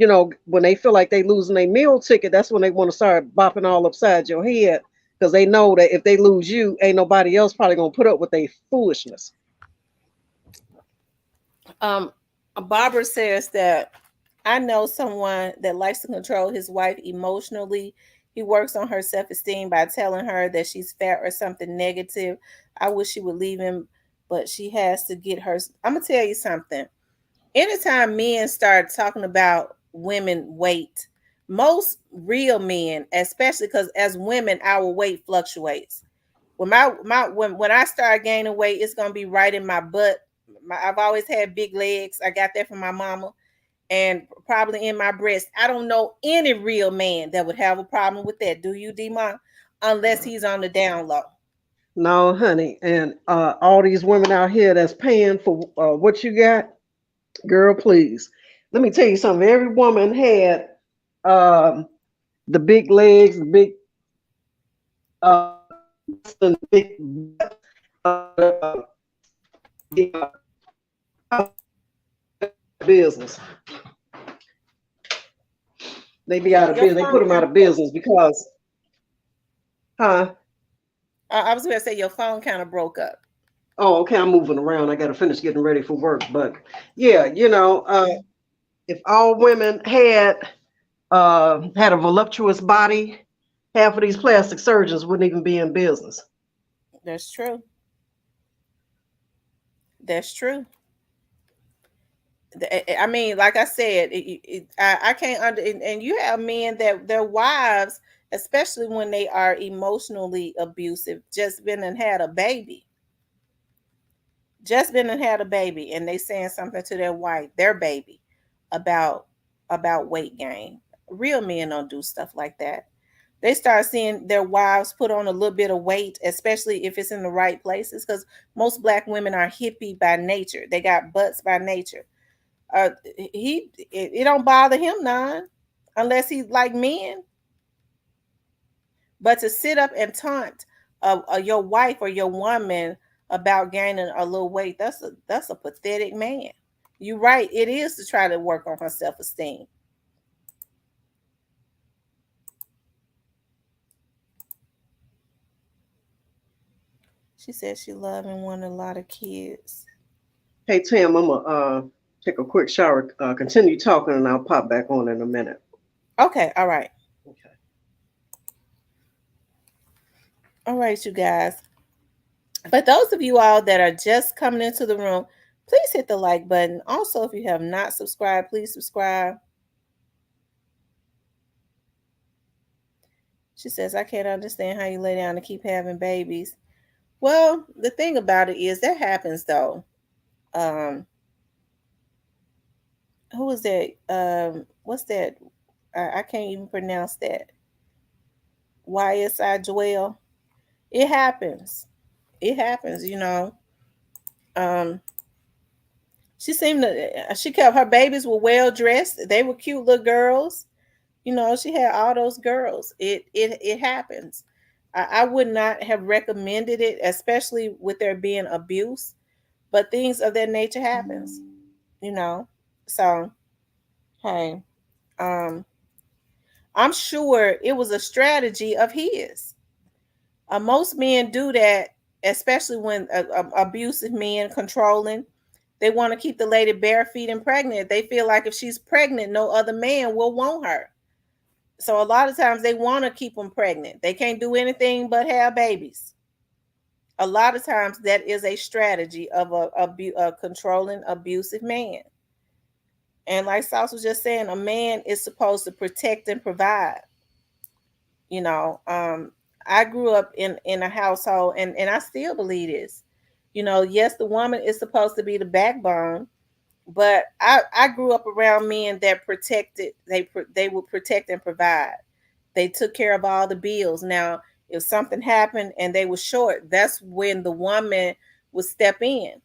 when they feel like they losing their meal ticket, that's when they want to start bopping all upside your head, because they know that if they lose you, ain't nobody else probably going to put up with their foolishness. Barbara says that I know someone that likes to control his wife emotionally. He works on her self-esteem by telling her that she's fat or something negative. I wish she would leave him, but she has to get her. I'm gonna tell you something. Anytime men start talking about women weight, most real men, especially because as women, our weight fluctuates. When when I start gaining weight, it's gonna be right in my butt. I've always had big legs. I got that from my mama, and probably in my breast. I don't know any real man that would have a problem with that. Do you, Demon? Unless he's on the down low. No, honey. And all these women out here that's paying for what you got, girl, please. Let me tell you something. Every woman had the big legs, the big, the big uh, business. They be out of Your business. They put phone them kind out of of broke. business because, huh? I was going to say your phone kind of broke up. Oh, okay. I'm moving around. I got to finish getting ready for work. But yeah, if all women had a voluptuous body, half of these plastic surgeons wouldn't even be in business. That's true. That's true. I mean, like I said, I can't and you have men that their wives, especially when they are emotionally abusive, just been and had a baby. just been and had a baby, and they saying something to their wife, their baby, about weight gain. Real men don't do stuff like that. They start seeing their wives put on a little bit of weight, especially if it's in the right places, because most black women are hippie by nature. They got butts by nature. It don't bother him none, unless he like men. But to sit up and taunt your wife or your woman about gaining a little weight, that's a pathetic man. You're right. It is to try to work on her self-esteem. She said she loved and wanted a lot of kids. Hey Tim, I'm gonna take a quick shower. Continue talking, and I'll pop back on in a minute. Okay, all right. Okay. All right, you guys. For those of you all that are just coming into the room, please hit the like button. Also, if you have not subscribed, please subscribe. She says, I can't understand how you lay down and keep having babies. Well, the thing about it is that happens though. Who is that? What's that? I can't even pronounce that. YSI Joel. It happens. It happens, you know. Um, she seemed to. She kept her babies were well dressed. They were cute little girls. You know, she had all those girls. It happens. I would not have recommended it, especially with there being abuse. But things of that nature happens. You know. So hey, um, I'm sure it was a strategy of his. Most men do that, especially when abusive men controlling. They want to keep the lady bare feet and pregnant. They feel like if she's pregnant, no other man will want her. So a lot of times they want to keep them pregnant. They can't do anything but have babies. A lot of times that is a strategy of a controlling, abusive man. And like Sauce was just saying, a man is supposed to protect and provide. You know, I grew up in a household, and I still believe this. You know, yes, the woman is supposed to be the backbone, but I grew up around men that protected. They would protect and provide. They took care of all the bills. Now, if something happened and they were short, that's when the woman would step in.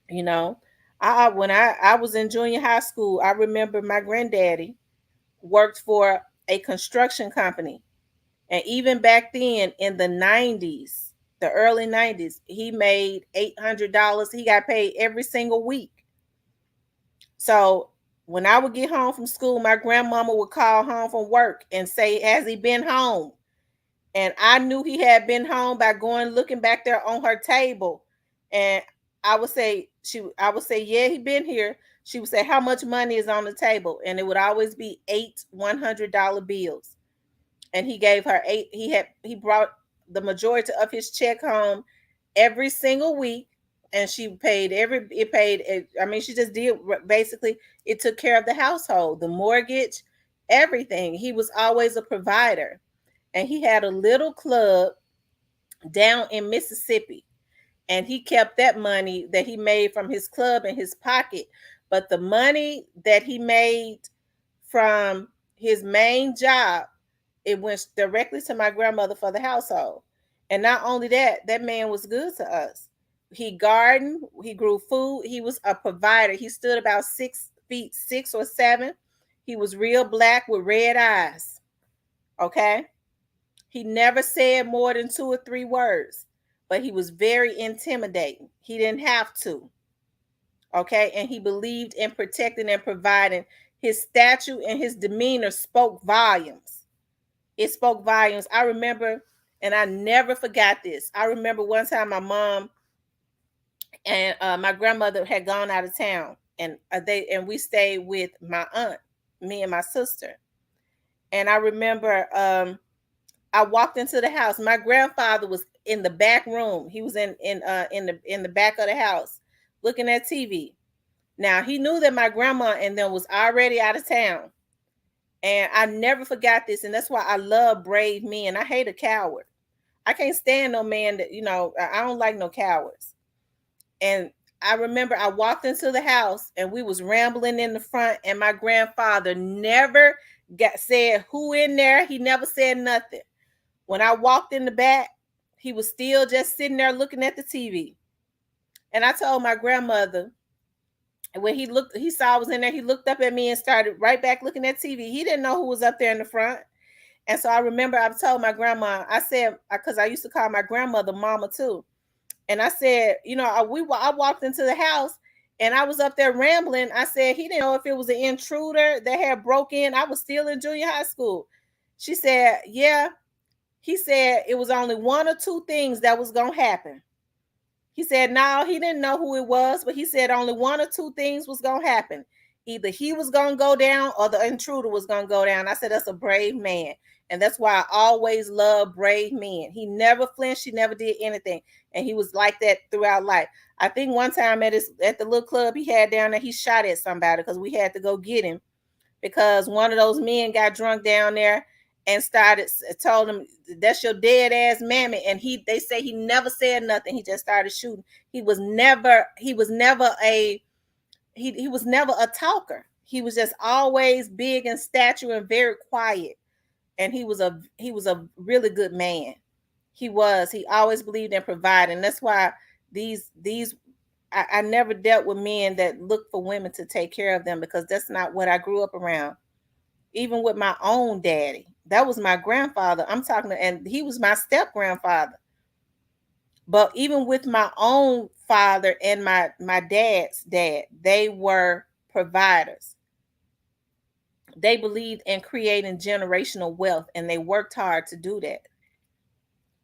You know, when I was in junior high school, I remember my granddaddy worked for a construction company. And even back then in the 90s, the early 90s, he made $800. He got paid every single week. So when I would get home from school, my grandmama would call home from work and say, has he been home? And I knew he had been home by going looking back there on her table. And I would say, yeah, he been here. She would say, how much money is on the table? And it would always be 8 $100 bills. And he gave her 8. He brought the majority of his check home every single week, and she paid I mean, she just did basically, it took care of the household, the mortgage, everything. He was always a provider. And he had a little club down in Mississippi, and he kept that money that he made from his club in his pocket. But the money that he made from his main job, it went directly to my grandmother for the household. And not only that, that man was good to us. He gardened, he grew food, he was a provider. He stood about 6 feet 6 or 7. He was real black with red eyes. Okay. He never said more than 2 or 3 words, but he was very intimidating. He didn't have to. Okay. And he believed in protecting and providing. His statue and his demeanor spoke volumes. It spoke volumes. I remember, and I never forgot this. I remember one time my mom and my grandmother had gone out of town, and we stayed with my aunt, me and my sister. And I remember I walked into the house. My grandfather was in the back room. He was in the back of the house looking at TV. Now he knew that my grandma and them was already out of town. And I never forgot this. And that's why I love brave men. I hate a coward. I can't stand no man that, I don't like no cowards. And I remember I walked into the house and we was rambling in the front, and my grandfather never said who in there. He never said nothing. When I walked in the back, he was still just sitting there looking at the TV. And I told my grandmother, and when he saw I was in there, he looked up at me and started right back looking at TV. He didn't know who was up there in the front. And so I remember I told my grandma, I said, because I used to call my grandmother Mama too. And I said, I walked into the house and I was up there rambling. I said, he didn't know if it was an intruder that had broke in. I was still in junior high school. She said, yeah. He said it was only one or two things that was going to happen. He said, no, he didn't know who it was, but he said only one or two things was going to happen. Either he was going to go down or the intruder was going to go down. I said, that's a brave man. And that's why I always love brave men. He never flinched. He never did anything. And he was like that throughout life. I think one time at the little club he had down there, he shot at somebody because we had to go get him because one of those men got drunk down there and told him, that's your dead ass mammy. And they say he never said nothing. He just started shooting. He was never a talker. He was just always big in stature and very quiet. And he was a really good man. He always believed in providing. That's why I never dealt with men that look for women to take care of them, because that's not what I grew up around. Even with my own daddy, that was my grandfather. And he was my step grandfather. But even with my own father and my dad's dad, they were providers. They believed in creating generational wealth, and they worked hard to do that.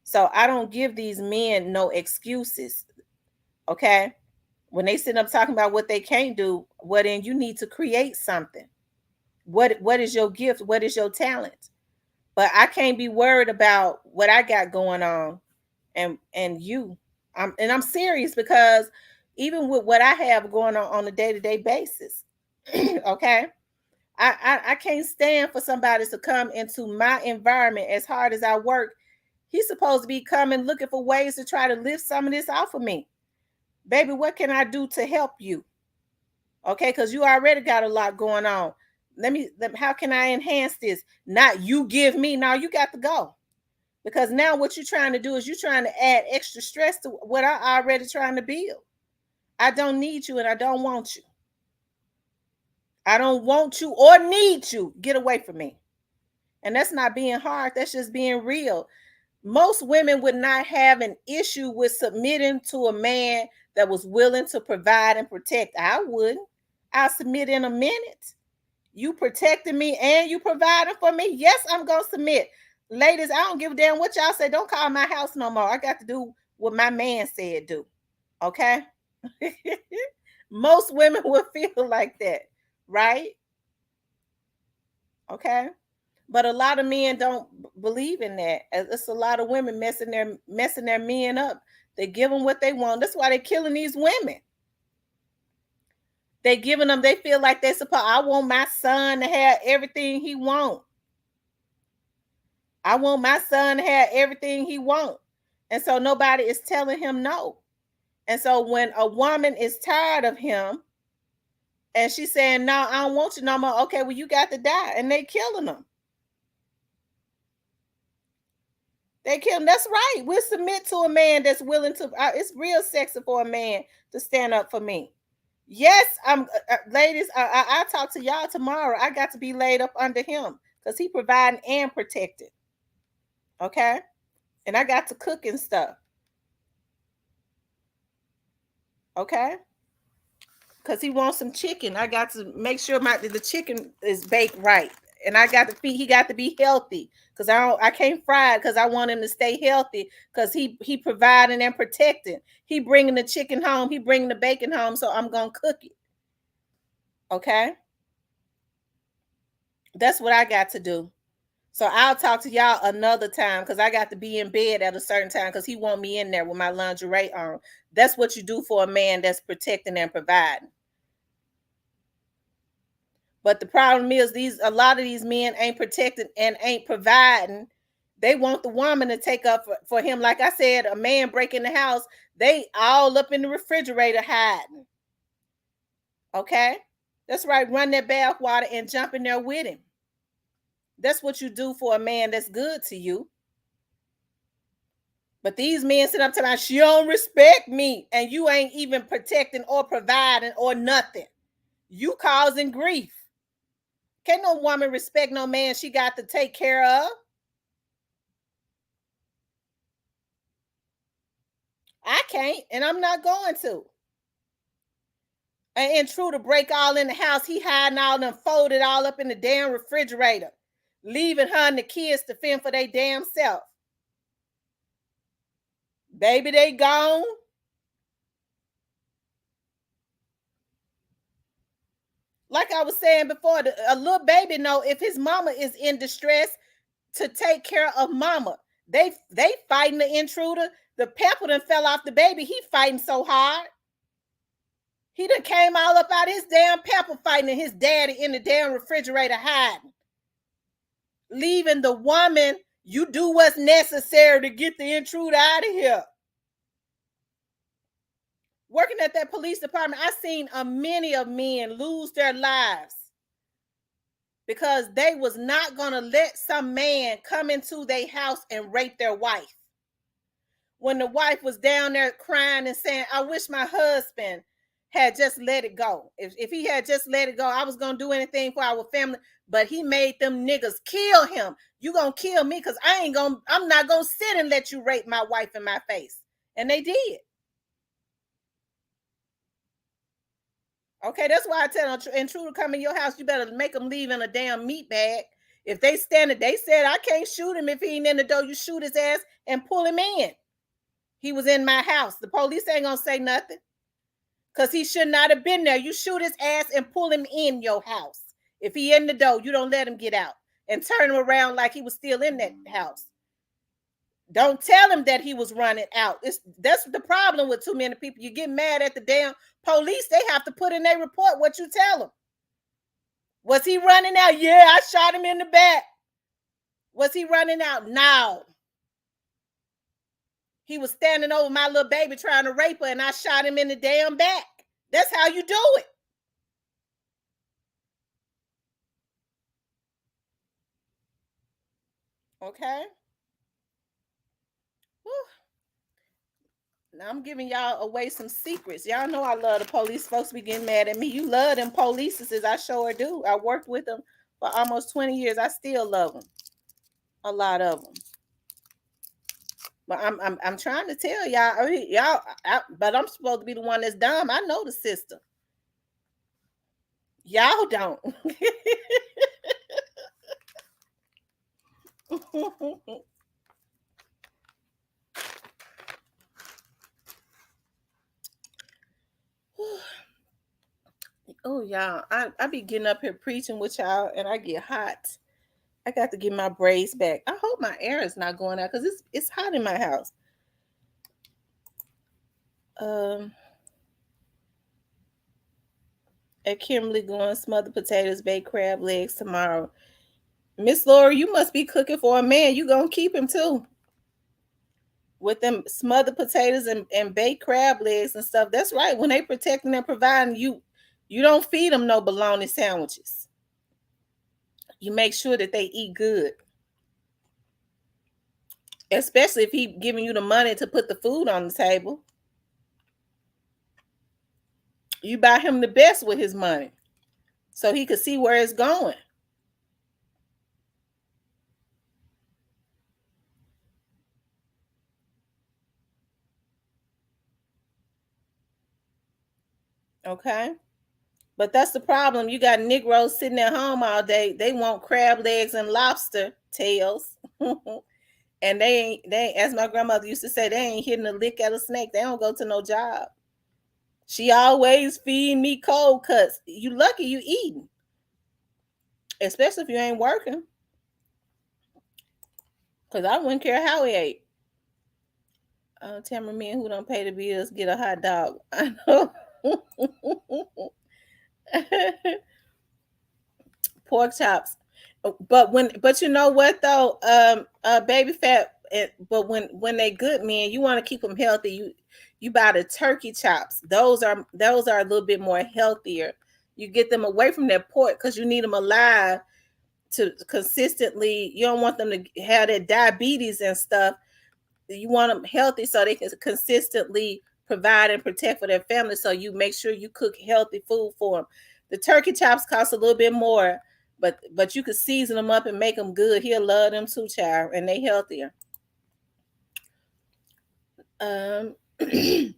So I don't give these men no excuses. Okay? When they sit up talking about what they can't do, well, then you need to create something. What is your gift? What is your talent? But I can't be worried about what I got going on and you. I'm serious, because even with what I have going on a day-to-day basis, okay? I can't stand for somebody to come into my environment as hard as I work. He's supposed to be coming looking for ways to try to lift some of this off of me. Baby, what can I do to help you? Okay, because you already got a lot going on. How can I enhance this? Not you give me. No, you got to go. Because now what you're trying to do is you're trying to add extra stress to what I already trying to build. I don't need you and I don't want you. I don't want you or need you. Get away from me. And that's not being hard. That's just being real. Most women would not have an issue with submitting to a man that was willing to provide and protect. I wouldn't. I'll submit in a minute. You protecting me and you providing for me. Yes, I'm going to submit. Ladies, I don't give a damn what y'all say. Don't call my house no more. I got to do what my man said do. Okay? Most women would feel like that, right? Okay? But a lot of men don't believe in that. It's a lot of women messing their men up. They give them what they want. That's why they're killing these women. They giving them, they feel like they're supposed, I want my son to have everything he wants. I want my son to have everything he wants. And so nobody is telling him no. And so when a woman is tired of him and she's saying, no, I don't want you no more. Okay, well, you got to die. And they killing them. They kill him. That's right. We'll submit to a man that's willing to. It's real sexy for a man to stand up for me. Yes, ladies. I talk to y'all tomorrow. I got to be laid up under him because he providing and protected. Okay, and I got to cook and stuff. Okay, because he wants some chicken. I got to make sure the chicken is baked right, and I got to feed. He got to be healthy because I can't fry it because I want him to stay healthy because he providing and protecting. He bringing the chicken home. He bringing the bacon home, so I'm gonna cook it. Okay, that's what I got to do. So I'll talk to y'all another time because I got to be in bed at a certain time because he want me in there with my lingerie on. That's what you do for a man that's protecting and providing. But the problem is a lot of these men ain't protecting and ain't providing They want the woman to take up for him. Like I said, a man breaking the house, they all up in the refrigerator hiding. Okay? That's right. Run that bath water and jump in there with him. That's what you do for a man that's good to you. But these men sit up to me, she don't respect me. And you ain't even protecting or providing or nothing. You causing grief. Can't no woman respect no man she got to take care of. I can't, and I'm not going to. An intruder break all in the house. He hiding all them folded all up in the damn refrigerator, leaving her and the kids to fend for their damn self. Baby, they gone. Like I was saying before, a little baby know if his mama is in distress to take care of mama. They fighting the intruder. The pepper done fell off the baby. He fighting so hard. He done came all up out of his damn pepper fighting and his daddy in the damn refrigerator hiding. Leaving the woman, you do what's necessary to get the intruder out of here. Working at that police department, I seen many of men lose their lives because they was not going to let some man come into their house and rape their wife. When the wife was down there crying and saying, I wish my husband had just let it go. If he had just let it go, I was going to do anything for our family. But he made them niggas kill him. You going to kill me because I'm not going to sit and let you rape my wife in my face. And they did. Okay, that's why I tell an intruder come in your house, you better make them leave in a damn meat bag. If they stand it, they said, I can't shoot him if he ain't in the door. You shoot his ass and pull him in. He was in my house. The police ain't going to say nothing because he should not have been there. You shoot his ass and pull him in your house. If he in the door, you don't let him get out and turn him around like he was still in that house. Don't tell him that he was running out. That's the problem with too many people. You get mad at the damn police. They have to put in their report what you tell them. Was he running out? Yeah, I shot him in the back. Was he running out? No. He was standing over my little baby trying to rape her and I shot him in the damn back. That's how you do it. Okay. Whew. Now I'm giving y'all away some secrets. Y'all know I love the police. Folks be getting mad at me. You love them polices. I sure do. I worked with them for almost 20 years. I still love them. A lot of them. But I'm trying to tell y'all, but I'm supposed to be the one that's dumb. I know the system. Y'all don't. Oh, y'all, I be getting up here preaching with y'all and I get hot. I got to get my braids back. I hope my air is not going out because it's hot in my house. At Kimberly going smothered potatoes, baked crab legs tomorrow. Miss Laura, you must be cooking for a man. You gonna keep him too. With them smothered potatoes and baked crab legs and stuff. That's right. When they protecting and providing, you don't feed them no bologna sandwiches. You make sure that they eat good. Especially if he giving you the money to put the food on the table. You buy him the best with his money so he could see where it's going. Okay? But that's the problem. You got Negroes sitting at home all day. They want crab legs and lobster tails. And they ain't, as my grandmother used to say, they ain't hitting a lick at a snake. They don't go to no job. She always feeding me cold cuts. You lucky you eating. Especially if you ain't working. Because I wouldn't care how he ate. Tamara, men who don't pay the bills get a hot dog. I know. Pork chops. But you know what though, baby fat. But when they good men, you want to keep them healthy. You buy the turkey chops. Those are a little bit more healthier. You get them away from that pork because you need them alive to consistently. You don't want them to have that diabetes and stuff. You want them healthy so they can consistently provide and protect for their family. So you make sure you cook healthy food for them. The turkey chops cost a little bit more, but you could season them up and make them good. He'll love them too, child, and they healthier. See,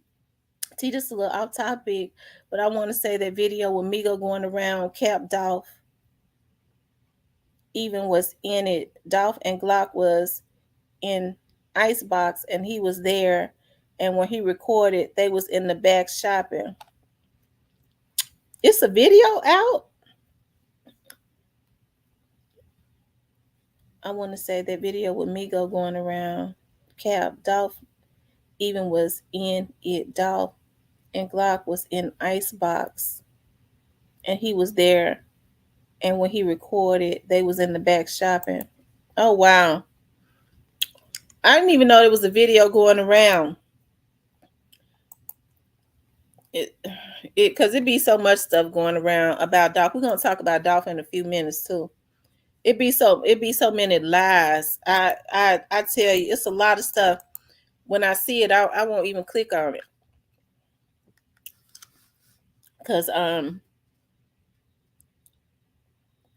this is a little off topic, but I want to say that video with Migo going around Cap Dolph even was in it. Dolph and Glock was in Icebox and he was there, and when he recorded, they was in the back shopping. It's a video out. I want to say that video with Migo going around Cap Dolph even was in it. Dolph and Glock was in Icebox and he was there, and when he recorded, they was in the back shopping. Oh wow, I didn't even know there was a video going around. It because it be so much stuff going around about Dolph. We're gonna talk about Dolph in a few minutes too. It be so many lies. I tell you, it's a lot of stuff. When I see it, I won't even click on it. Cause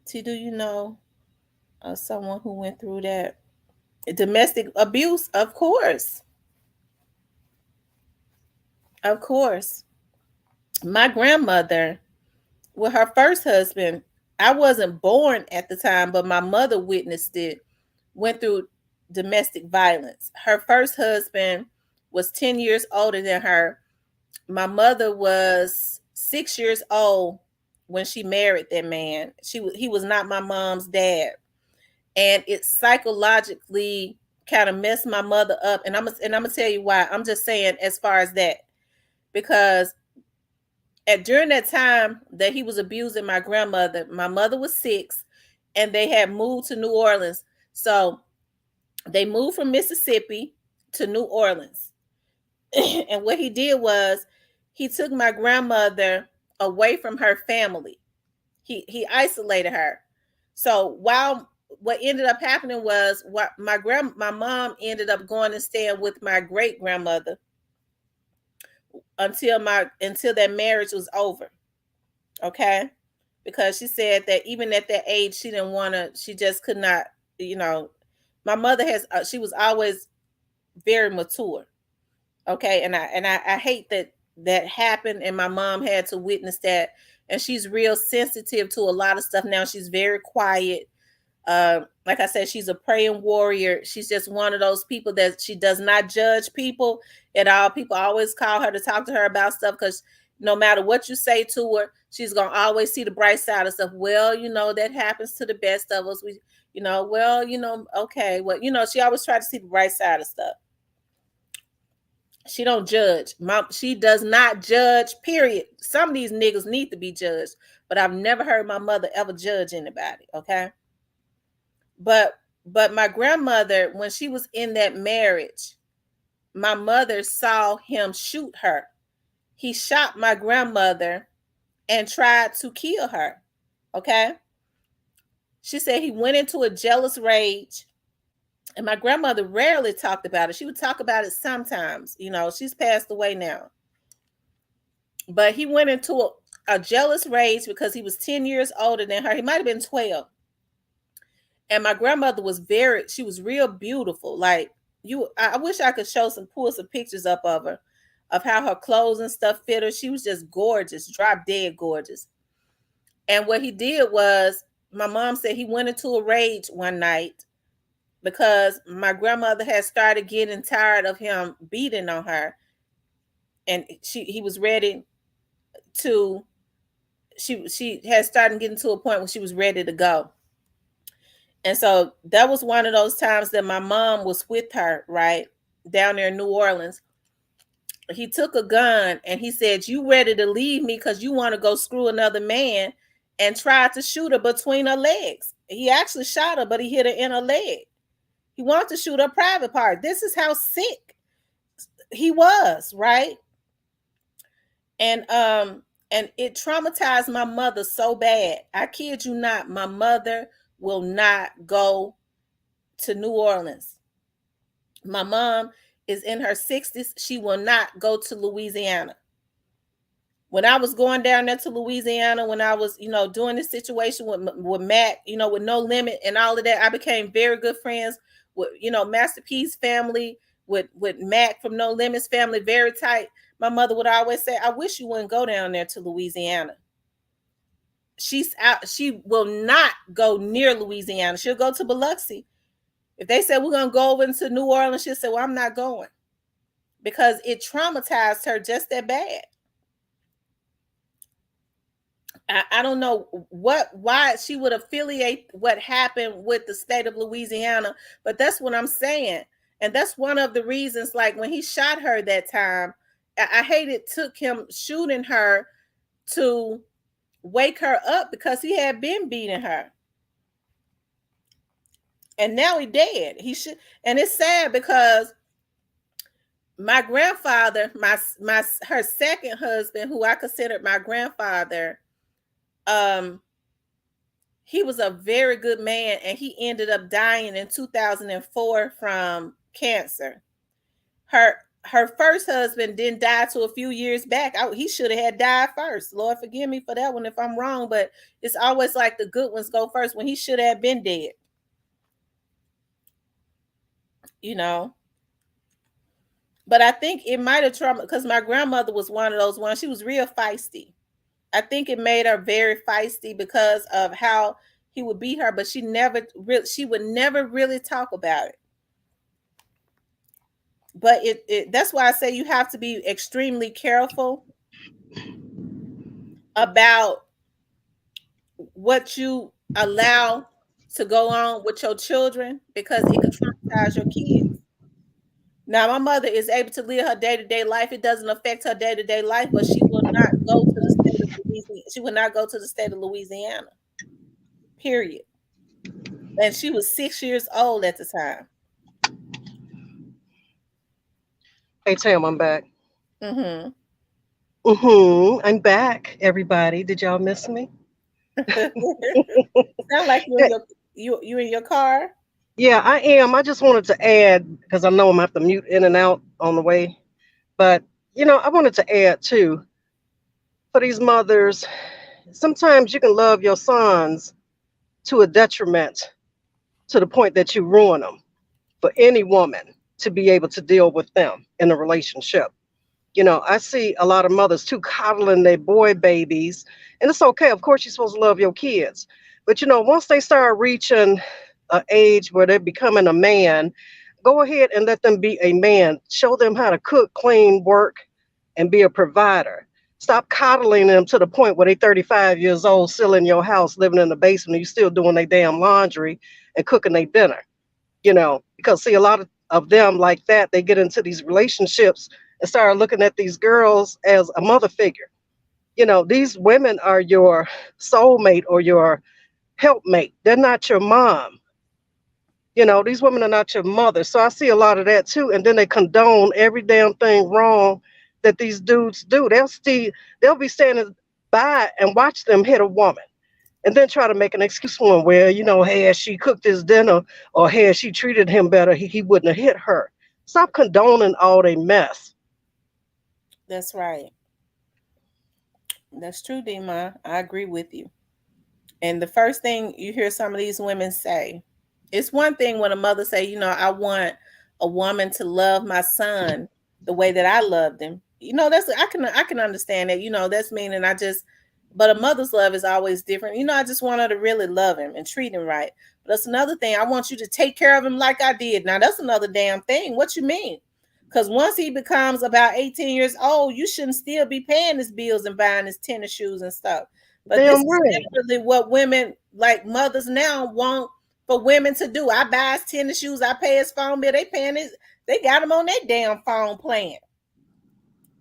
see, do you know someone who went through that domestic abuse? Of course, of course. My grandmother, with her first husband, I wasn't born at the time, but my mother witnessed it. Went through domestic violence. Her first husband was 10 years older than her. My mother was 6 years old when she married that man. He was not my mom's dad. And it psychologically kind of messed my mother up. And I'm gonna tell you why. I'm just saying as far as that. Because during that time that he was abusing my grandmother, my mother was 6 and they had moved to New Orleans. So they moved from Mississippi to New Orleans. And what he did was he took my grandmother away from her family. He isolated her. So while what ended up happening was what my mom ended up going and staying with my great grandmother until that marriage was over. Okay? Because she said that even at that age she didn't want to, she just could not, my mother she was always very mature. Okay, and I hate that happened, and my mom had to witness that. And she's real sensitive to a lot of stuff now. She's very quiet. Like I said, she's a praying warrior. She's just one of those people that she does not judge people at all. People always call her to talk to her about stuff because no matter what you say to her, she's gonna always see the bright side of stuff. Well, that happens to the best of us. Okay, well, she always tries to see the bright side of stuff. She don't judge. She does not judge, period. Some of these niggas need to be judged, but I've never heard my mother ever judge anybody, okay? But my grandmother, when she was in that marriage, my mother saw him shoot her. He shot my grandmother and tried to kill her, okay? She said he went into a jealous rage. And my grandmother rarely talked about it. She would talk about it sometimes. She's passed away now. But he went into a jealous rage because he was 10 years older than her. He might have been 12. And my grandmother was she was real beautiful. Like I wish I could pull some pictures up of her, of how her clothes and stuff fit her. She was just gorgeous, drop dead gorgeous. And what he did was, my mom said he went into a rage one night because my grandmother had started getting tired of him beating on her, and he was ready to. She had started getting to a point where she was ready to go, and so that was one of those times that my mom was with her right down there in New Orleans. He took a gun and he said, "You ready to leave me because you want to go screw another man?" and tried to shoot her between her legs. He actually shot her, but he hit her in her leg. He wanted to shoot her private part. This is how sick he was, right? And it traumatized my mother so bad. I kid you not, my mother will not go to New Orleans. My mom is in her 60s. She will not go to Louisiana. When I was going down there to Louisiana, when I was, doing this situation with Mac, with No Limit and all of that, I became very good friends with, Master P's family, with Mac from No Limits family, very tight. My mother would always say, I wish you wouldn't go down there to Louisiana. She's out. She will not go near Louisiana. She'll go to Biloxi. If they said we're going to go over into New Orleans, she'll say, well, I'm not going, because it traumatized her just that bad. I don't know why she would affiliate what happened with the state of Louisiana, but that's what I'm saying. And that's one of the reasons, like when he shot her that time, I hate it took him shooting her to wake her up, because he had been beating her. And now he dead. He should, and it's sad because my grandfather, her second husband, who I considered my grandfather, he was a very good man, and he ended up dying in 2004 from cancer. Her first husband didn't die till a few years back. He should have had died first. Lord forgive me for that one if I'm wrong, but it's always like the good ones go first when he should have been dead. But I think it might have traumatized, because my grandmother was one of those ones. She was real feisty. I think it made her very feisty because of how he would beat her, but she would never really talk about it. But that's why I say you have to be extremely careful about what you allow to go on with your children, because it could traumatize your kids. Now, my mother is able to live her day-to-day life. It doesn't affect her day-to-day life, but she will not go to the state of Louisiana. She will not go to the state of Louisiana. Period. And she was 6 years old at the time. Hey, Tam, I'm back. Mm-hmm. I'm back, everybody. Did y'all miss me? Sound like you in your car. Yeah, I am. I just wanted to add, because I know I'm going to have to mute in and out on the way. But, I wanted to add too, for these mothers, sometimes you can love your sons to a detriment, to the point that you ruin them, for any woman to be able to deal with them in a relationship. I see a lot of mothers too coddling their boy babies, and it's okay. Of course, you're supposed to love your kids, but once they start reaching an age where they're becoming a man, go ahead and let them be a man. Show them how to cook, clean, work, and be a provider. Stop coddling them to the point where they're 35 years old, still in your house, living in the basement, and you still doing their damn laundry and cooking their dinner. Because see, a lot of them like that, they get into these relationships and start looking at these girls as a mother figure. These women are your soulmate or your helpmate. They're not your mom. These women are not your mother. So I see a lot of that too. And then they condone every damn thing wrong that these dudes do. They'll be standing by and watch them hit a woman, and then try to make an excuse for him where, had she cooked his dinner or had she treated him better, he wouldn't have hit her. Stop condoning all they mess. That's right. That's true, Dima. I agree with you. And the first thing you hear some of these women say, it's one thing when a mother say, I want a woman to love my son the way that I loved him. That's I can understand that. That's meaning but a mother's love is always different. I just want her to really love him and treat him right. But that's another thing. I want you to take care of him like I did. Now that's another damn thing. What you mean? Because once he becomes about 18 years old, you shouldn't still be paying his bills and buying his tennis shoes and stuff. But Damn this is right. definitely what women, like mothers now, want for women to do. I buy his tennis shoes, I pay his phone bill. They got him on their damn phone plan.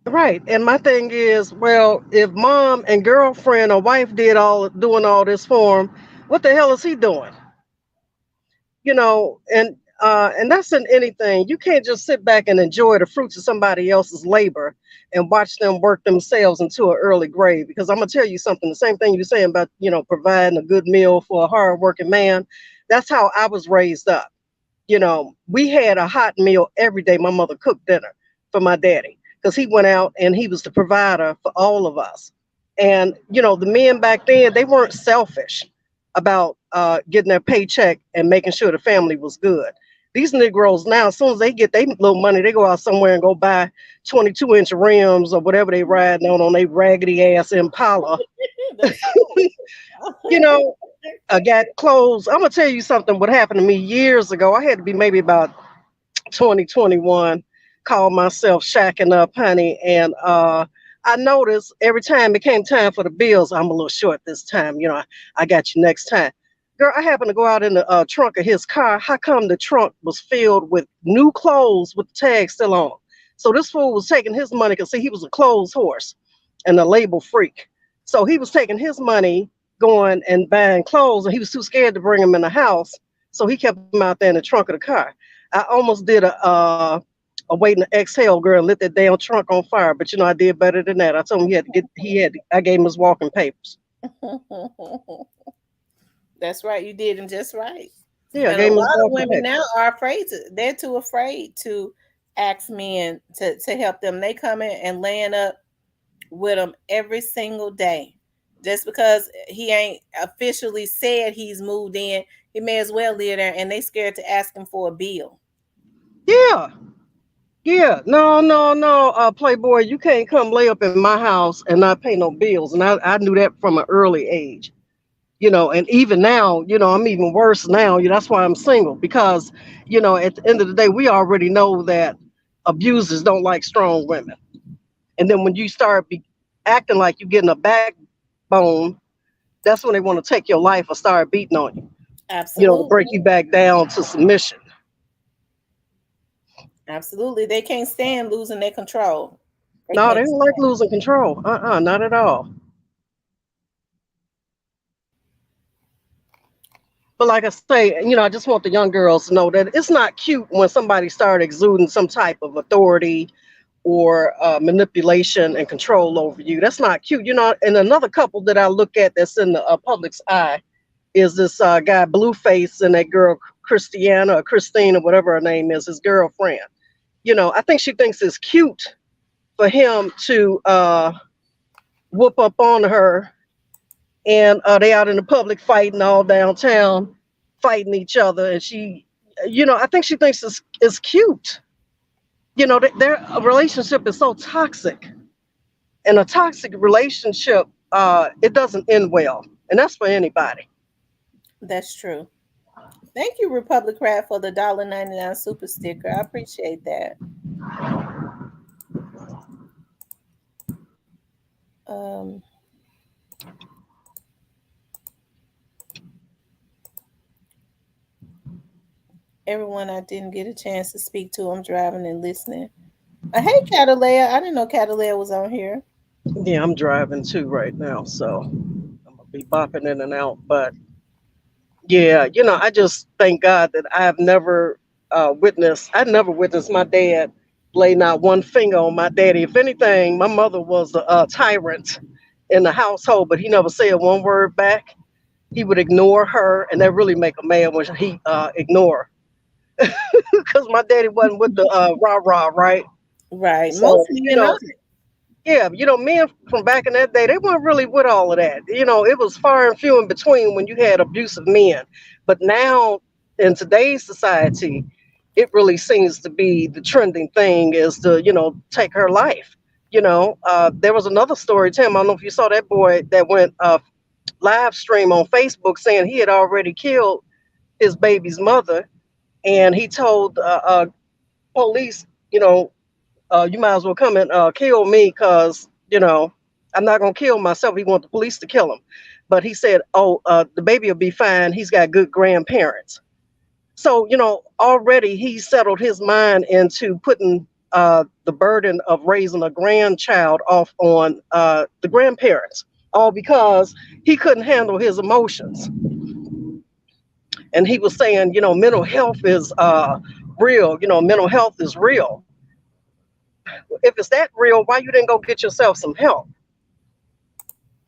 Right. And my thing is, well, if mom and girlfriend or wife doing all this for him, What the hell is he doing? And that's in anything. You can't just sit back and enjoy the fruits of somebody else's labor and watch them work themselves into an early grave. Because I'm gonna tell you something, the same thing you're saying about, providing a good meal for a hard working man. That's how I was raised up. We had a hot meal every day. My mother cooked dinner for my daddy because he went out and he was the provider for all of us. And the men back then, they weren't selfish about getting their paycheck and making sure the family was good. These Negroes now, as soon as they get their little money, they go out somewhere and go buy 22-inch rims or whatever they riding on their raggedy ass Impala. you know, I got clothes. I'm gonna tell you something. What happened to me years ago? I had to be maybe about 2021. Called myself shacking up, honey, and I noticed every time it came time for the bills, I'm a little short this time. I got you next time. Girl, I happened to go out in the trunk of his car. How come the trunk was filled with new clothes with the tag still on them? So this fool was taking his money because see, he was a clothes horse and a label freak. So he was taking his money, going and buying clothes, and he was too scared to bring them in the house. So he kept them out there in the trunk of the car. I almost did a waiting to exhale, girl, and lit that damn trunk on fire. But I did better than that. I told him I gave him his walking papers. That's right. You did him just right. Yeah, I And a gave him his lot of walking women papers. now are afraid they're too afraid to ask men to help them. They come in and laying up with them every single day. Just because he ain't officially said he's moved in, he may as well live there, and they scared to ask him for a bill. Yeah. Yeah. No, no, no. Playboy, you can't come lay up in my house and not pay no bills. And I knew that from an early age. And even now, I'm even worse now. That's why I'm single. Because, at the end of the day, we already know that abusers don't like strong women. And then when you start acting like you're getting a backbone, that's when they want to take your life or start beating on you, to break Absolutely. you back down to submission. Absolutely. They can't stand losing their control. They No, they can't don't like stand. losing control. Not at all. But like I say, I just want the young girls to know that it's not cute when somebody start exuding some type of authority or manipulation and control over you. That's not cute. And another couple that I look at that's in the public's eye is this guy Blueface and that girl Christiana or Christine or whatever her name is, his girlfriend. I think she thinks it's cute for him to whoop up on her, and they out in the public fighting all downtown, fighting each other, and I think she thinks it's cute. Their relationship is so toxic, and a toxic relationship, it doesn't end well, and that's for anybody. That's true. Thank you, Republic Rat, for the $1.99 super sticker. I appreciate that. Um, Everyone I didn't get a chance to speak to, I'm driving and listening. Hey, Catalea. I didn't know Catalea was on here. Yeah, I'm driving too right now, so I'm gonna be bopping in and out. But yeah, I just thank God that I never witnessed my dad lay not one finger on my daddy. If anything, my mother was a tyrant in the household, but he never said one word back. He would ignore her, and that really make a man when he ignore, because my daddy wasn't with the rah rah, right? Right. So Most men are. yeah, men from back in that day, they weren't really with all of that. It was far and few in between when you had abusive men. But now, in today's society, it really seems to be the trending thing is to, take her life. There was another story, Tim. I don't know if you saw that boy that went live stream on Facebook saying he had already killed his baby's mother, and he told police, you might as well come and kill me because, I'm not going to kill myself. He want the police to kill him. But he said, oh, the baby will be fine. He's got good grandparents. So, already he settled his mind into putting the burden of raising a grandchild off on the grandparents, all because he couldn't handle his emotions. and he was saying, mental health is real. Mental health is real. If it's that real, why you didn't go get yourself some help?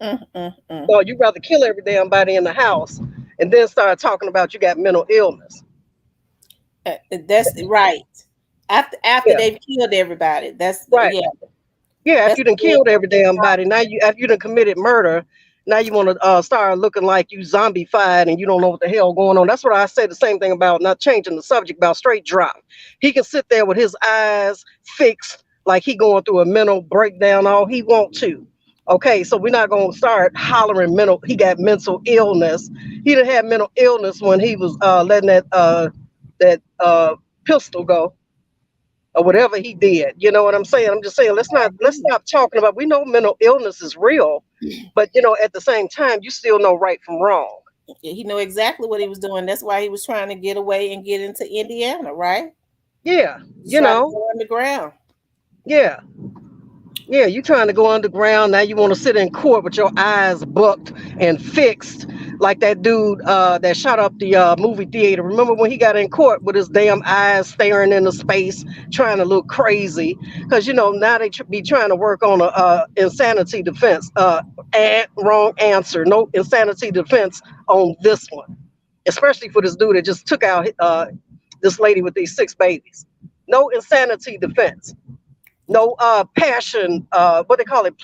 Or you rather kill every damn body in the house and then start talking about you got mental illness. That's right. After Yeah, they've killed everybody. That's right. yeah. Yeah, after That's you done killed every damn body, now after you done committed murder, now you want to start looking like you zombified and you don't know what the hell going on. That's what I said the same thing about, not changing the subject, about straight drop. He can sit there with his eyes fixed like he going through a mental breakdown all he want to. Okay, so we're not gonna start hollering he got mental illness. He done had mental illness when he was letting that pistol go or whatever he did. You know what I'm saying? I'm just saying let's stop talking about, we know mental illness is real, but at the same time you still know right from wrong. He knew exactly what he was doing. That's why he was trying to get away and get into Indiana, right? Yeah, He's trying to go underground. yeah. Yeah, you trying to go underground. Now you want to sit in court with your eyes booked and fixed, like that dude that shot up the movie theater. Remember when he got in court with his damn eyes staring into space, trying to look crazy? Because now they be trying to work on a insanity defense. Wrong answer. No insanity defense on this one, especially for this dude that just took out this lady with these 6 babies. No insanity defense. No passion, what they call it,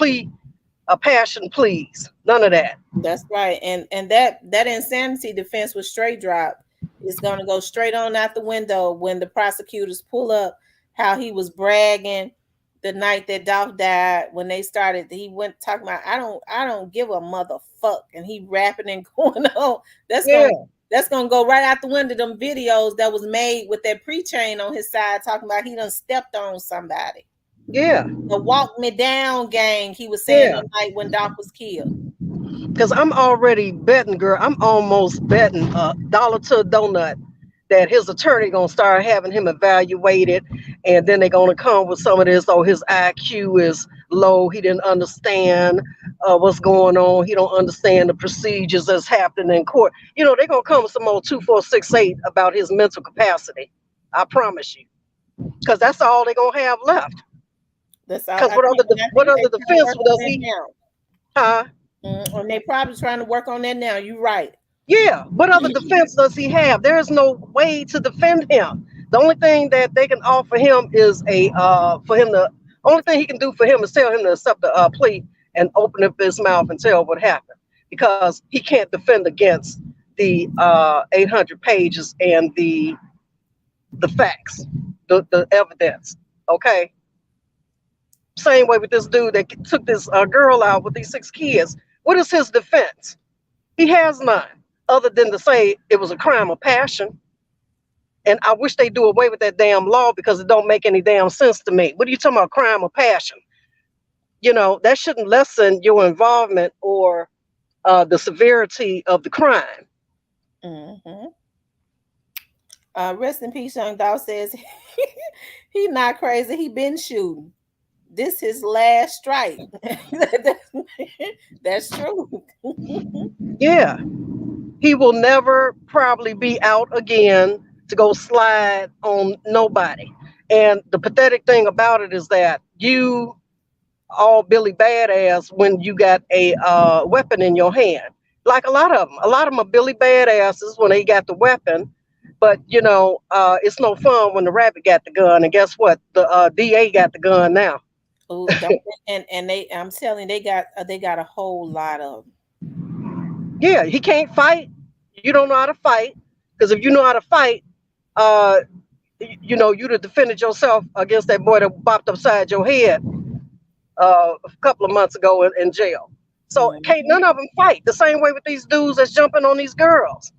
passion pleas. None of that. That's right. And that insanity defense with straight drop is gonna go straight on out the window when the prosecutors pull up how he was bragging the night that Dolph died. When they started, he went talking about I don't give a motherfuck, and he rapping and going on. That's gonna go right out the window. Them videos that was made with that pre-chain on his side talking about he done stepped on somebody. Yeah. The walk me down gang, he was saying the night when Dolph was killed. Because I'm already betting, girl. I'm almost betting a dollar to a donut that his attorney gonna start having him evaluated, and then they're gonna come with some of this. Oh, his IQ is low. He didn't understand what's going on. He don't understand the procedures that's happening in court. They're gonna come with some old 2468 about his mental capacity. I promise you, because that's all they're gonna have left. That's Because what other defense does he? Huh? And they probably trying to work on that now. You're right. Yeah. What other defense does he have? There is no way to defend him. The only thing that they can offer him is only thing he can do for him is tell him to accept the plea and open up his mouth and tell what happened, because he can't defend against the 800 pages and the facts, the evidence. Okay. Same way with this dude that took this girl out with these 6 kids. What is his defense? He has none, other than to say it was a crime of passion. And I wish they do away with that damn law, because it don't make any damn sense to me. What are you talking about, crime of passion? That shouldn't lessen your involvement or the severity of the crime. Rest in peace, Young Dolph says he not crazy. He been shooting. This his last strike. That's true. Yeah. He will never probably be out again to go slide on nobody. And the pathetic thing about it is that you all Billy Badass when you got a weapon in your hand. Like a lot of them are Billy Badasses when they got the weapon. But it's no fun when the rabbit got the gun. And guess what? The DA got the gun now. Ooh, and I'm telling you, they got a whole lot of them. Yeah, he can't fight. You don't know how to fight, because if you know how to fight, you'd have defended yourself against that boy that bopped upside your head a couple of months ago in jail. So can't none of them fight. The same way with these dudes that's jumping on these girls.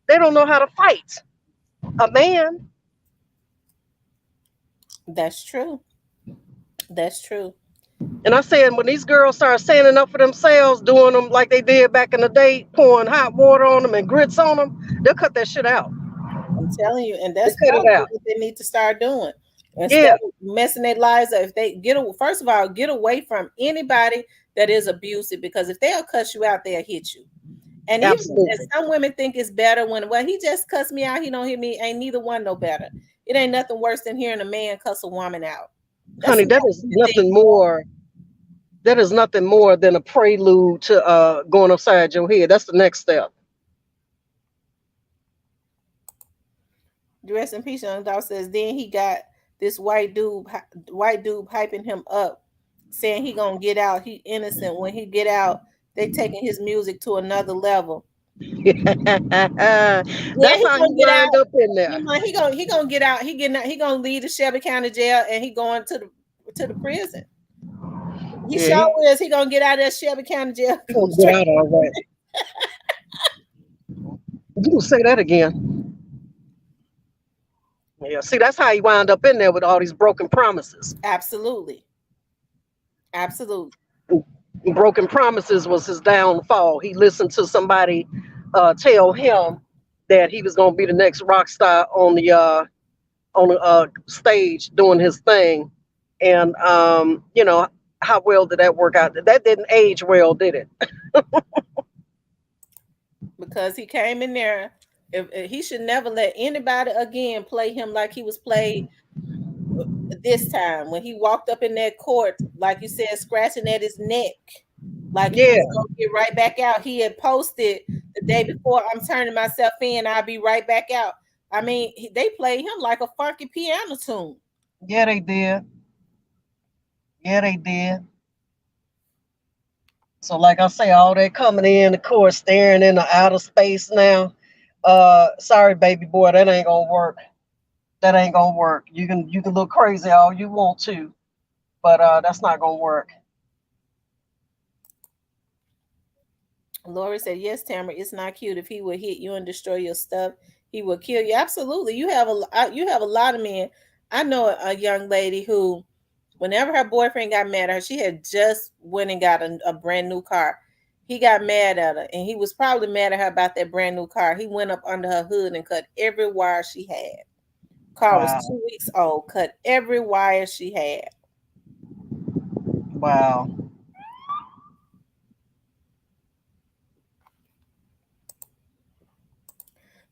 They don't know how to fight a man. That's true. That's true. And I said, when these girls start standing up for themselves, doing them like they did back in the day, pouring hot water on them and grits on them, they'll cut that shit out. I'm telling you, and that's probably what they need to start doing. Instead of messing their lives up, if they first of all, get away from anybody that is abusive, because if they'll cuss you out, they'll hit you. And even and Absolutely. some women think it's better when, well, he just cussed me out, he don't hear me. Ain't neither one no better. It ain't nothing worse than hearing a man cuss a woman out. That's Honey, some thing. that is nothing more than a prelude to going upside your head. That's the next step. Rest in peace. Young Dolph says then he got this white dude hyping him up, saying he gonna get out. He innocent. When he get out, they taking his music to another level. Yeah, That's he how he gonna get wind out. up in You there. know, he gonna get out. He getting out. He gonna leave the Shelby County jail and he going to the prison. He Yeah, sure is. He gonna get out of that Shelby County jail. he Go gonna get straight. out all right. You can say that again. Yeah, see, that's how he wound up in there with all these broken promises. Absolutely, absolutely. Broken promises was his downfall. He listened to somebody tell him that he was going to be the next rock star on the stage doing his thing, and how well did that work out? That didn't age well, did it? Because he came in there. If he should never let anybody again play him like he was played this time when he walked up in that court, like you said, scratching at his neck, like he Yeah, was gonna get right back out. He had posted the day before, "I'm turning myself in. I'll be right back out." I mean, they played him like a funky piano tune. yeah, they did. Yeah, they did. So, like I say, all that coming in, of course, staring into outer space now. Sorry, baby boy, that ain't gonna work. That ain't gonna work. You can look crazy all you want to, but that's not gonna work. Lori said, "Yes, Tamara, it's not cute. If he would hit you and destroy your stuff, he would kill you." Absolutely. You have a lot of men. I know a young lady who, whenever her boyfriend got mad at her, she had just went and got a brand new car. He got mad at her, and he was probably mad at her about that brand new car. He went up under her hood and cut every wire she had. Car was Wow, 2 weeks old. Cut every wire she had. wow.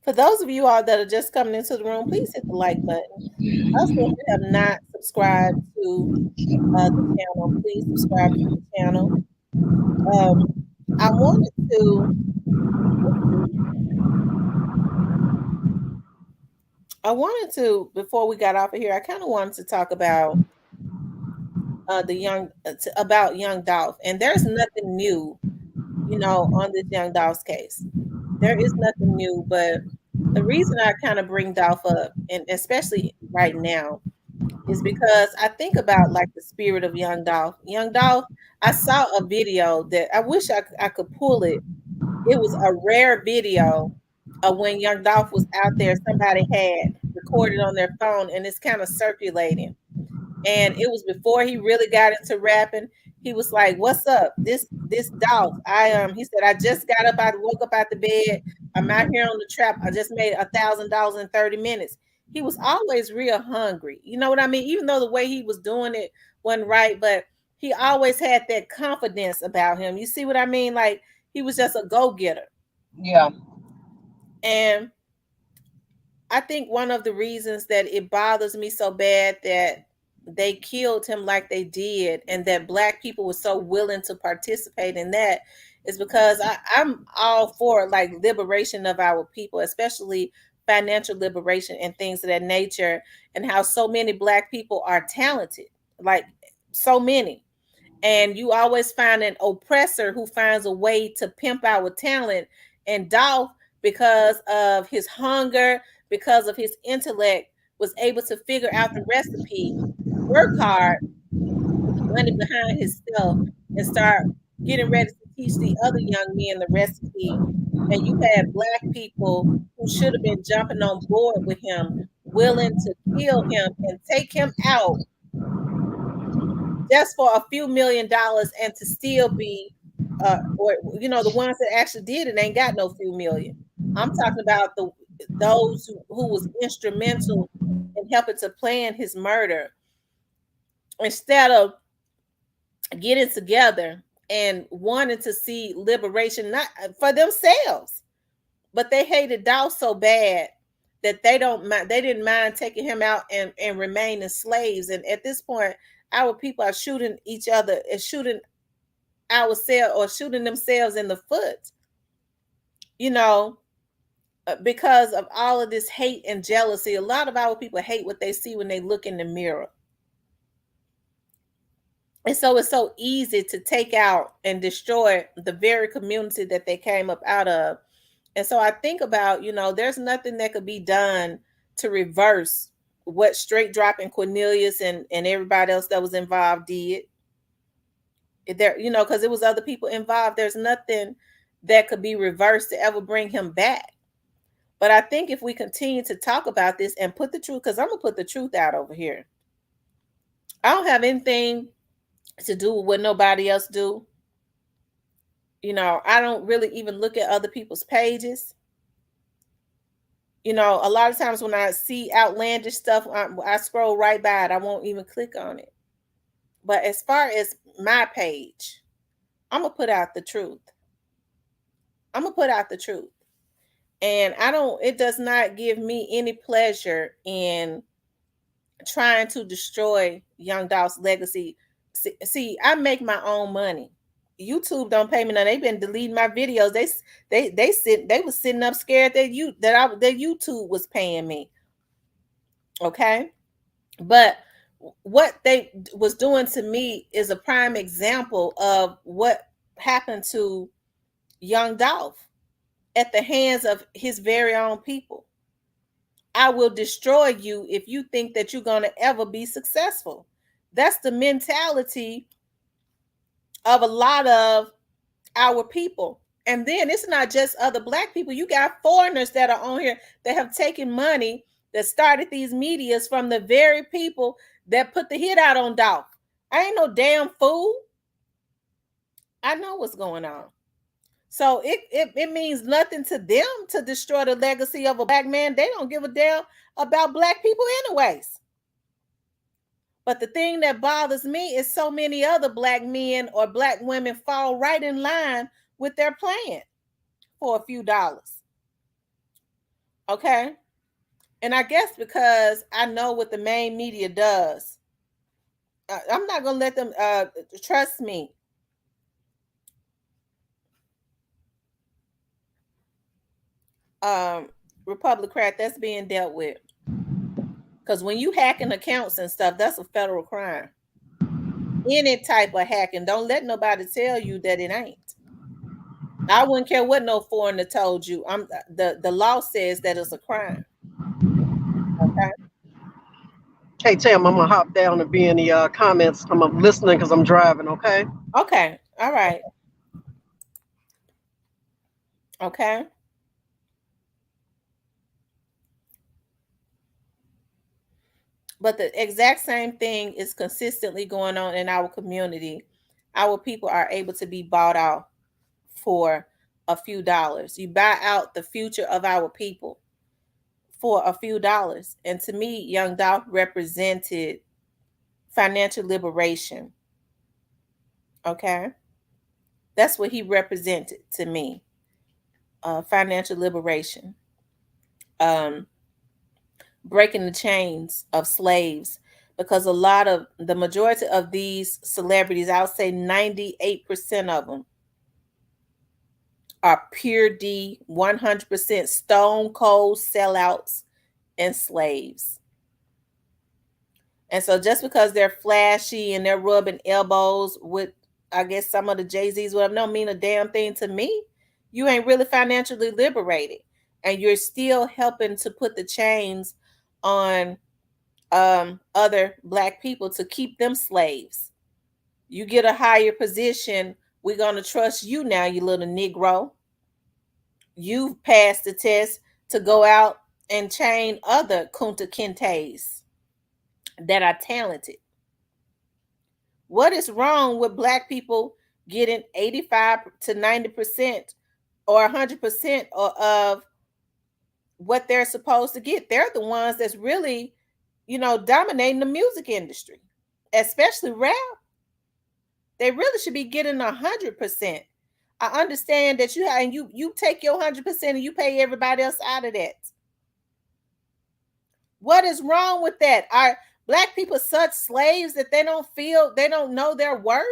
For those of you all that are just coming into the room, please hit the like button. Also, if you have not subscribed to the channel, please subscribe to the channel. Um, I wanted to, let's see, before we got off of here, I kind of wanted to talk about about young Dolph. And there's nothing new, on this young Dolph's case. There is nothing new, but the reason I kind of bring Dolph up, and especially right now, is because I think about like the spirit of young Dolph. Young Dolph, I saw a video that I wish I could pull it. It was a rare video of when young Dolph was out there. Somebody had recorded on their phone, and it's kind of circulating. And it was before he really got into rapping. He was like, "What's up? This Dolph. He said, I just woke up out the bed. I'm out here on the trap. I just made $1,000 in 30 minutes." He was always real hungry. You know what I mean? Even though the way he was doing it wasn't right, but he always had that confidence about him. You see what I mean? Like he was just a go-getter. Yeah, And I think one of the reasons that it bothers me so bad that they killed him like they did and that black people were so willing to participate in that is because I'm all for like liberation of our people, especially financial liberation and things of that nature, and how so many black people are talented, like so many. And you always find an oppressor who finds a way to pimp our talent. And Dolph, because of his hunger, because of his intellect, was able to figure out the recipe, work hard, put the money behind himself, and start getting ready to teach the other young men the recipe. And you had black people who should have been jumping on board with him, willing to kill him and take him out just for a few $1,000,000 and to still be or the ones that actually did it ain't got no few million. I'm talking about those who was instrumental in helping to plan his murder. Instead of getting together and wanted to see liberation, not for themselves, but they hated Dolph so bad that they didn't mind taking him out and remaining slaves. And at this point, our people are shooting each other and shooting ourselves or shooting themselves in the foot, you know, because of all of this hate and jealousy. A lot of our people hate what they see when they look in the mirror. And so it's so easy to take out and destroy the very community that they came up out of. And so I think about, there's nothing that could be done to reverse what straight dropping Cornelius and everybody else that was involved did. There, because it was other people involved. There's nothing that could be reversed to ever bring him back. But I think if we continue to talk about this and put the truth, because I'm going to put the truth out over here. I don't have anything to do with what nobody else do. I don't really even look at other people's pages. A lot of times when I see outlandish stuff, I scroll right by it. I won't even click on it. But as far as my page, I'm going to put out the truth. I'm going to put out the truth. And it does not give me any pleasure in trying to destroy Young Dolph's legacy. See, I make my own money. YouTube don't pay me none. They've been deleting my videos. They was sitting up scared that YouTube was paying me. Okay, but what they was doing to me is a prime example of what happened to Young Dolph at the hands of his very own people. I will destroy you if you think that you're going to ever be successful. That's the mentality of a lot of our people. And then it's not just other Black people. You got foreigners that are on here that have taken money that started these medias from the very people that put the hit out on Dolph. I ain't no damn fool. I know what's going on. So it means nothing to them to destroy the legacy of a Black man. They don't give a damn about Black people anyways. But the thing that bothers me is so many other Black men or Black women fall right in line with their plan for a few dollars. Okay? And I guess because I know what the main media does, I'm not going to let them trust me. Republican, that's being dealt with. Because when you hacking accounts and stuff, that's a federal crime. Any type of hacking. Don't let nobody tell you that it ain't. I wouldn't care what no foreigner told you. The law says that it's a crime. Okay. Hey Tam, I'm gonna hop down and be in the comments. I'm listening because I'm driving. Okay. Okay. All right. Okay. But the exact same thing is consistently going on in our community. Our people are able to be bought out for a few dollars. You buy out the future of our people for a few dollars. And to me, Young Dolph represented financial liberation. Okay? That's what he represented to me. Financial liberation. Breaking the chains of slaves, because the majority of these celebrities, I'll say 98% of them, are pure D, 100% stone cold sellouts and slaves. And so just because they're flashy and they're rubbing elbows with, I guess, some of the Jay-Z's, whatever, don't mean a damn thing to me. You ain't really financially liberated. And you're still helping to put the chains on other Black people to keep them slaves. You get a higher position, we're going to trust you now, you little Negro. You've passed the test to go out and chain other Kunta Kintes that are talented. What is wrong with Black people getting 85 to 90% or 100% of what they're supposed to get? They're the ones that's really, dominating the music industry, especially rap. They really should be getting 100%. I understand that you have, and you take your 100% and you pay everybody else out of that. What is wrong with that? Are black people such slaves that they don't know their worth?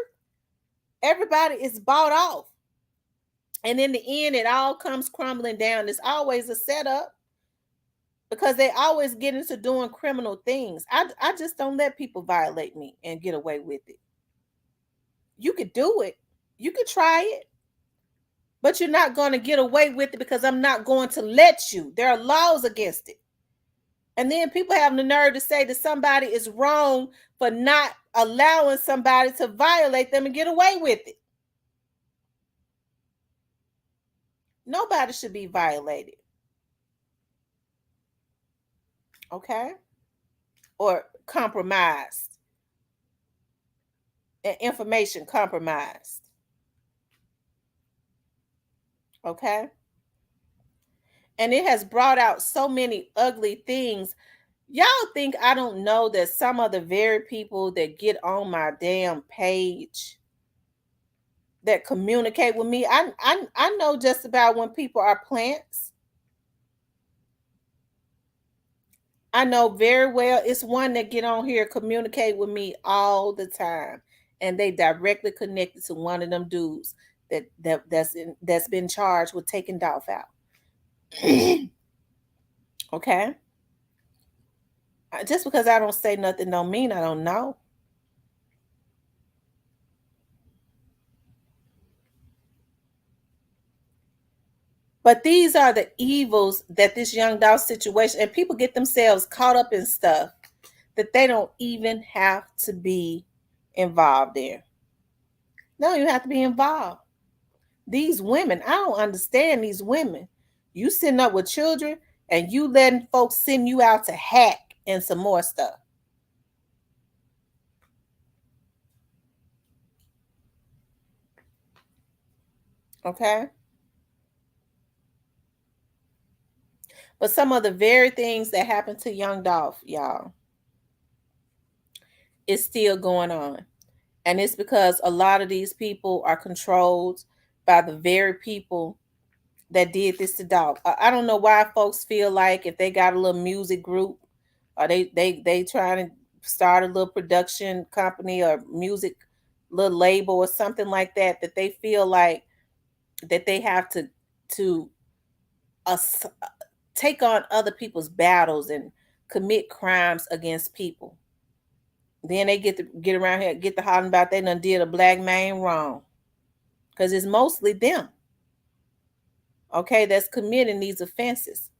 Everybody is bought off. And in the end, it all comes crumbling down. It's always a setup because they always get into doing criminal things. I just don't let people violate me and get away with it. You could do it. You could try it. But you're not going to get away with it because I'm not going to let you. There are laws against it. And then people have the nerve to say that somebody is wrong for not allowing somebody to violate them and get away with it. Nobody should be violated. Okay? Or compromised. And information compromised. Okay? And it has brought out so many ugly things. Y'all think I don't know that some of the very people that get on my damn page that communicate with me, I know just about when people are plants. I know very well it's one that get on here communicate with me all the time, and they directly connected to one of them dudes that's been charged with taking Dolph out. Okay, just because I don't say nothing don't mean I don't know. But these are the evils that this young Dolph situation, and people get themselves caught up in stuff that they don't even have to be involved in. No, you have to be involved. These women, I don't understand these women. You sitting up with children and you letting folks send you out to hack and some more stuff. Okay? But some of the very things that happened to young Dolph, y'all, is still going on. And it's because a lot of these people are controlled by the very people that did this to Dolph. I don't know why folks feel like if they got a little music group or they trying to start a little production company or music little label or something like that, that they feel like that they have to uh, take on other people's battles and commit crimes against people. Then they get around here, get to hollering about they done did a black man wrong. Because it's mostly them, okay, that's committing these offenses.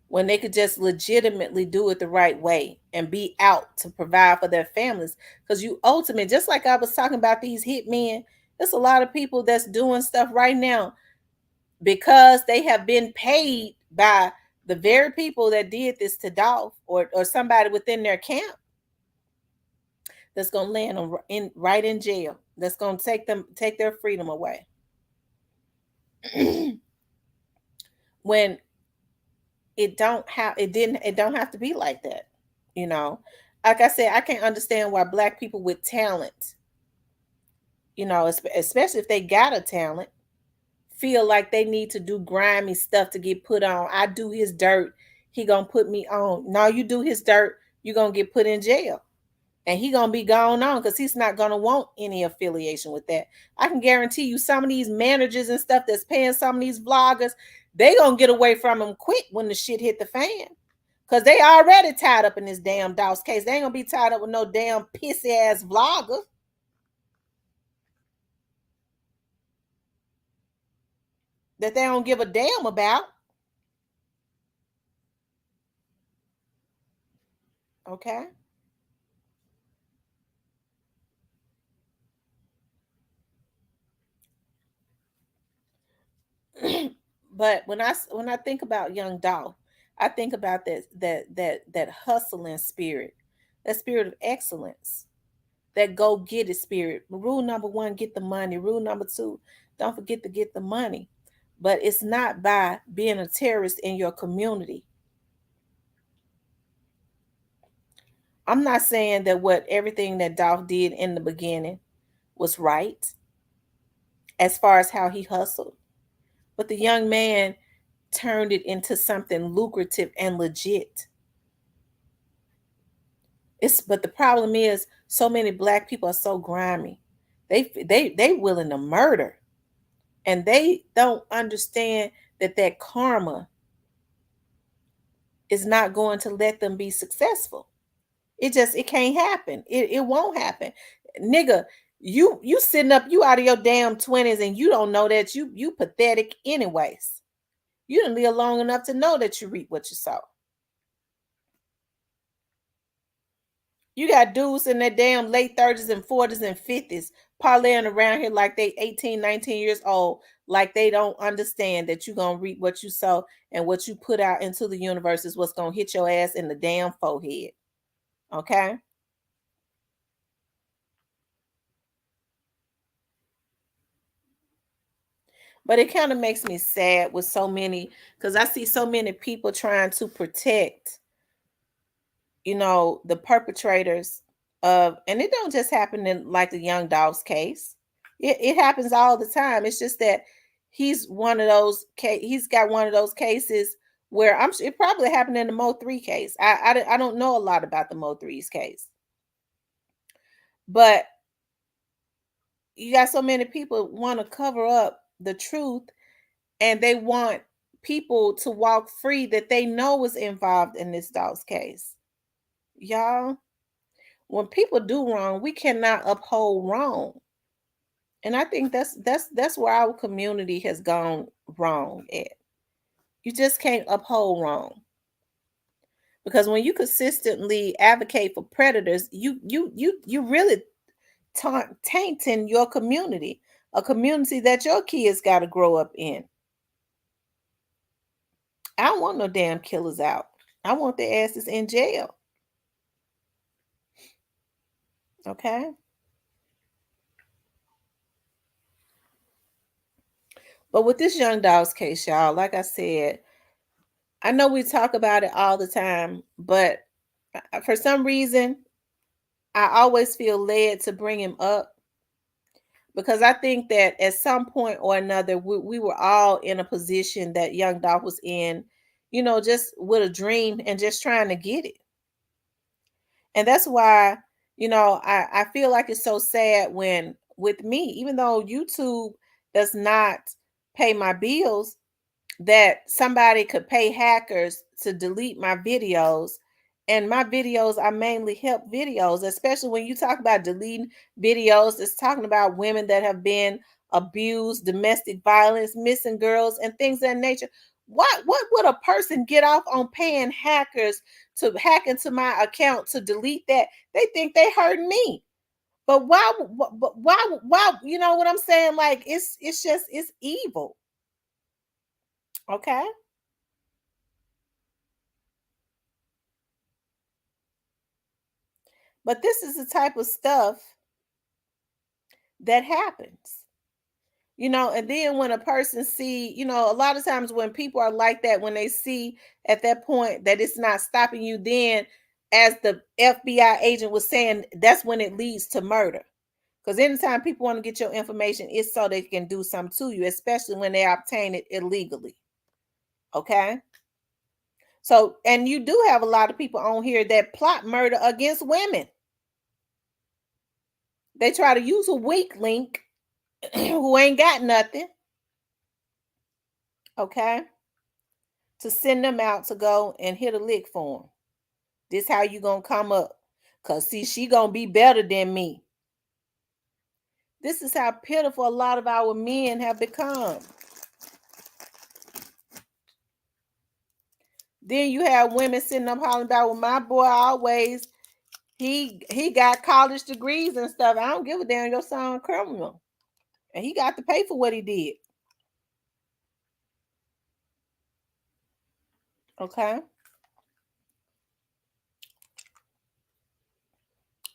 When they could just legitimately do it the right way and be out to provide for their families. Because you ultimately, just like I was talking about these hitmen, there's a lot of people that's doing stuff right now because they have been paid by the very people that did this to Dolph or somebody within their camp that's going to land them right in jail. That's going to take their freedom away. When it don't have to be like that, you know. Like I said, I can't understand why black people with talent, you know, especially if they got a talent, feel like they need to do grimy stuff to get put on. I do his dirt, he gonna put me on. No, you do his dirt, you gonna get put in jail. And he gonna be gone on because he's not gonna want any affiliation with that. I can guarantee you some of these managers and stuff that's paying some of these vloggers, they gonna get away from him quick when the shit hit the fan. Because they already tied up in this damn Dolph's case. They ain't gonna be tied up with no damn pissy ass vlogger. That they don't give a damn about. Okay. But when I think about young Dolph, I think about that hustling spirit, that spirit of excellence, that go get it spirit. Rule number one, get the money. Rule number two, don't forget to get the money. But it's not by being a terrorist in your community. I'm not saying that what everything that Dolph did in the beginning was right as far as how he hustled, but the young man turned it into something lucrative and legit. But the problem is so many black people are so grimy. They willing to murder, and they don't understand that karma is not going to let them be successful. It can't happen. It won't happen. Nigga, you sitting up, you out of your damn 20s and you don't know that you pathetic anyways. You didn't live long enough to know that you reap what you sow. You got dudes in their damn late 30s and 40s and 50s parlaying around here like they 18, 19 years old, like they don't understand that you're going to reap what you sow, and what you put out into the universe is what's going to hit your ass in the damn forehead. Okay? But it kind of makes me sad with so many, because I see so many people trying to protect, the perpetrators of, and it don't just happen in like the young Dolph's case. It happens all the time. It's just that he's got one of those cases where it probably happened in the Mo3 case. I don't know a lot about the Mo3's case, but you got so many people want to cover up the truth, and they want people to walk free that they know was involved in this dog's case. Y'all, when people do wrong, we cannot uphold wrong. And I think that's where our community has gone wrong at. You just can't uphold wrong. Because when you consistently advocate for predators, you really tainting your community, a community that your kids got to grow up in. I don't want no damn killers out. I want their asses in jail. Okay? But with this young dog's case, y'all, like I said, I know we talk about it all the time, but for some reason, I always feel led to bring him up, because I think that at some point or another, we were all in a position that young Dolph was in, just with a dream and just trying to get it. And that's why, I feel like it's so sad when, with me, even though YouTube does not pay my bills, that somebody could pay hackers to delete my videos. And my videos are mainly help videos, especially when you talk about deleting videos. It's talking about women that have been abused, domestic violence, missing girls, and things of that nature. What would a person get off on paying hackers to hack into my account to delete that? They think they hurting me. But why, you know what I'm saying? Like, it's evil. Okay? But this is the type of stuff that happens. And then when a person see, a lot of times when people are like that, when they see at that point that it's not stopping you, then, as the FBI agent was saying, that's when it leads to murder. Because anytime people want to get your information, it's so they can do something to you, especially when they obtain it illegally. Okay? So, and you do have a lot of people on here that plot murder against women. They try to use a weak link who ain't got nothing, okay, to send them out to go and hit a lick for them. This how you gonna come up, because see, she gonna be better than me. This is how pitiful a lot of our men have become. Then you have women sitting up hollering about, well, my boy always, he got college degrees and stuff. I don't give a damn, your son criminal, and he got to pay for what he did. Okay.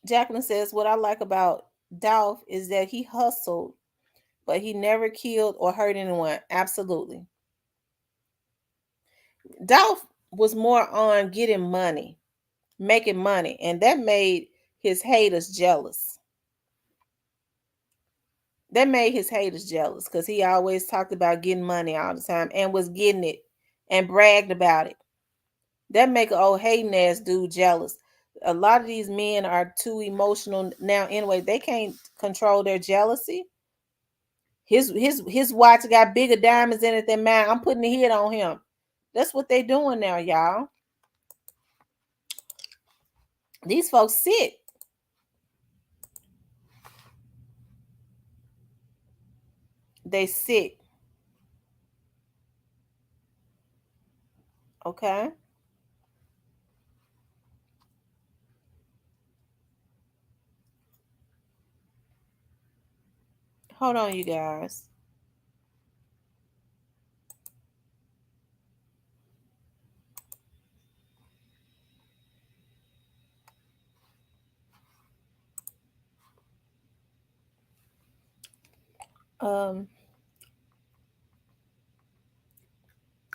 Jacqueline says, what I like about Dolph is that he hustled, but he never killed or hurt anyone. Absolutely. Dolph was more on getting money making money, and that made his haters jealous. That made his haters jealous because he always talked about getting money all the time and was getting it and bragged about it. That make an old hating ass dude jealous. A lot of these men are too emotional now anyway. They can't control their jealousy. His watch got bigger diamonds in it than mine. I'm putting the hit on him. That's what they doing now, y'all. These folks sick. They sick. Okay. Hold on, you guys. Um,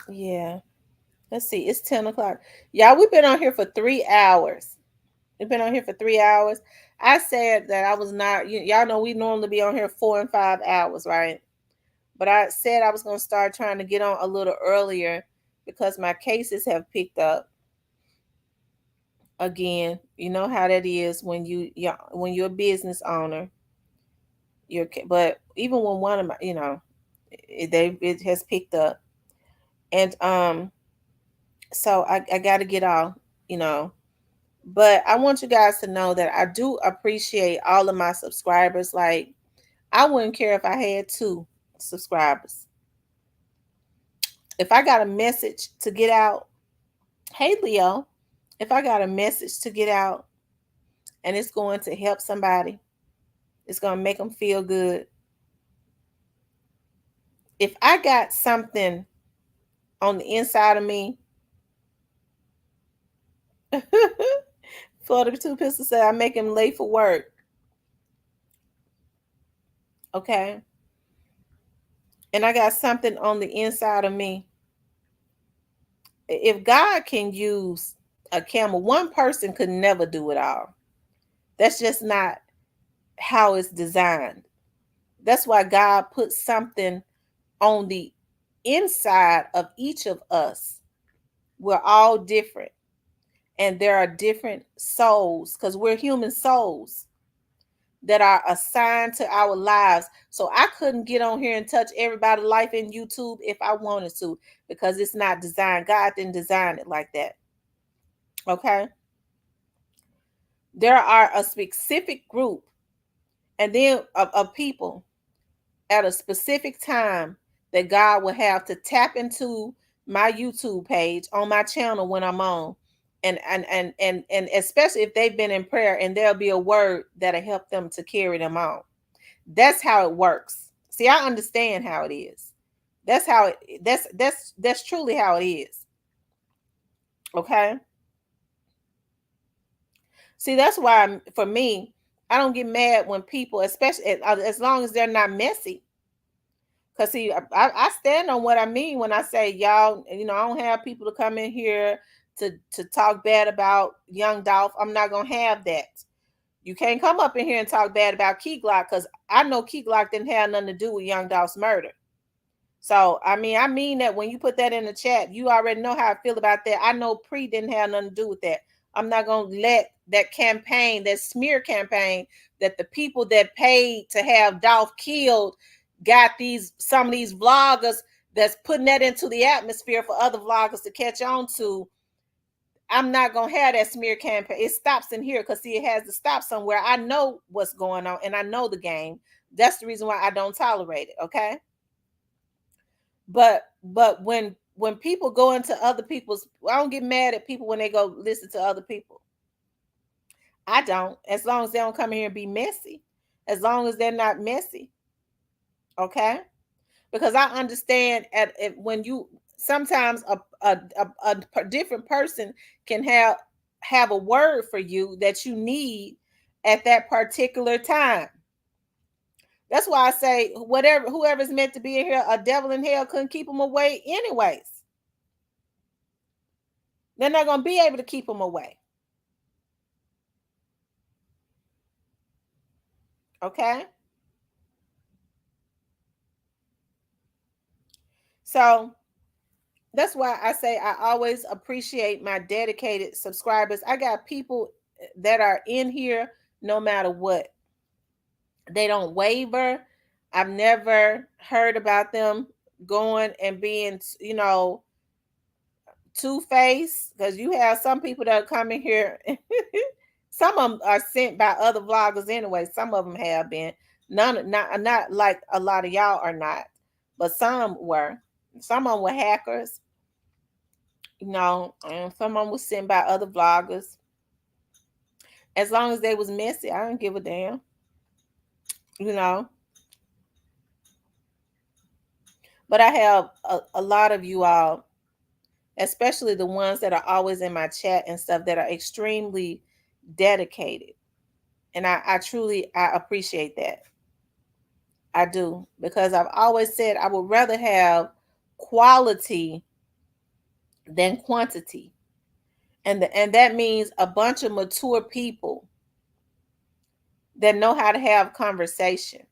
yeah. Let's see. It's 10 o'clock. Y'all, we've been on here for 3 hours. We've been on here for 3 hours. I said that I was not, y'all know we normally be on here 4 and 5 hours, right? But I said I was going to start trying to get on a little earlier because my cases have picked up again. You know how that is when when you're a business owner. But even when one of my, it has picked up, and so I got to get off, you know. But I want you guys to know that I do appreciate all of my subscribers. Like, I wouldn't care if I had 2 subscribers. If I got a message to get out, hey Leo, if I got a message to get out and it's going to help somebody, it's going to make them feel good. If I got something on the inside of me, Florida Two Pistol said I make him late for work. Okay. And I got something on the inside of me. If God can use a camel, one person could never do it all. That's just not how it's designed. That's why God put something on the inside of each of us. We're all different. And there are different souls because we're human souls that are assigned to our lives. So I couldn't get on here and touch everybody's life in YouTube if I wanted to because it's not designed. God didn't design it like that. Okay. There are a specific group and then of people at a specific time that God will have to tap into my YouTube page on my channel when I'm on. And especially if they've been in prayer and there'll be a word that'll help them to carry them on. That's how it works. See, I understand how it is. That's how it that's truly how it is. Okay. See, that's why for me, I don't get mad when people, especially as long as they're not messy. Cause see, I stand on what I mean when I say y'all, I don't have people to come in here to talk bad about young Dolph. I'm not gonna have that. You can't come up in here and talk bad about Key Glock because I know Key Glock didn't have nothing to do with young Dolph's murder. So I mean that when you put that in the chat, you already know how I feel about that. I know Pre didn't have nothing to do with that. I'm not gonna let that campaign, that smear campaign, that the people that paid to have Dolph killed got some of these vloggers that's putting that into the atmosphere for other vloggers to catch on to. I'm not gonna have that smear campaign. It stops in here because see, it has to stop somewhere. I know what's going on and I know the game. That's the reason why I don't tolerate it. Okay. But when people go into other people's, I don't get mad at people when they go listen to other people. I don't, as long as they don't come in here and be messy. As long as they're not messy. Okay? Because I understand when you sometimes a different person can have a word for you that you need at that particular time. That's why I say whoever's meant to be in here, a devil in hell couldn't keep them away anyways. They're not going to be able to keep them away. Okay? So that's why I say I always appreciate my dedicated subscribers. I got people that are in here no matter what. They don't waver. I've never heard about them going and being, two-faced, because you have some people that are coming here. Some of them are sent by other vloggers anyway. Some of them have been. None, not like a lot of y'all are not, but some were. Some of them were hackers, and some of them was sent by other vloggers. As long as they was messy, I don't give a damn. You know. But I have a lot of you all, especially the ones that are always in my chat and stuff, that are extremely dedicated. And I truly I appreciate that. I do, because I've always said I would rather have quality than quantity. And that means a bunch of mature people that know how to have conversation.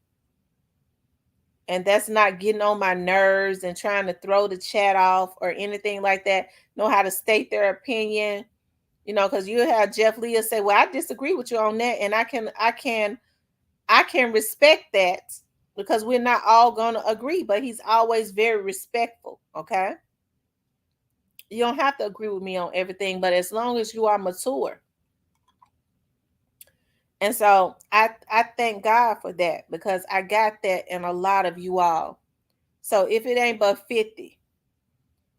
And that's not getting on my nerves and trying to throw the chat off or anything like that. Know how to state their opinion. Because you have Jeff Leah say, "Well, I disagree with you on that," and I can respect that, because we're not all gonna agree. But he's always very respectful. Okay, you don't have to agree with me on everything, but as long as you are mature. And so I thank God for that, because I got that in a lot of you all. So if it ain't but 50,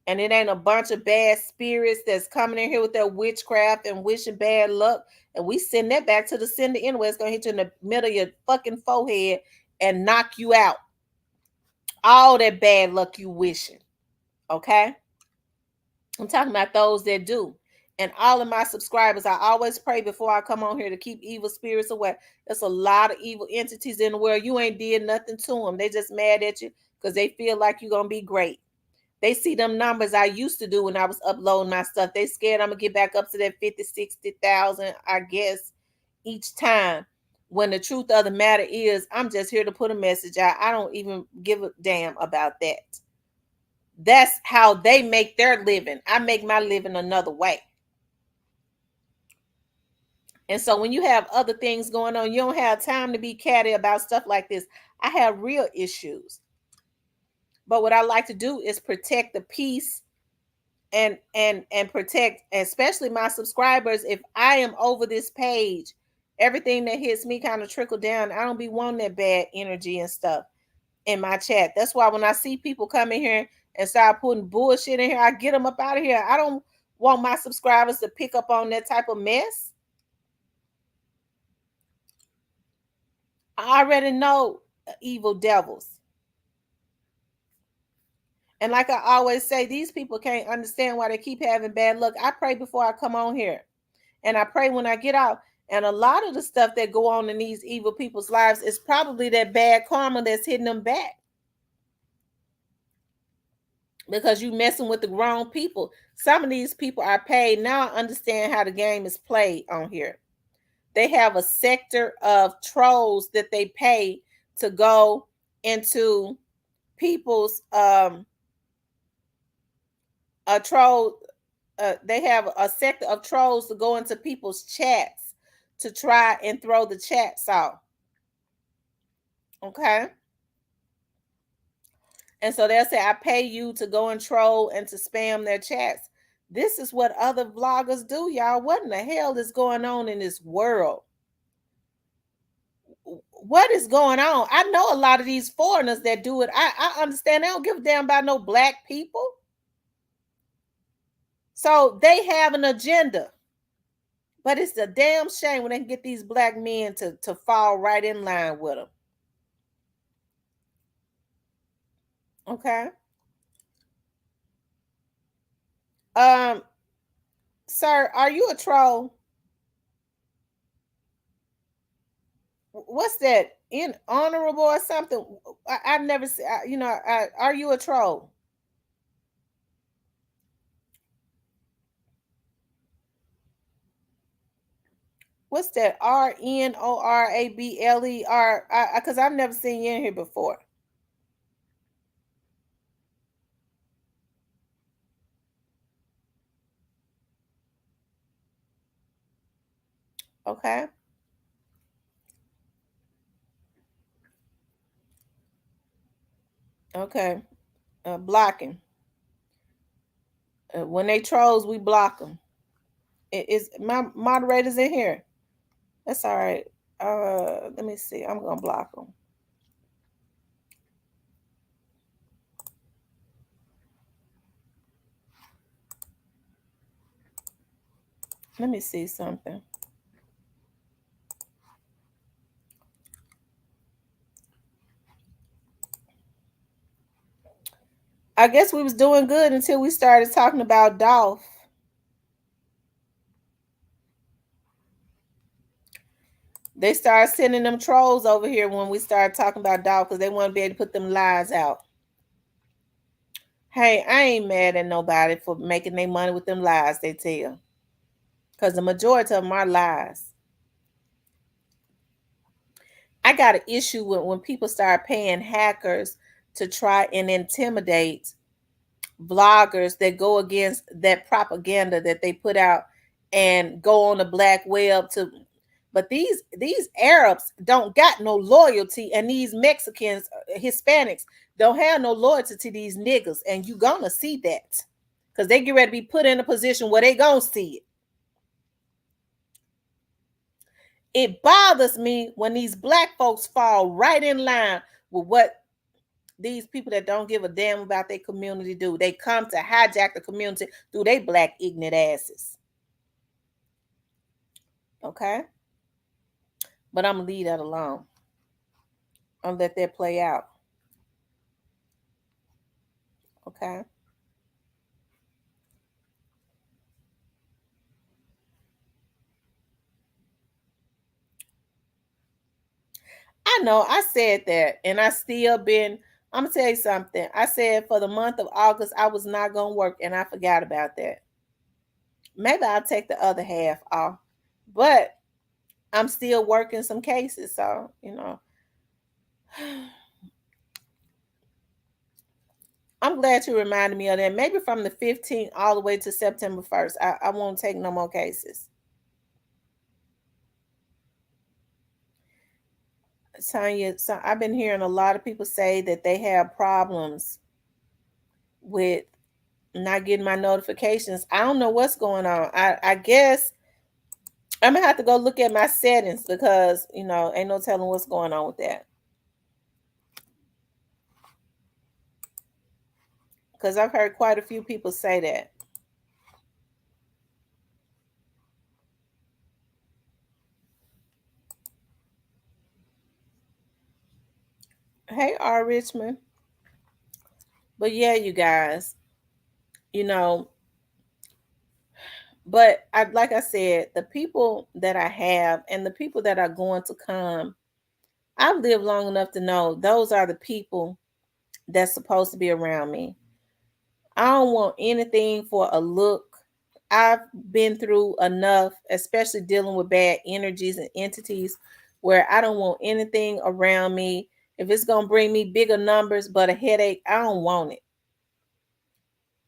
and it ain't a bunch of bad spirits that's coming in here with their witchcraft and wishing bad luck, and we send that back to the sender anyway, it's gonna hit you in the middle of your fucking forehead and knock you out. All that bad luck you wishing. Okay? I'm talking about those that do. And all of my subscribers, I always pray before I come on here to keep evil spirits away. There's a lot of evil entities in the world. You ain't did nothing to them. They just mad at you because they feel like you're gonna be great. They see them numbers I used to do when I was uploading my stuff. They scared I'm gonna get back up to that 50, 60,000, I guess, each time. When the truth of the matter is, I'm just here to put a message out. I don't even give a damn about that. That's how they make their living. I make my living another way. And so when you have other things going on, you don't have time to be catty about stuff like this. I have real issues. But what I like to do is protect the peace and protect, especially my subscribers. If I am over this page, everything that hits me kind of trickle down. I don't be wanting that bad energy and stuff in my chat. That's why when I see people come in here and start putting bullshit in here, I get them up out of here. I don't want my subscribers to pick up on that type of mess. I already know evil devils. And like I always say, these people can't understand why they keep having bad luck. I pray before I come on here. And I pray when I get out. And a lot of the stuff that go on in these evil people's lives is probably that bad karma that's hitting them back. Because you messing with the wrong people. Some of these people are paid. Now I understand how the game is played on here. They have a sector of trolls that they pay to go into people's a troll. They have a sector of trolls to go into people's chats to try and throw the chats out. Okay. And so they'll say, I pay you to go and troll and to spam their chats. This is what other vloggers do, y'all. What in the hell is going on in this world? What is going on? I know a lot of these foreigners that do it. I understand they don't give a damn about no black people. So they have an agenda. But it's a damn shame when they can get these black men to fall right in line with them. Okay. Um, Sir, are you a troll? What's that? In honorable or something? I've never seen. Are you a troll? What's that? RNORABLER? Because I've never seen you in here before. Okay. Okay. Blocking. When they trolls, we block them. It is my moderators in here. That's all right. Let me see. I'm gonna block them. Let me see something. I guess we was doing good until we started talking about Dolph. They started sending them trolls over here when we started talking about Dolph because they want to be able to put them lies out. Hey, I ain't mad at nobody for making their money with them lies they tell. Because the majority of them are lies. I got an issue with when people start paying hackers to try and intimidate vloggers that go against that propaganda that they put out and go on the black web to. But these Arabs don't got no loyalty, and these Mexicans, Hispanics don't have no loyalty to these niggas, and you gonna see that because they get ready to be put in a position where they gonna see it. It bothers me when these black folks fall right in line with what these people that don't give a damn about their community do. They come to hijack the community through their black ignorant asses. Okay? But I'm gonna leave that alone. I'm gonna let that play out. Okay? I know I said that, and I still been. I'm gonna tell you something. I said for the month of August I was not gonna work, and I forgot about that. Maybe I'll take the other half off, but I'm still working some cases, so I'm glad you reminded me of that. Maybe from the 15th all the way to September 1st, I won't take no more cases. Tanya, so I've been hearing a lot of people say that they have problems with not getting my notifications. I don't know what's going on. I guess I'm gonna have to go look at my settings because ain't no telling what's going on with that. Because I've heard quite a few people say that. Hey, R. Richmond. But yeah, you guys, you know, but like I said, the people that I have and the people that are going to come, I've lived long enough to know those are the people that's supposed to be around me. I don't want anything for a look. I've been through enough, especially dealing with bad energies and entities, where I don't want anything around me. If it's going to bring me bigger numbers but a headache, I don't want it.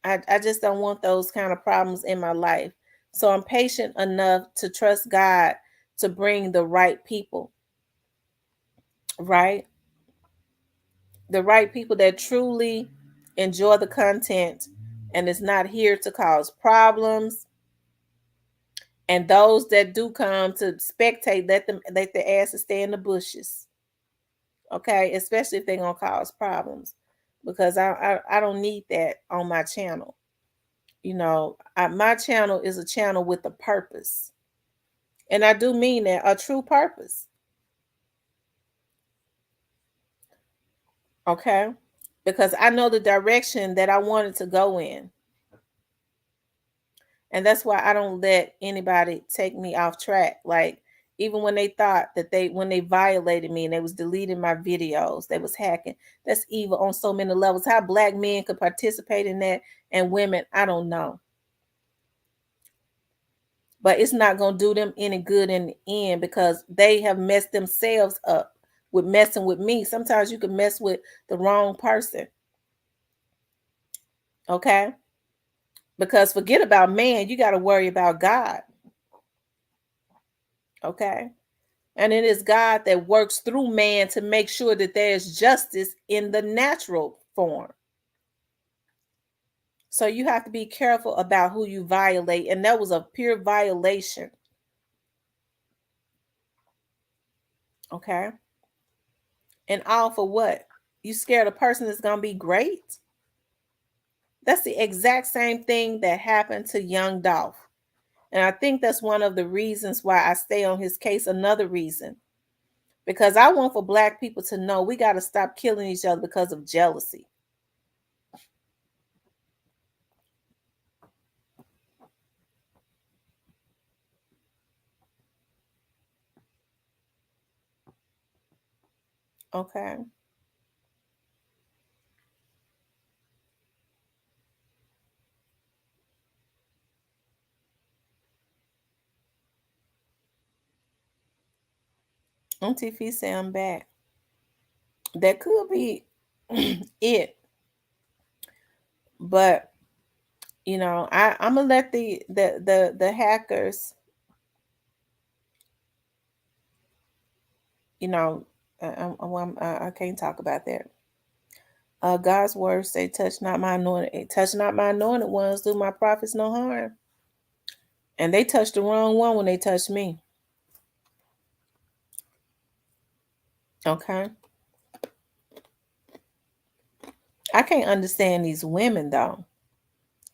I just don't want those kind of problems in my life. So I'm patient enough to trust God to bring the right people, right? The right people that truly enjoy the content and is not here to cause problems. And those that do come to spectate, let their asses stay in the bushes. Okay, especially if they're gonna cause problems, because I don't need that on my channel. My channel is a channel with a purpose, and I do mean that, a true purpose. Okay, because I know the direction that I wanted to go in. And that's why I don't let anybody take me off track. Like, even when they thought that when they violated me and they was deleting my videos, they was hacking. That's evil on so many levels. How black men could participate in that and women, I don't know. but it's not going to do them any good in the end because they have messed themselves up with messing with me. Sometimes you can mess with the wrong person. Okay? Because forget about man, you got to worry about God. Okay? And it is God that works through man to make sure that there's justice in the natural form. So you have to be careful about who you violate. And that was a pure violation. Okay? And all for what? You scared a person that's going to be great? That's the exact same thing that happened to young Dolph. And I think that's one of the reasons why I stay on his case. Another reason. Because I want for black people to know we got to stop killing each other because of jealousy. Okay. Auntie Fee say I'm back. That could be it. But I'm gonna let the hackers, you know, I can't talk about that. God's words say, "Touch not my anointed, touch not my anointed ones, do my prophets no harm." And they touched the wrong one when they touched me. Okay, I can't understand these women though.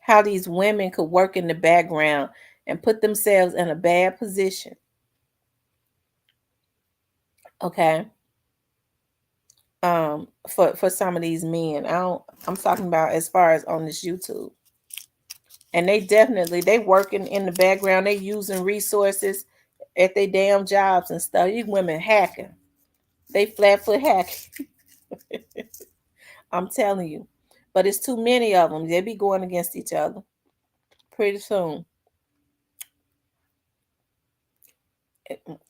How these women could work in the background and put themselves in a bad position. Okay, for some of these men, I'm talking about as far as on this YouTube. And they working in the background. They using resources at their damn jobs and stuff. These women hacking. They flat foot hacking. I'm telling you. But it's too many of them. They be going against each other pretty soon.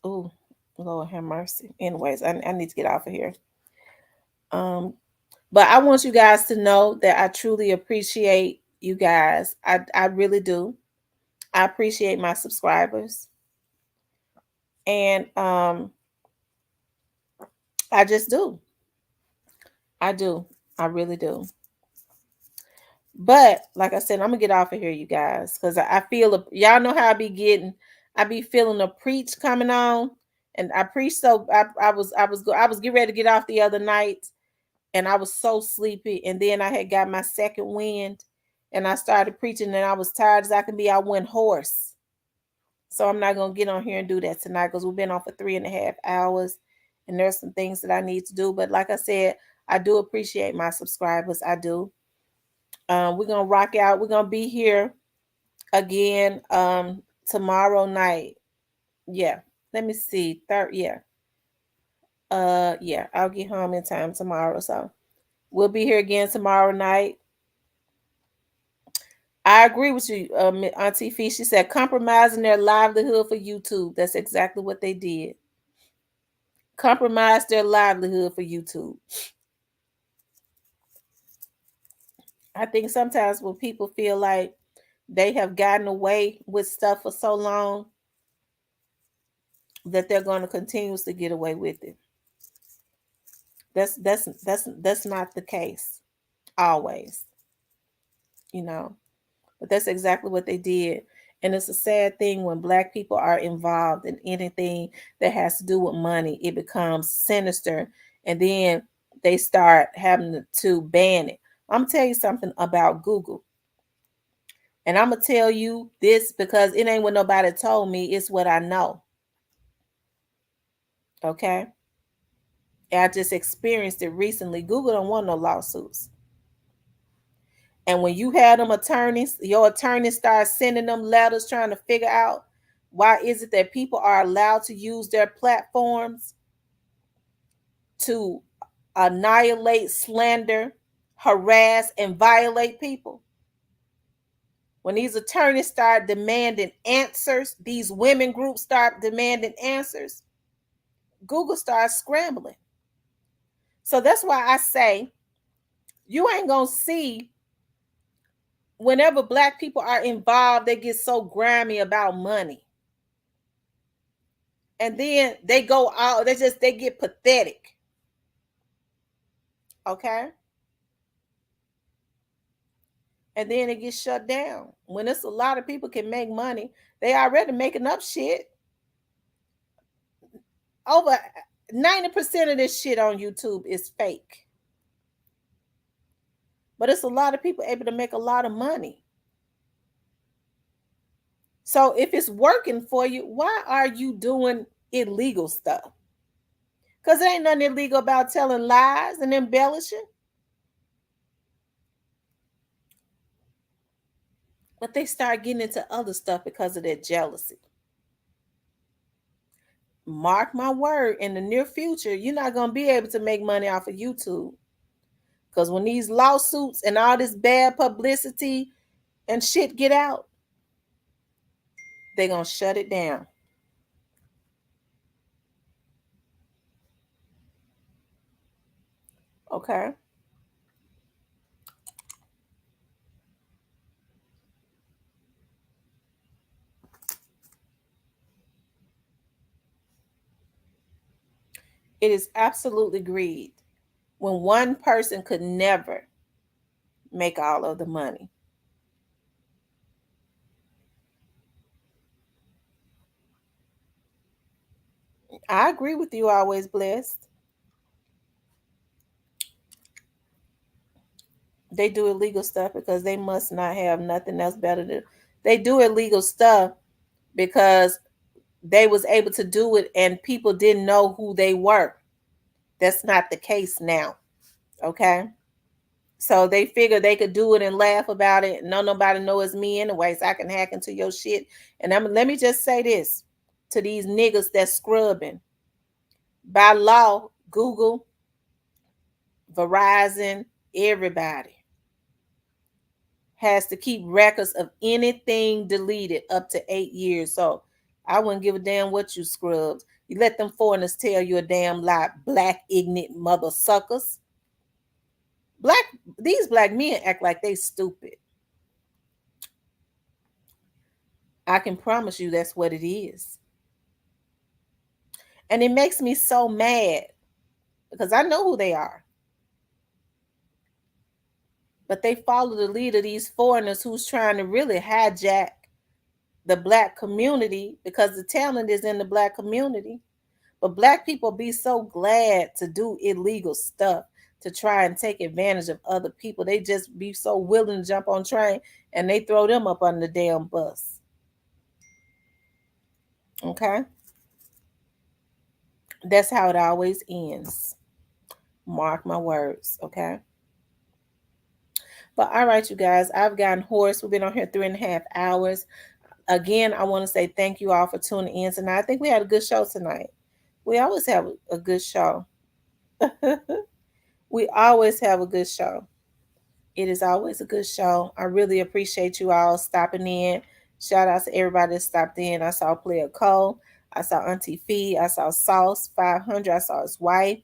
Oh, Lord have mercy. Anyways, I need to get off of here. But I want you guys to know that I truly appreciate you guys. I really do. I appreciate my subscribers. And I just do. I do. I really do. But like I said, I'm gonna get off of here, you guys, because I feel y'all know how I be feeling a preach coming on, and I preached so I was getting ready to get off the other night, and I was so sleepy, and then I had got my second wind, and I started preaching, and I was tired as I can be. I went hoarse, so I'm not gonna get on here and do that tonight because we've been on for 3.5 hours, and there's some things that I need to do. But like I said, I do appreciate my subscribers. I do. We're gonna rock out. We're gonna be here again tomorrow night. Yeah. Let me see. Third, yeah. Yeah, I'll get home in time tomorrow. So we'll be here again tomorrow night. I agree with you, Auntie Fee. She said compromising their livelihood for YouTube. That's exactly what they did. Compromise their livelihood for YouTube. I think sometimes when people feel like they have gotten away with stuff for so long that they're going to continuously get away with it. That's not the case always, you know. But that's exactly what they did. And it's a sad thing when black people are involved in anything that has to do with money, it becomes sinister, and then they start having to ban it. I'm gonna tell you something about Google. And I'm gonna tell you this because it ain't what nobody told me, it's what I know. Okay. I just experienced it recently. Google don't want no lawsuits. And when you had them attorneys, your attorneys start sending them letters trying to figure out why is it that people are allowed to use their platforms to annihilate, slander, harass, and violate people. When these attorneys start demanding answers, these women groups start demanding answers, Google starts scrambling. So that's why I say you ain't going to see, whenever Black people are involved, they get so grimy about money. And then they go out, they get pathetic. Okay? And then it gets shut down. When it's a lot of people can make money, they already making up shit. Over 90% of this shit on YouTube is fake. But it's a lot of people able to make a lot of money. So if it's working for you, why are you doing illegal stuff? Because there ain't nothing illegal about telling lies and embellishing. But they start getting into other stuff because of their jealousy. Mark my word, in the near future, you're not going to be able to make money off of YouTube. Because when these lawsuits and all this bad publicity and shit get out, they're going to shut it down. Okay? It is absolutely greed when one person could never make all of the money. I agree with you, always blessed. They do illegal stuff because they must not have nothing else better to do. They do illegal stuff because they was able to do it and people didn't know who they were. That's not the case now. Okay? So they figure they could do it and laugh about it. No, nobody know it's me anyways. I can hack into your shit. And let me just say this to these niggas that's scrubbing. By law, Google, Verizon, everybody has to keep records of anything deleted up to 8 years. So I wouldn't give a damn what you scrubbed. You let them foreigners tell you a damn lie, black ignorant mother suckers. These black men act like they stupid. I can promise you that's what it is. And it makes me so mad because I know who they are. But they follow the lead of these foreigners who's trying to really hijack the black community because the talent is in the black community. But black people be so glad to do illegal stuff to try and take advantage of other people. They just be so willing to jump on train and they throw them up on the damn bus. Okay? That's how it always ends. Mark my words, okay? But all right, you guys, I've gotten hoarse. We've been on here 3.5 hours. Again, I want to say thank you all for tuning in tonight. I think we had a good show tonight. We always have a good show. We always have a good show. It is always a good show. I really appreciate you all stopping in. Shout out to everybody that stopped in. I saw Player Cole. I saw Auntie Fee. I saw Sauce 500. I saw his wife.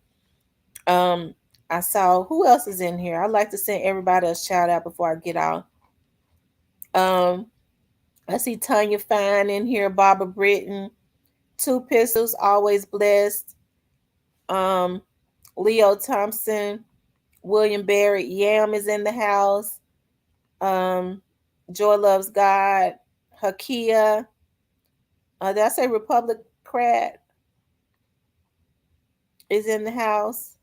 I saw, who else is in here? I'd like to send everybody a shout out before I get out. I see Tanya Fine in here, Barbara Britton, Two Pistols, Always Blessed, Leo Thompson, William Barrett, Yam is in the house, Joy Loves God, Hakia, did I say Republic Crat is in the house?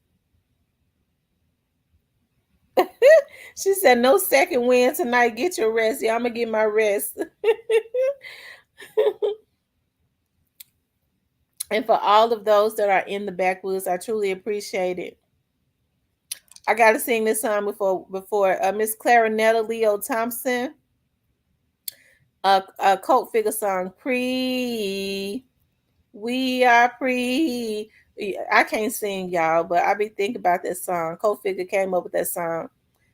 She said, no second win tonight. Get your rest. Yeah, I'm going to get my rest. And for all of those that are in the backwoods, I truly appreciate it. I got to sing this song before Miss Clarinetta Leo Thompson. A cult figure song, We Are Pre. I can't sing, y'all, but I be thinking about that song. Cult Figure came up with that song.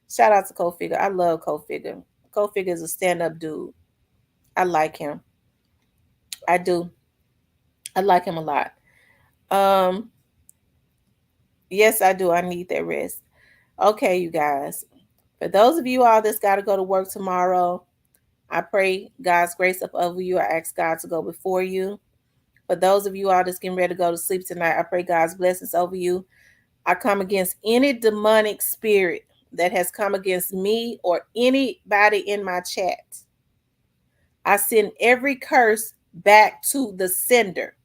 Shout out to Cult Figure. I love Cult Figure. Go Figure is a stand-up dude. I like him. I do. I like him a lot. Um, yes, I do. I need that rest. Okay, you guys. For those of you all that's got to go to work tomorrow, I pray God's grace up over you. I ask God to go before you. For those of you all that's getting ready to go to sleep tonight, I pray God's blessings over you. I come against any demonic spirit that has come against me or anybody in my chat. I send every curse back to the sender.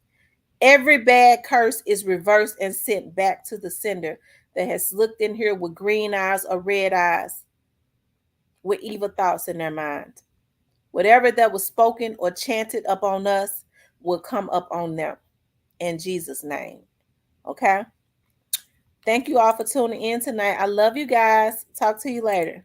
Every bad curse is reversed and sent back to the sender that has looked in here with green eyes or red eyes, with evil thoughts in their mind. Whatever that was spoken or chanted up on us will come up on them in Jesus' name. Okay? Thank you all for tuning in tonight. I love you guys. Talk to you later.